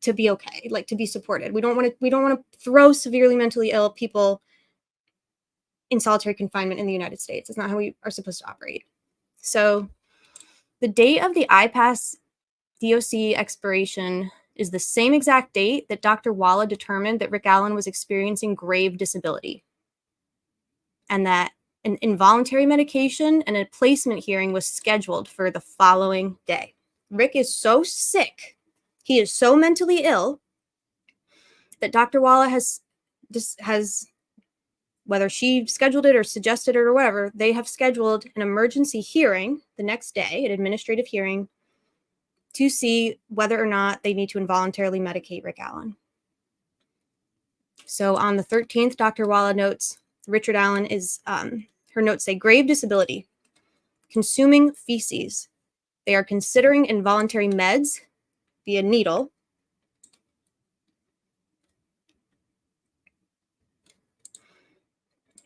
to be okay, like to be supported. We don't want to throw severely mentally ill people in solitary confinement in the United States. It's not how we are supposed to operate. So the date of the IPAS DOC expiration is the same exact date that Dr. Walla determined that Rick Allen was experiencing grave disability, and that an involuntary medication and a placement hearing was scheduled for the following day. Rick is so sick, he is so mentally ill, that Dr. Walla has, whether she scheduled it or suggested it or whatever, they have scheduled an emergency hearing the next day, an administrative hearing, to see whether or not they need to involuntarily medicate Rick Allen. So on the 13th, Dr. Walla notes, Richard Allen is, her notes say, grave disability, consuming feces. They are considering involuntary meds via needle.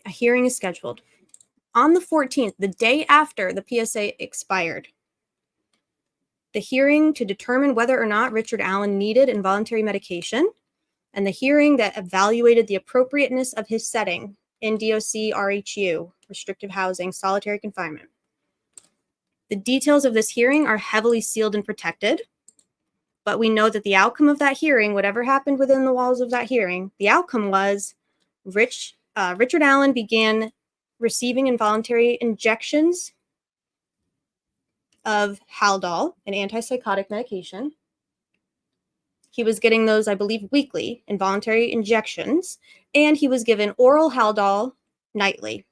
A hearing is scheduled. On the 14th, the day after the PSA expired, the hearing to determine whether or not Richard Allen needed involuntary medication, and the hearing that evaluated the appropriateness of his setting in DOC RHU, restrictive housing, solitary confinement. The details of this hearing are heavily sealed and protected, but we know that the outcome of that hearing, whatever happened within the walls of that hearing, the outcome was Richard Allen began receiving involuntary injections of Haldol, an antipsychotic medication. He was getting those, I believe, weekly, involuntary injections, and he was given oral Haldol nightly.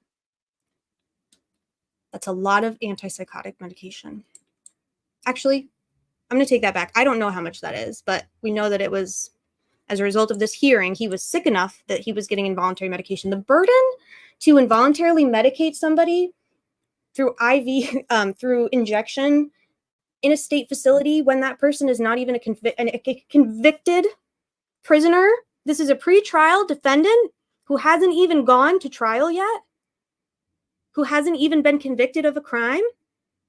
That's a lot of antipsychotic medication. Actually, I'm going to take that back. I don't know how much that is, but we know that it was, as a result of this hearing, he was sick enough that he was getting involuntary medication. The burden to involuntarily medicate somebody through IV, through injection in a state facility when that person is not even a convicted prisoner. This is a pretrial defendant who hasn't even gone to trial yet, who hasn't even been convicted of a crime.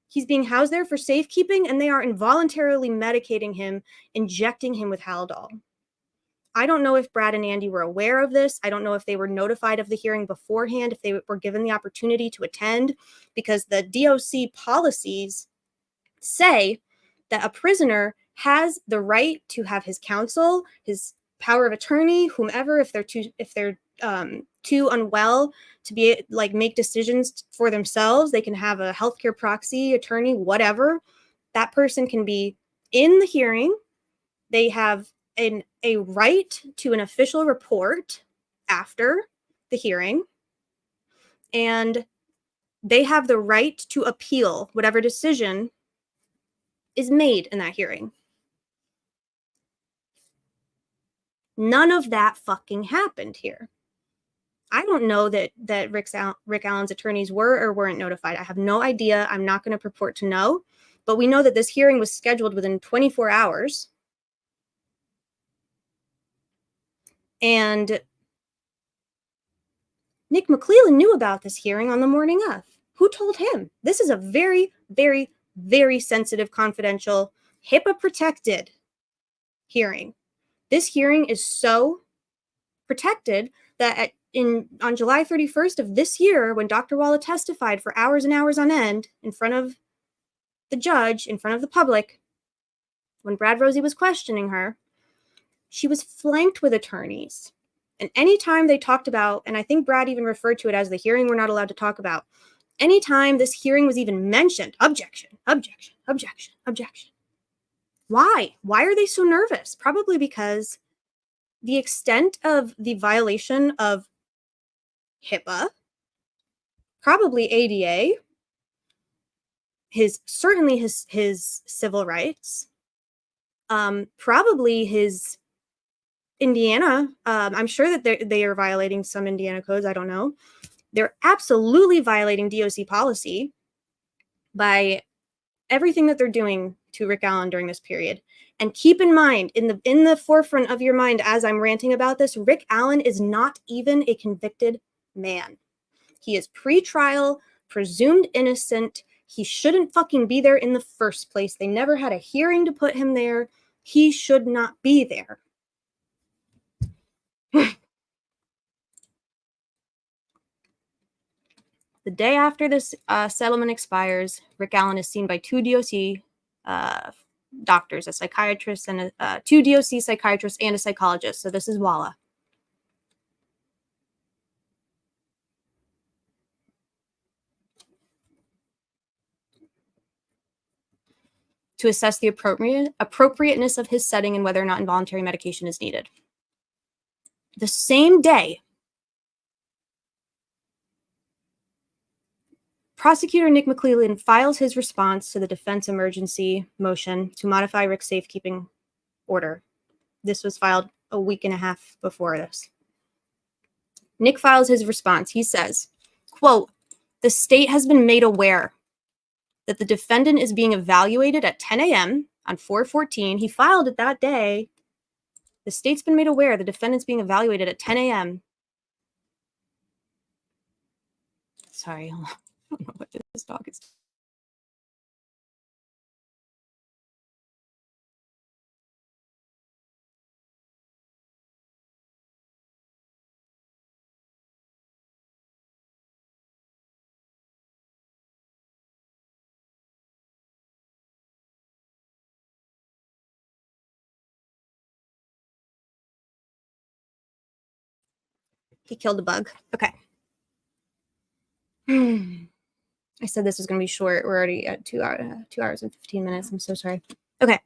He's being housed there for safekeeping, and they are involuntarily medicating him, injecting him with Haldol. I don't know if Brad and Andy were aware of this. I don't know if they were notified of the hearing beforehand, if they were given the opportunity to attend, because the DOC policies say that a prisoner has the right to have his counsel, his power of attorney, whomever, if they're too unwell to be like make decisions for themselves, they can have a healthcare proxy attorney, whatever. That person can be in the hearing. They have a right to an official report after the hearing, and they have the right to appeal whatever decision is made in that hearing. None of that fucking happened here. I don't know that Rick Allen's attorneys were or weren't notified. I have no idea. I'm not going to purport to know, but we know that this hearing was scheduled within 24 hours. And Nick Mcleland knew about this hearing on the morning of. Who told him? This is a very, very, very sensitive, confidential, HIPAA-protected hearing. This hearing is so protected that on July 31st of this year, when Dr. Walla testified for hours and hours on end in front of the judge, in front of the public, when Brad Rosie was questioning her, she was flanked with attorneys. And anytime they talked about, and I think Brad even referred to it as the hearing we're not allowed to talk about, anytime this hearing was even mentioned, objection, objection, objection, objection. Why? Why are they so nervous? Probably because the extent of the violation of HIPAA, probably ADA, certainly his civil rights, probably his Indiana. I'm sure that they are violating some Indiana codes. I don't know. They're absolutely violating DOC policy by everything that they're doing to Rick Allen during this period. And keep in mind, in the forefront of your mind as I'm ranting about this, Rick Allen is not even a convicted man. He is pre-trial, presumed innocent. He shouldn't fucking be there in the first place. They never had a hearing to put him there. He should not be there. The day after this settlement expires, Rick Allen is seen by two DOC doctors, a psychiatrist and two DOC psychiatrists and a psychologist. So this is Walla. To assess the appropriateness of his setting and whether or not involuntary medication is needed. The same day, Prosecutor Nick Mcleland files his response to the defense emergency motion to modify Rick's safekeeping order. This was filed a week and a half before this. Nick files his response. He says, quote, "The state has been made aware that the defendant is being evaluated at 10 a.m. on 4/14. He filed it that day. The state's been made aware the defendant's being evaluated at 10 a.m. Sorry, hold on. I don't know what this dog is. He killed a bug. Okay. I said this was going to be short. We're already at 2 hours and 15 minutes. I'm so sorry. Okay.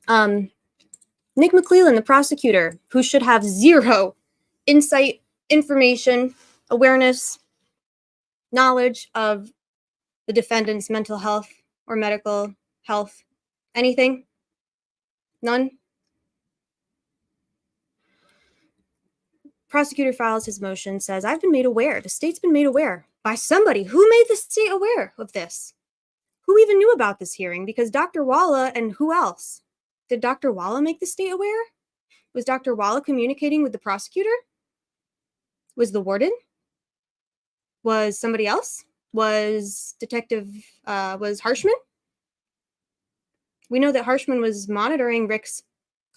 Nick Mcleland, the prosecutor, who should have zero insight, information, awareness, knowledge of the defendant's mental health or medical health, anything? None? Prosecutor files his motion, says, I've been made aware. The state's been made aware by somebody. Who made the state aware of this? Who even knew about this hearing? Because Dr. Walla and who else? Did Dr. Walla make the state aware? Was Dr. Walla communicating with the prosecutor? Was the warden? Was somebody else? Was was Harshman? We know that Harshman was monitoring Rick's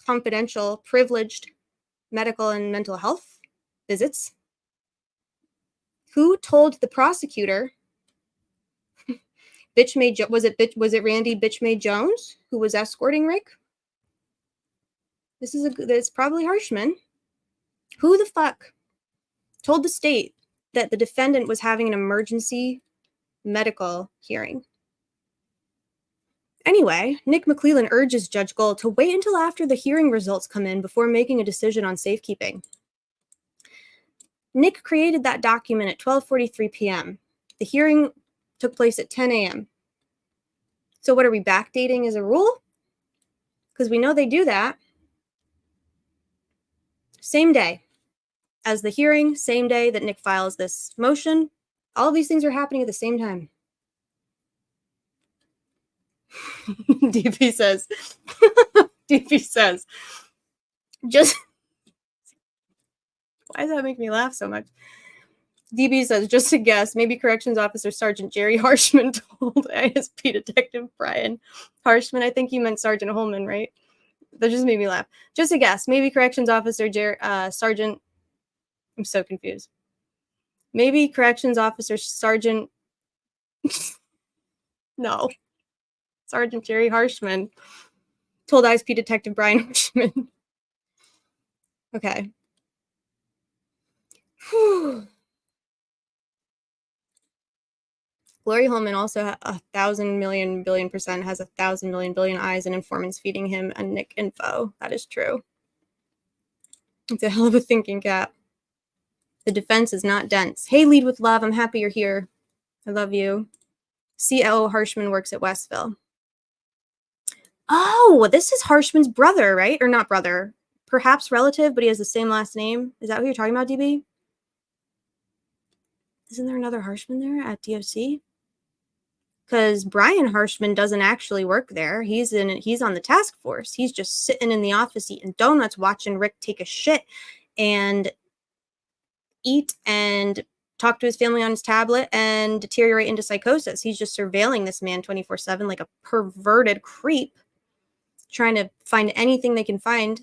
confidential, privileged medical and mental health visits. Who told the prosecutor? Was it Randy Bitchmade Jones who was escorting Rick? It's probably Harshman. Who the fuck told the state that the defendant was having an emergency medical hearing? Anyway, Nick Mcleland urges Judge Gold to wait until after the hearing results come in before making a decision on safekeeping. Nick created that document at 12:43 p.m. The hearing took place at 10 a.m. So what are we backdating as a rule? Because we know they do that. Same day as the hearing, same day that Nick files this motion. All of these things are happening at the same time. DP says, just, why does that make me laugh so much? DB says, just a guess, maybe Corrections Officer Sergeant Jerry Harshman told ISP Detective Brian Harshman. I think you meant Sergeant Holeman, right? That just made me laugh. Just a guess, maybe Corrections Officer Sergeant, I'm so confused. Maybe Corrections Officer Sergeant, no. Sergeant Jerry Harshman told ISP Detective Brian Harshman. Okay. Whew. Glory Holeman also 1,000 million billion % has 1,000 million billion eyes and informants feeding him a Nick info. That is true. It's a hell of a thinking cap. The defense is not dense. Hey, lead with love. I'm happy you're here. I love you. C.L. Harshman works at Westville. Oh, this is Harshman's brother, right? Or not brother. Perhaps relative, but he has the same last name. Is that who you're talking about, DB? Isn't there another Harshman there at DOC? Because Brian Harshman doesn't actually work there. He's on the task force. He's just sitting in the office eating donuts, watching Rick take a shit and eat and talk to his family on his tablet and deteriorate into psychosis. He's just surveilling this man 24/7 like a perverted creep, trying to find anything they can find.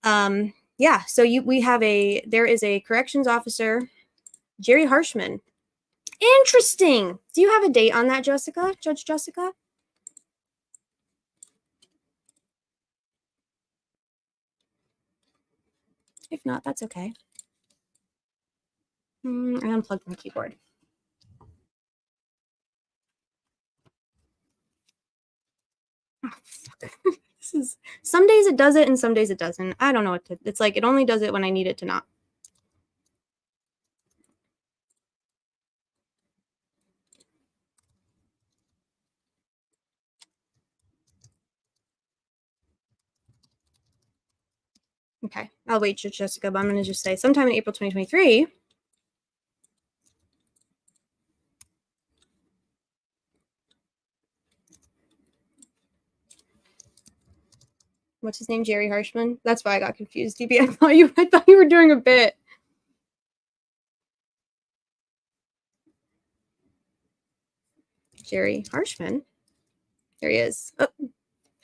Yeah, so there is a corrections officer, Jerry Harshman. Interesting. Do you have a date on that, Jessica? Judge Jessica? If not, that's okay. I unplugged my keyboard. Oh, fuck. This is, some days it does it and some days it doesn't. I don't know what to, it's like it only does it when I need it to not. Okay, I'll wait, Jessica, but I'm going to just say sometime in April 2023, what's his name? Jerry Harshman? That's why I got confused, DB. I thought you were doing a bit. Jerry Harshman. There he is. Oh,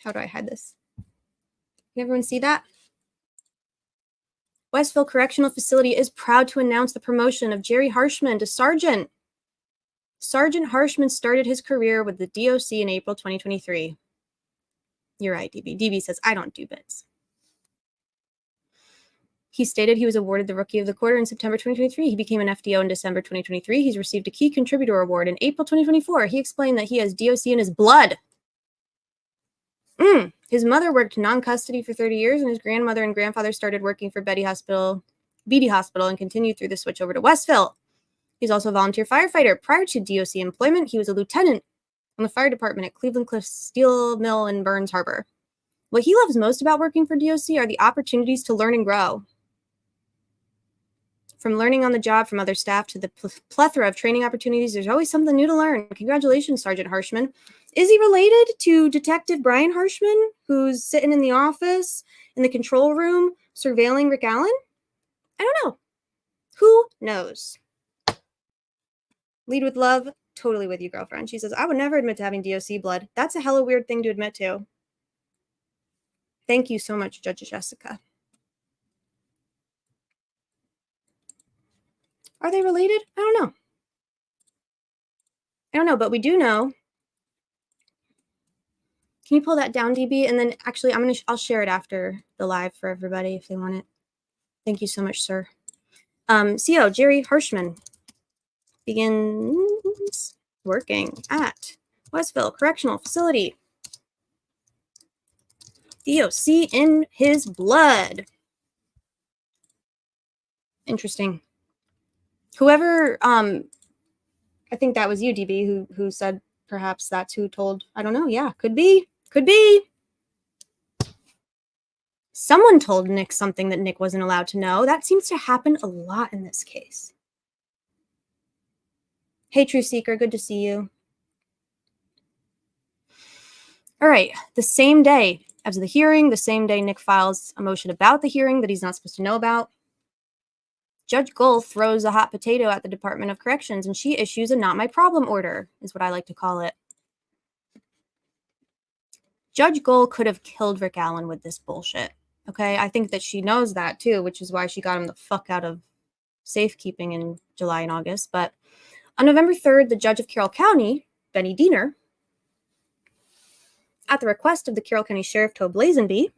how do I hide this? Can everyone see that? Westville Correctional Facility is proud to announce the promotion of Jerry Harshman to Sergeant. Sergeant Harshman started his career with the DOC in April 2023. You're right, DB. DB says, I don't do bits. He stated he was awarded the Rookie of the Quarter in September 2023. He became an FDO in December 2023. He's received a Key Contributor Award in April 2024. He explained that he has DOC in his blood. His mother worked non-custody for 30 years, and his grandmother and grandfather started working for Beatty Hospital and continued through the switch over to Westville. He's also a volunteer firefighter. Prior to DOC employment, he was a lieutenant on the fire department at Cleveland Cliffs Steel Mill in Burns Harbor. What he loves most about working for DOC are the opportunities to learn and grow. From learning on the job from other staff to the plethora of training opportunities, there's always something new to learn. Congratulations, Sergeant Harshman. Is he related to Detective Brian Harshman, who's sitting in the office in the control room surveilling Rick Allen? I don't know. Who knows? Lead with love. Totally with you, girlfriend. She says, I would never admit to having DOC blood. That's a hella weird thing to admit to. Thank you so much, Judge Jessica. Are they related? I don't know. I don't know, but we do know. Can you pull that down, DB? And then actually, I'll share it after the live for everybody if they want it. Thank you so much, sir. CO Jerry Harshman begins working at Westville Correctional Facility. DOC in his blood. Interesting. Whoever, I think that was you, DB, who said perhaps that's who told. I don't know. Yeah, could be. Could be. Someone told Nick something that Nick wasn't allowed to know. That seems to happen a lot in this case. Hey, True Seeker, good to see you. All right, the same day as the hearing, the same day Nick files a motion about the hearing that he's not supposed to know about, Judge Gull throws a hot potato at the Department of Corrections, and she issues a not my problem order, is what I like to call it. Judge Gull could have killed Rick Allen with this bullshit. Okay, I think that she knows that too, which is why she got him the fuck out of safekeeping in July and August. But on November 3rd, the judge of Carroll County, Benny Diener, at the request of the Carroll County Sheriff Tobe Lazenby,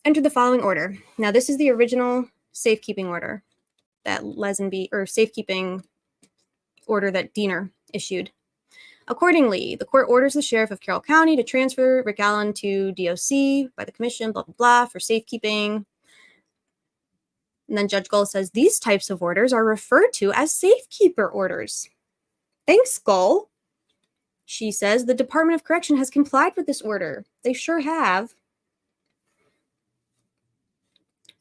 entered the following order. Now, this is the original safekeeping order that Lazenby, or safekeeping order that Diener issued. Accordingly, the court orders the sheriff of Carroll County to transfer Rick Allen to DOC by the commission, blah, blah, blah, for safekeeping. And then Judge Gull says, these types of orders are referred to as safekeeper orders. Thanks, Gull. She says, the Department of Correction has complied with this order. They sure have.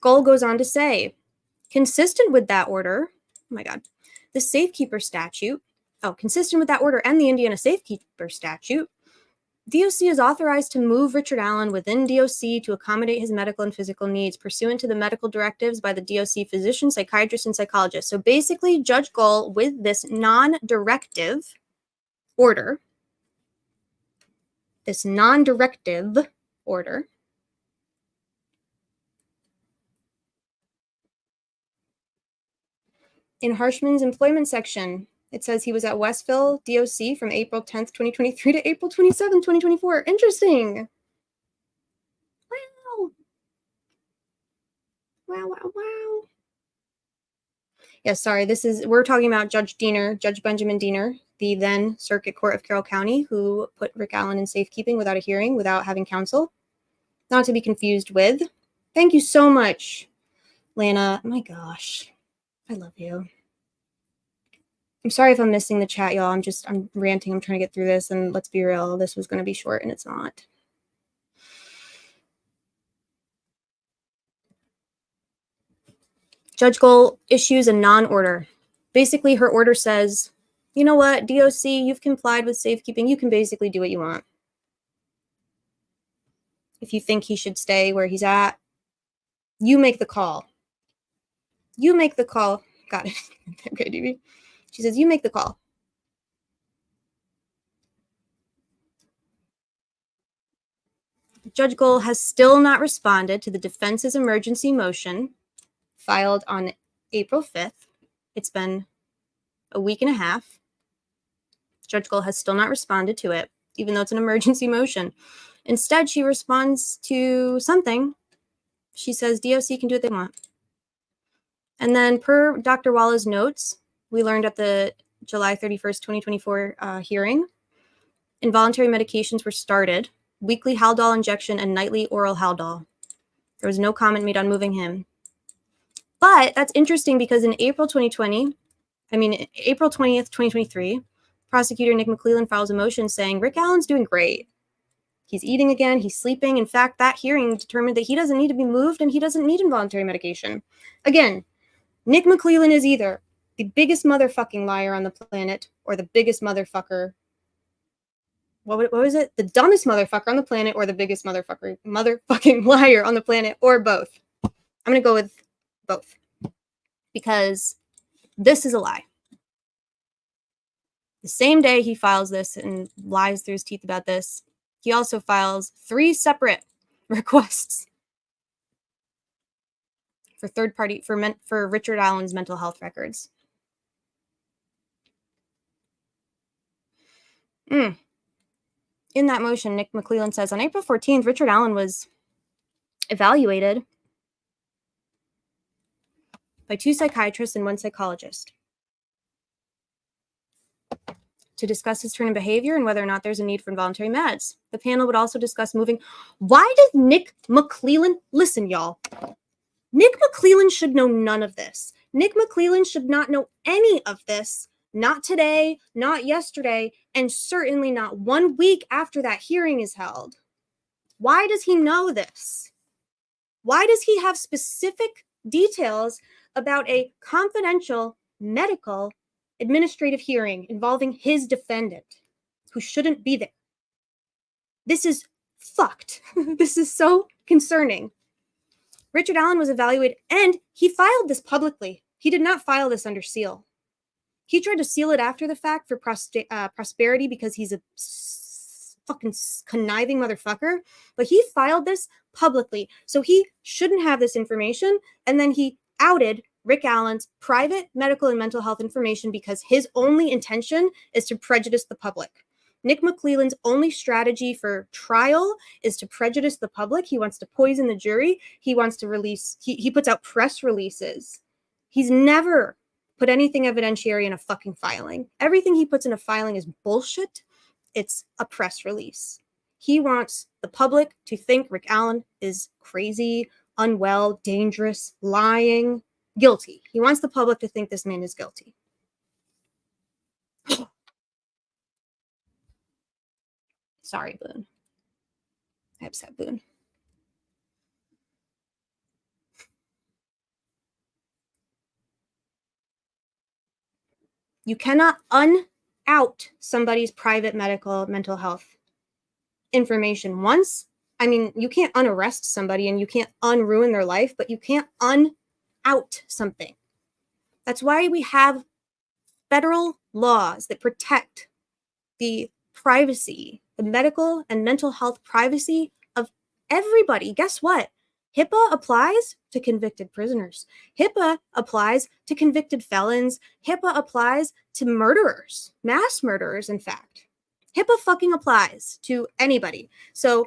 Gull goes on to say, consistent with that order, oh my God, the safekeeper statute, consistent with that order and the Indiana safekeeper statute, DOC is authorized to move Richard Allen within DOC to accommodate his medical and physical needs pursuant to the medical directives by the DOC physician, psychiatrist, and psychologist. So basically, Judge Gull, with this non-directive order, in Harshman's employment section, it says he was at Westville DOC from April 10th, 2023 to April 27th, 2024. Interesting. Wow. Wow, wow, wow. Yeah, sorry, we're talking about Judge Benjamin Diener, the then Circuit Court of Carroll County, who put Rick Allen in safekeeping without a hearing, without having counsel. Not to be confused with. Thank you so much, Lana. My gosh, I love you. I'm sorry if I'm missing the chat, y'all. I'm ranting. I'm trying to get through this, and let's be real, this was going to be short, and it's not. Judge Gull issues a non-order. Basically, her order says, you know what, DOC, you've complied with safekeeping. You can basically do what you want. If you think he should stay where he's at, you make the call. You make the call. Got it. Okay, DB. She says, you make the call. Judge Gull has still not responded to the defense's emergency motion filed on April 5th. It's been a week and a half. Judge Gull has still not responded to it, even though it's an emergency motion. Instead, she responds to something. She says DOC can do what they want. And then per Dr. Walla's notes, we learned at the July 31st, 2024 hearing, involuntary medications were started, weekly Haldol injection and nightly oral Haldol. There was no comment made on moving him. But that's interesting because in April 2020, April 20th, 2023, prosecutor Nick Mcleland files a motion saying Rick Allen's doing great. He's eating again, he's sleeping. In fact, that hearing determined that he doesn't need to be moved and he doesn't need involuntary medication. Again, Nick Mcleland is either the biggest motherfucking liar on the planet or the biggest motherfucker. What was it? The dumbest motherfucker on the planet or the biggest motherfucking liar on the planet, or both. I'm going to go with both because this is a lie. The same day he files this and lies through his teeth about this, he also files 3 separate requests for third party for Richard Allen's mental health records. In that motion, Nick Mcleland says, on April 14th, Richard Allen was evaluated by 2 psychiatrists and 1 psychologist to discuss his turn in behavior and whether or not there's a need for involuntary meds. The panel would also discuss moving. Why does Nick Mcleland, listen, y'all, Nick Mcleland should know none of this. Nick Mcleland should not know any of this. Not today, not yesterday, and certainly not 1 week after that hearing is held. Why does he know this? Why does he have specific details about a confidential medical administrative hearing involving his defendant who shouldn't be there? This is fucked. This is so concerning. Richard Allen was evaluated and he filed this publicly. He did not file this under seal. He tried to seal it after the fact for prosperity because he's a fucking conniving motherfucker. But he filed this publicly. So he shouldn't have this information. And then he outed Rick Allen's private medical and mental health information because his only intention is to prejudice the public. Nick Mcleland's only strategy for trial is to prejudice the public. He wants to poison the jury. He wants to release, he puts out press releases. He's never put anything evidentiary in a fucking filing. Everything he puts in a filing is bullshit. It's a press release. He wants the public to think Rick Allen is crazy, unwell, dangerous, lying. guilty. He wants the public to think this man is guilty. Sorry, Boone. I upset Boone. You cannot un-out somebody's private mental health information once. I mean, you can't unarrest somebody and you can't unruin their life, but you can't un-out something. That's why we have federal laws that protect the privacy, the medical and mental health privacy of everybody. Guess what? HIPAA applies to convicted prisoners. HIPAA applies to convicted felons. HIPAA applies to murderers, mass murderers, in fact. HIPAA fucking applies to anybody. So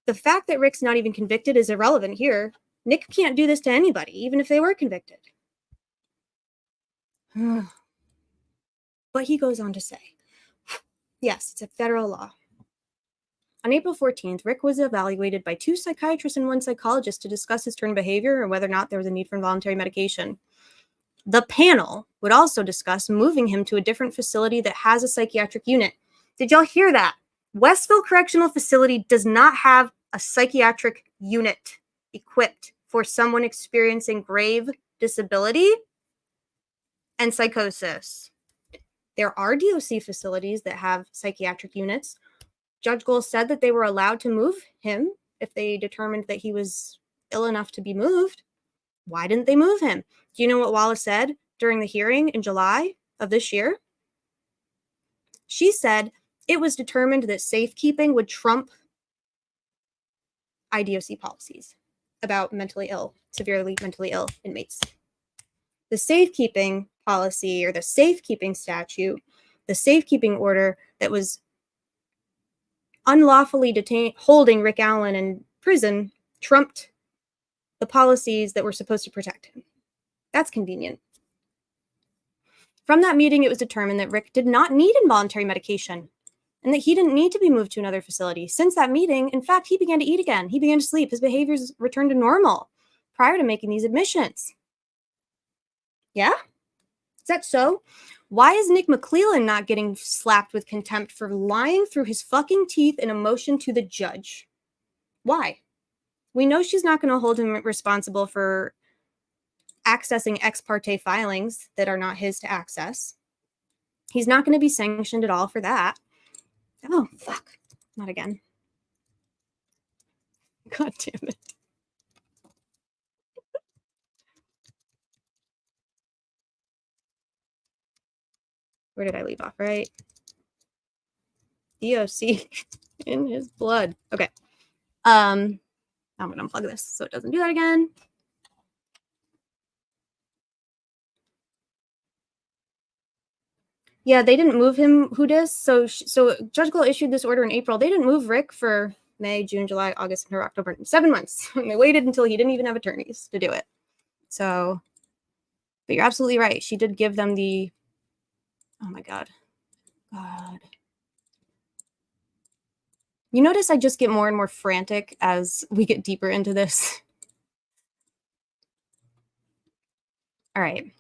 the fact that Rick's not even convicted is irrelevant here. Nick can't do this to anybody, even if they were convicted. But he goes on to say, yes, it's a federal law. On April 14th, Rick was evaluated by 2 psychiatrists and 1 psychologist to discuss his turn behavior and whether or not there was a need for involuntary medication. The panel would also discuss moving him to a different facility that has a psychiatric unit. Did y'all hear that? Westville Correctional Facility does not have a psychiatric unit equipped for someone experiencing grave disability and psychosis. There are DOC facilities that have psychiatric units. Judge Gohl said that they were allowed to move him if they determined that he was ill enough to be moved. Why didn't they move him? Do you know what Wallace said during the hearing in July of this year? She said it was determined that safekeeping would trump IDOC policies about mentally ill, severely mentally ill inmates. The safekeeping policy or the safekeeping statute, the safekeeping order that was unlawfully holding Rick Allen in prison trumped the policies that were supposed to protect him. That's convenient. From that meeting, it was determined that Rick did not need involuntary medication and that he didn't need to be moved to another facility. Since that meeting, in fact, he began to eat again. He began to sleep. His behaviors returned to normal prior to making these admissions. Yeah? Is that so? Why is Nick Mcleland not getting slapped with contempt for lying through his fucking teeth in a motion to the judge? Why? We know she's not going to hold him responsible for accessing ex parte filings that are not his to access. He's not going to be sanctioned at all for that. Oh, fuck. Not again. God damn it. Where did I leave off, right? DOC in his blood. Okay. I'm going to unplug this so it doesn't do that again. Yeah, they didn't move him. Who does? So Judge Gohl issued this order in April. They didn't move Rick for May, June, July, August, and October. 7 months. And they waited until he didn't even have attorneys to do it. So, but you're absolutely right. She did give them the, oh my God. God. You notice I just get more and more frantic as we get deeper into this. All right.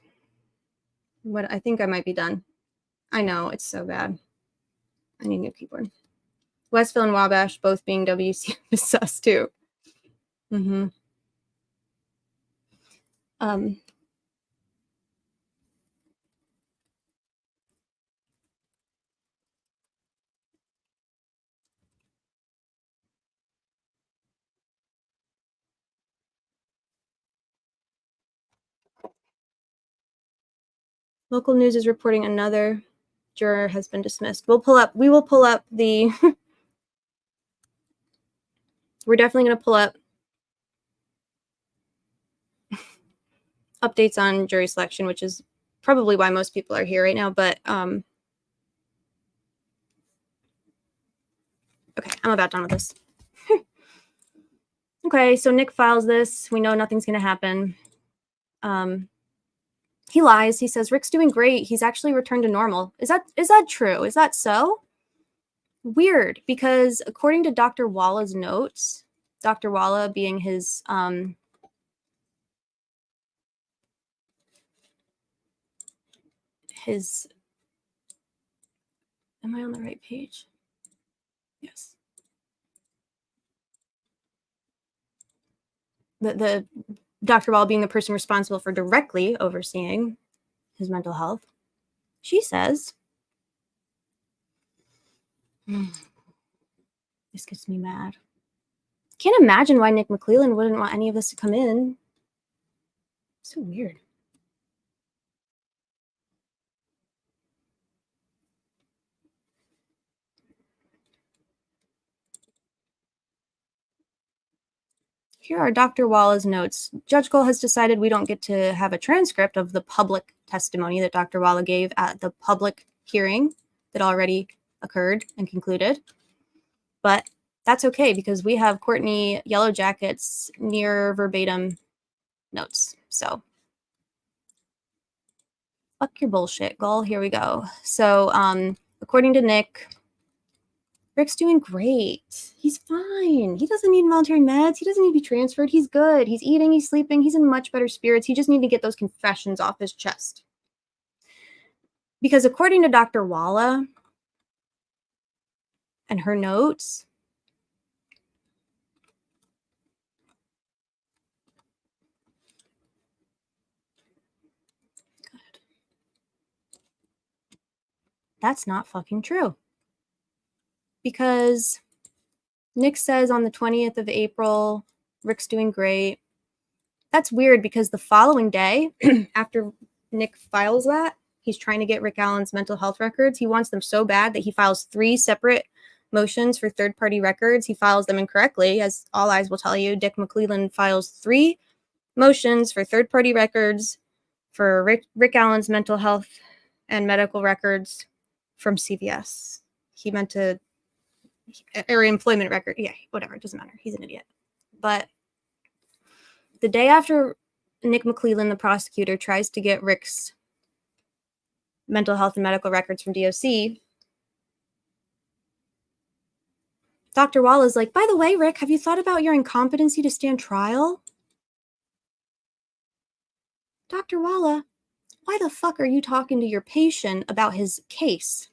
What I think I might be done. I know, it's so bad. I need a new keyboard. Westville and Wabash both being WC is sus too. Mm-hmm. Local news is reporting another juror has been dismissed. We will pull up the, we're definitely going to pull up updates on jury selection, which is probably why most people are here right now, but okay, I'm about done with this. Okay, so Nick files this. We know nothing's going to happen. He lies. He says Rick's doing great. He's actually returned to normal. Is that true? Is that so? Weird, because according to Dr. Walla's notes, Dr. Walla being his his, am I on the right page? Yes. The Dr. Wall being the person responsible for directly overseeing his mental health. She says, this gets me mad. Can't imagine why Nick Mcleland wouldn't want any of this to come in. So weird. Here are Dr. Walla's notes. Judge Cole has decided we don't get to have a transcript of the public testimony that Dr. Walla gave at the public hearing that already occurred and concluded. But that's okay because we have Courtney Yellow Jacket's near verbatim notes. So fuck your bullshit, Gull. Here we go. So according to Nick, Rick's doing great. He's fine. He doesn't need voluntary meds. He doesn't need to be transferred. He's good. He's eating. He's sleeping. He's in much better spirits. He just needs to get those confessions off his chest. Because according to Dr. Walla and her notes, that's not fucking true. Because Nick says on the 20th of April, Rick's doing great. That's weird because the following day, after Nick files that, he's trying to get Rick Allen's mental health records. He wants them so bad that he files 3 separate motions for third-party records. He files them incorrectly, as all eyes will tell you. Dick Mcleland files 3 motions for third-party records for Rick Allen's mental health and medical records from CVS. He meant to, or employment record. Yeah, whatever. It doesn't matter. He's an idiot. But the day after Nick Mcleland, the prosecutor, tries to get Rick's mental health and medical records from DOC, Dr. Wall is like, by the way, Rick, have you thought about your incompetency to stand trial? Dr. Walla, why the fuck are you talking to your patient about his case?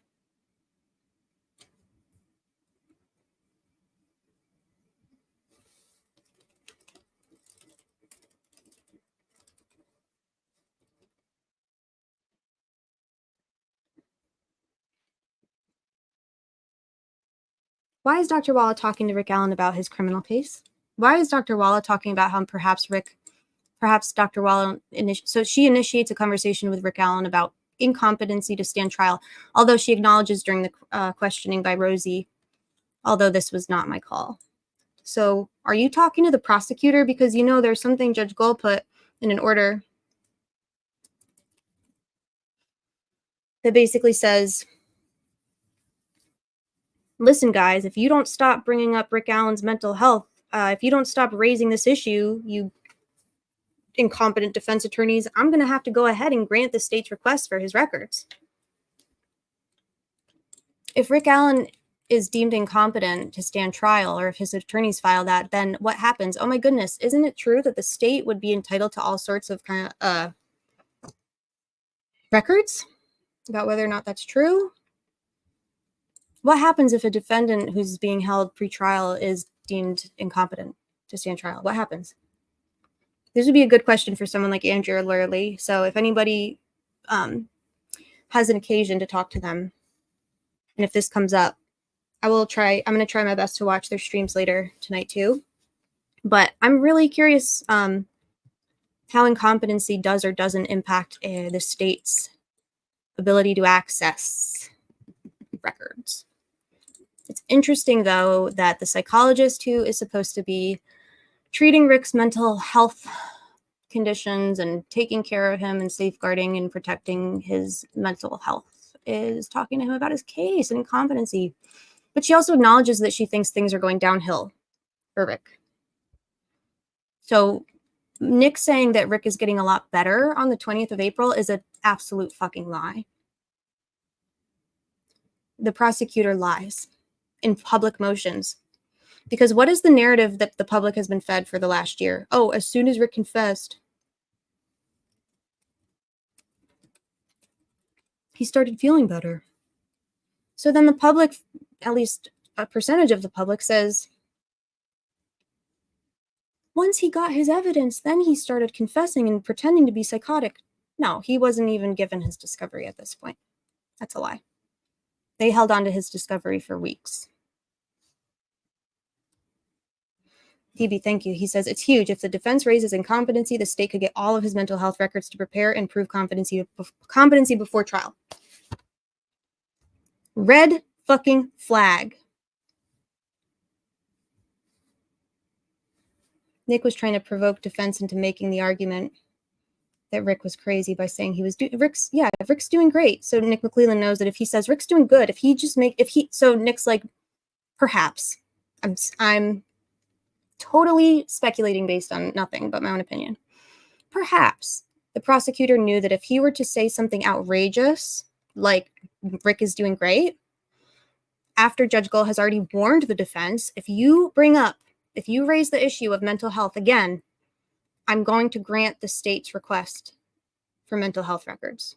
Why is Dr. Walla talking to Rick Allen about his criminal case? Why is Dr. Walla talking about how perhaps Dr. Walla, so she initiates a conversation with Rick Allen about incompetency to stand trial, although she acknowledges during the questioning by Rosie, although this was not my call. So are you talking to the prosecutor? Because you know there's something Judge Gold put in an order that basically says, listen, guys, if you don't stop bringing up Rick Allen's mental health, if you don't stop raising this issue, you incompetent defense attorneys, I'm going to have to go ahead and grant the state's request for his records. If Rick Allen is deemed incompetent to stand trial, or if his attorneys file that, then what happens? Oh my goodness, isn't it true that the state would be entitled to all sorts of records about whether or not that's true? What happens if a defendant who's being held pre-trial is deemed incompetent to stand trial? What happens? This would be a good question for someone like Andrew or Lurley. So if anybody has an occasion to talk to them, and if this comes up, I'm going to try my best to watch their streams later tonight too. But I'm really curious how incompetency does or doesn't impact the state's ability to access records. It's interesting, though, that the psychologist who is supposed to be treating Rick's mental health conditions and taking care of him and safeguarding and protecting his mental health is talking to him about his case and incompetency. But she also acknowledges that she thinks things are going downhill for Rick. So Nick saying that Rick is getting a lot better on the 20th of April is an absolute fucking lie. The prosecutor lies in public motions. Because what is the narrative that the public has been fed for the last year? Oh, as soon as Rick confessed. he started feeling better. So then the public, at least a percentage of the public, says once he got his evidence, then he started confessing and pretending to be psychotic. No, he wasn't even given his discovery at this point. That's a lie. They held on to his discovery for weeks. DB, thank you. He says, it's huge. If the defense raises incompetency, the state could get all of his mental health records to prepare and prove competency before trial. Red fucking flag. Nick was trying to provoke defense into making the argument that Rick was crazy by saying he was Rick's doing great. So Nick Mcleland knows that if he says Rick's doing good, so Nick's like, perhaps. I'm totally speculating based on nothing but my own opinion. Perhaps the prosecutor knew that if he were to say something outrageous, like Rick is doing great, after Judge Gull has already warned the defense, if you raise the issue of mental health again, I'm going to grant the state's request for mental health records.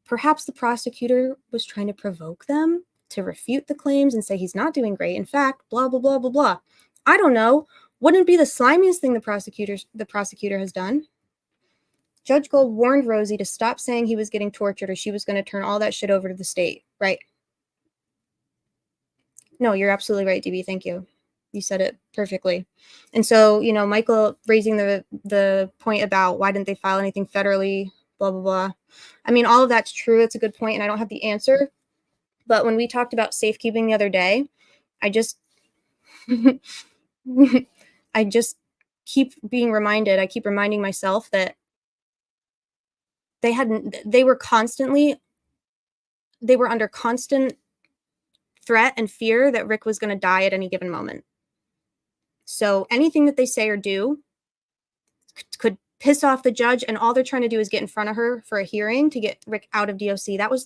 Perhaps the prosecutor was trying to provoke them to refute the claims and say he's not doing great. In fact, blah, blah, blah, blah, blah. I don't know. Wouldn't it be the slimiest thing the prosecutor has done? Judge Gold warned Rosie to stop saying he was getting tortured or she was going to turn all that shit over to the state. Right. No, you're absolutely right, DB. Thank you. You said it perfectly. And so, Michael raising the point about why didn't they file anything federally, blah, blah, blah. I mean, all of that's true. It's a good point, and I don't have the answer. But when we talked about safekeeping the other day, I just keep being reminded. I keep reminding myself that they were under constant threat and fear that Rick was going to die at any given moment. So anything that they say or do could piss off the judge, and all they're trying to do is get in front of her for a hearing to get Rick out of DOC. That was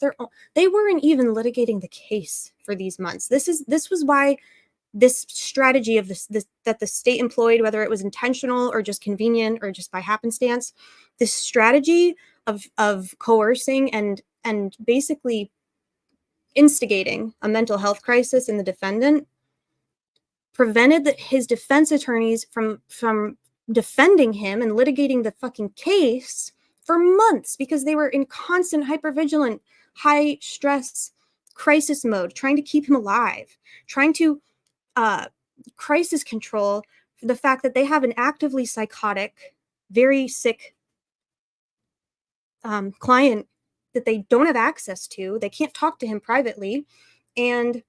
they weren't even litigating the case for these months. This was why this strategy of that the state employed, whether it was intentional or just convenient or just by happenstance, this strategy of coercing and basically instigating a mental health crisis in the defendant prevented his defense attorneys from defending him and litigating the fucking case for months because they were in constant hypervigilant, high stress crisis mode, trying to keep him alive, trying to crisis control the fact that they have an actively psychotic, very sick client that they don't have access to. They can't talk to him privately, and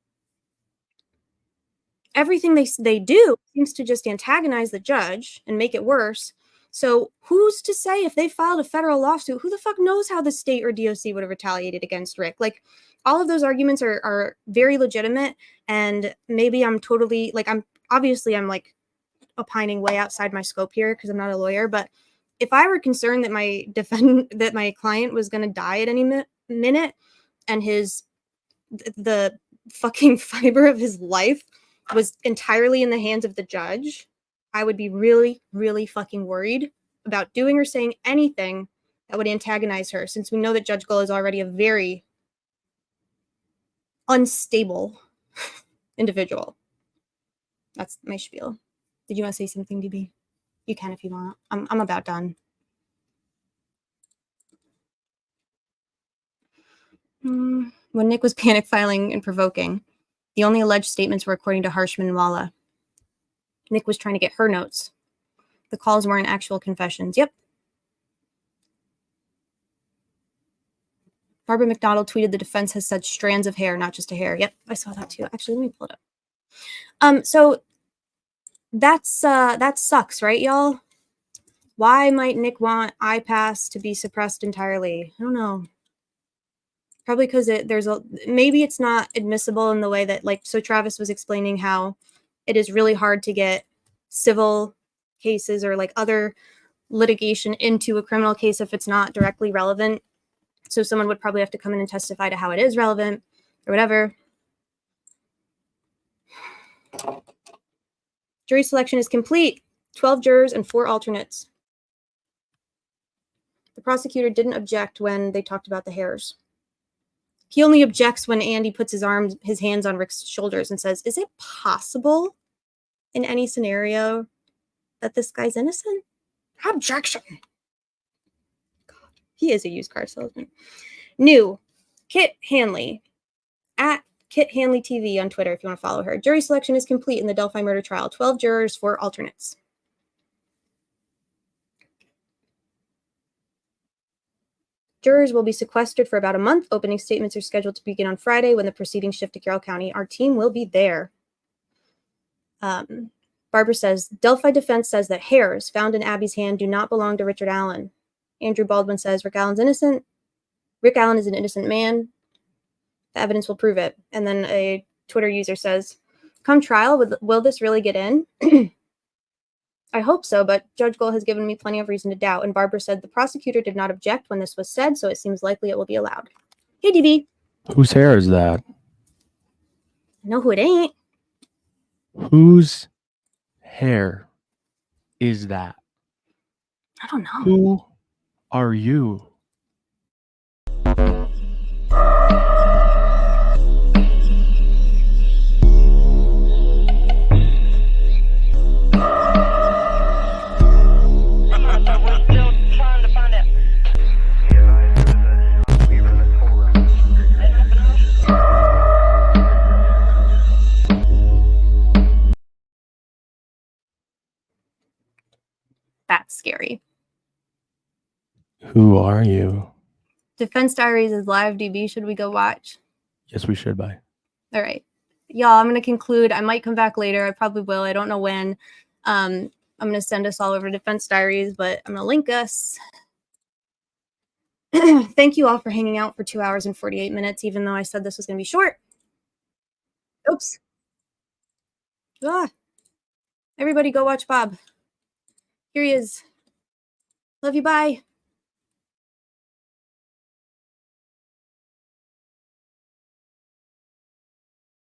everything they do seems to just antagonize the judge and make it worse. So who's to say if they filed a federal lawsuit, who the fuck knows how the state or DOC would have retaliated against Rick? Like, all of those arguments are very legitimate, and maybe I'm totally, like, I'm like opining way outside my scope here because I'm not a lawyer, but if I were concerned that my client was going to die at any minute and the fucking fiber of his life was entirely in the hands of the judge, I would be really, really fucking worried about doing or saying anything that would antagonize her, since we know that Judge Gull is already a very unstable individual. That's my spiel. Did you want to say something, DB? You can if you want. I'm about done. When Nick was panic filing and provoking, the only alleged statements were according to Harshman and Walla. Nick was trying to get her notes. The calls weren't actual confessions. Yep. Barbara McDonald tweeted the defense has such strands of hair, not just a hair. Yep, I saw that too. Actually, let me pull it up. So that sucks, right, y'all? Why might Nick want IPAS to be suppressed entirely? I don't know. Probably because maybe it's not admissible in the way that, like, so Travis was explaining how it is really hard to get civil cases or like other litigation into a criminal case if it's not directly relevant. So someone would probably have to come in and testify to how it is relevant or whatever. Jury selection is complete. 12 jurors and 4 alternates. The prosecutor didn't object when they talked about the hairs. He only objects when Andy puts his hands on Rick's shoulders and says, is it possible in any scenario that this guy's innocent? Objection. God, he is a used car salesman. New, Kit Hanley, at Kit Hanley TV on Twitter if you want to follow her. Jury selection is complete in the Delphi murder trial. 12 jurors, 4 alternates. Jurors will be sequestered for about a month. Opening statements are scheduled to begin on Friday when the proceedings shift to Carroll County. Our team will be there. Barbara says, Delphi defense says that hairs found in Abby's hand do not belong to Richard Allen. Andrew Baldwin says Rick Allen's innocent. Rick Allen is an innocent man. The evidence will prove it. And then a Twitter user says, come trial, will this really get in? I hope so, but Judge Gold has given me plenty of reason to doubt. And Barbara said the prosecutor did not object when this was said, so it seems likely it will be allowed. Hey, DB. Whose hair is that? I know who it ain't. Whose hair is that? I don't know. Who are you? That's scary. Who are you? Defense Diaries is live, DB. Should we go watch? Yes, we should buy. All right. Y'all, I'm going to conclude. I might come back later. I probably will. I don't know when. I'm going to send us all over to Defense Diaries, but I'm going to link us. Thank you all for hanging out for 2 hours and 48 minutes, even though I said this was going to be short. Oops. Ah. Everybody go watch Bob. Here he is. Love you. Bye.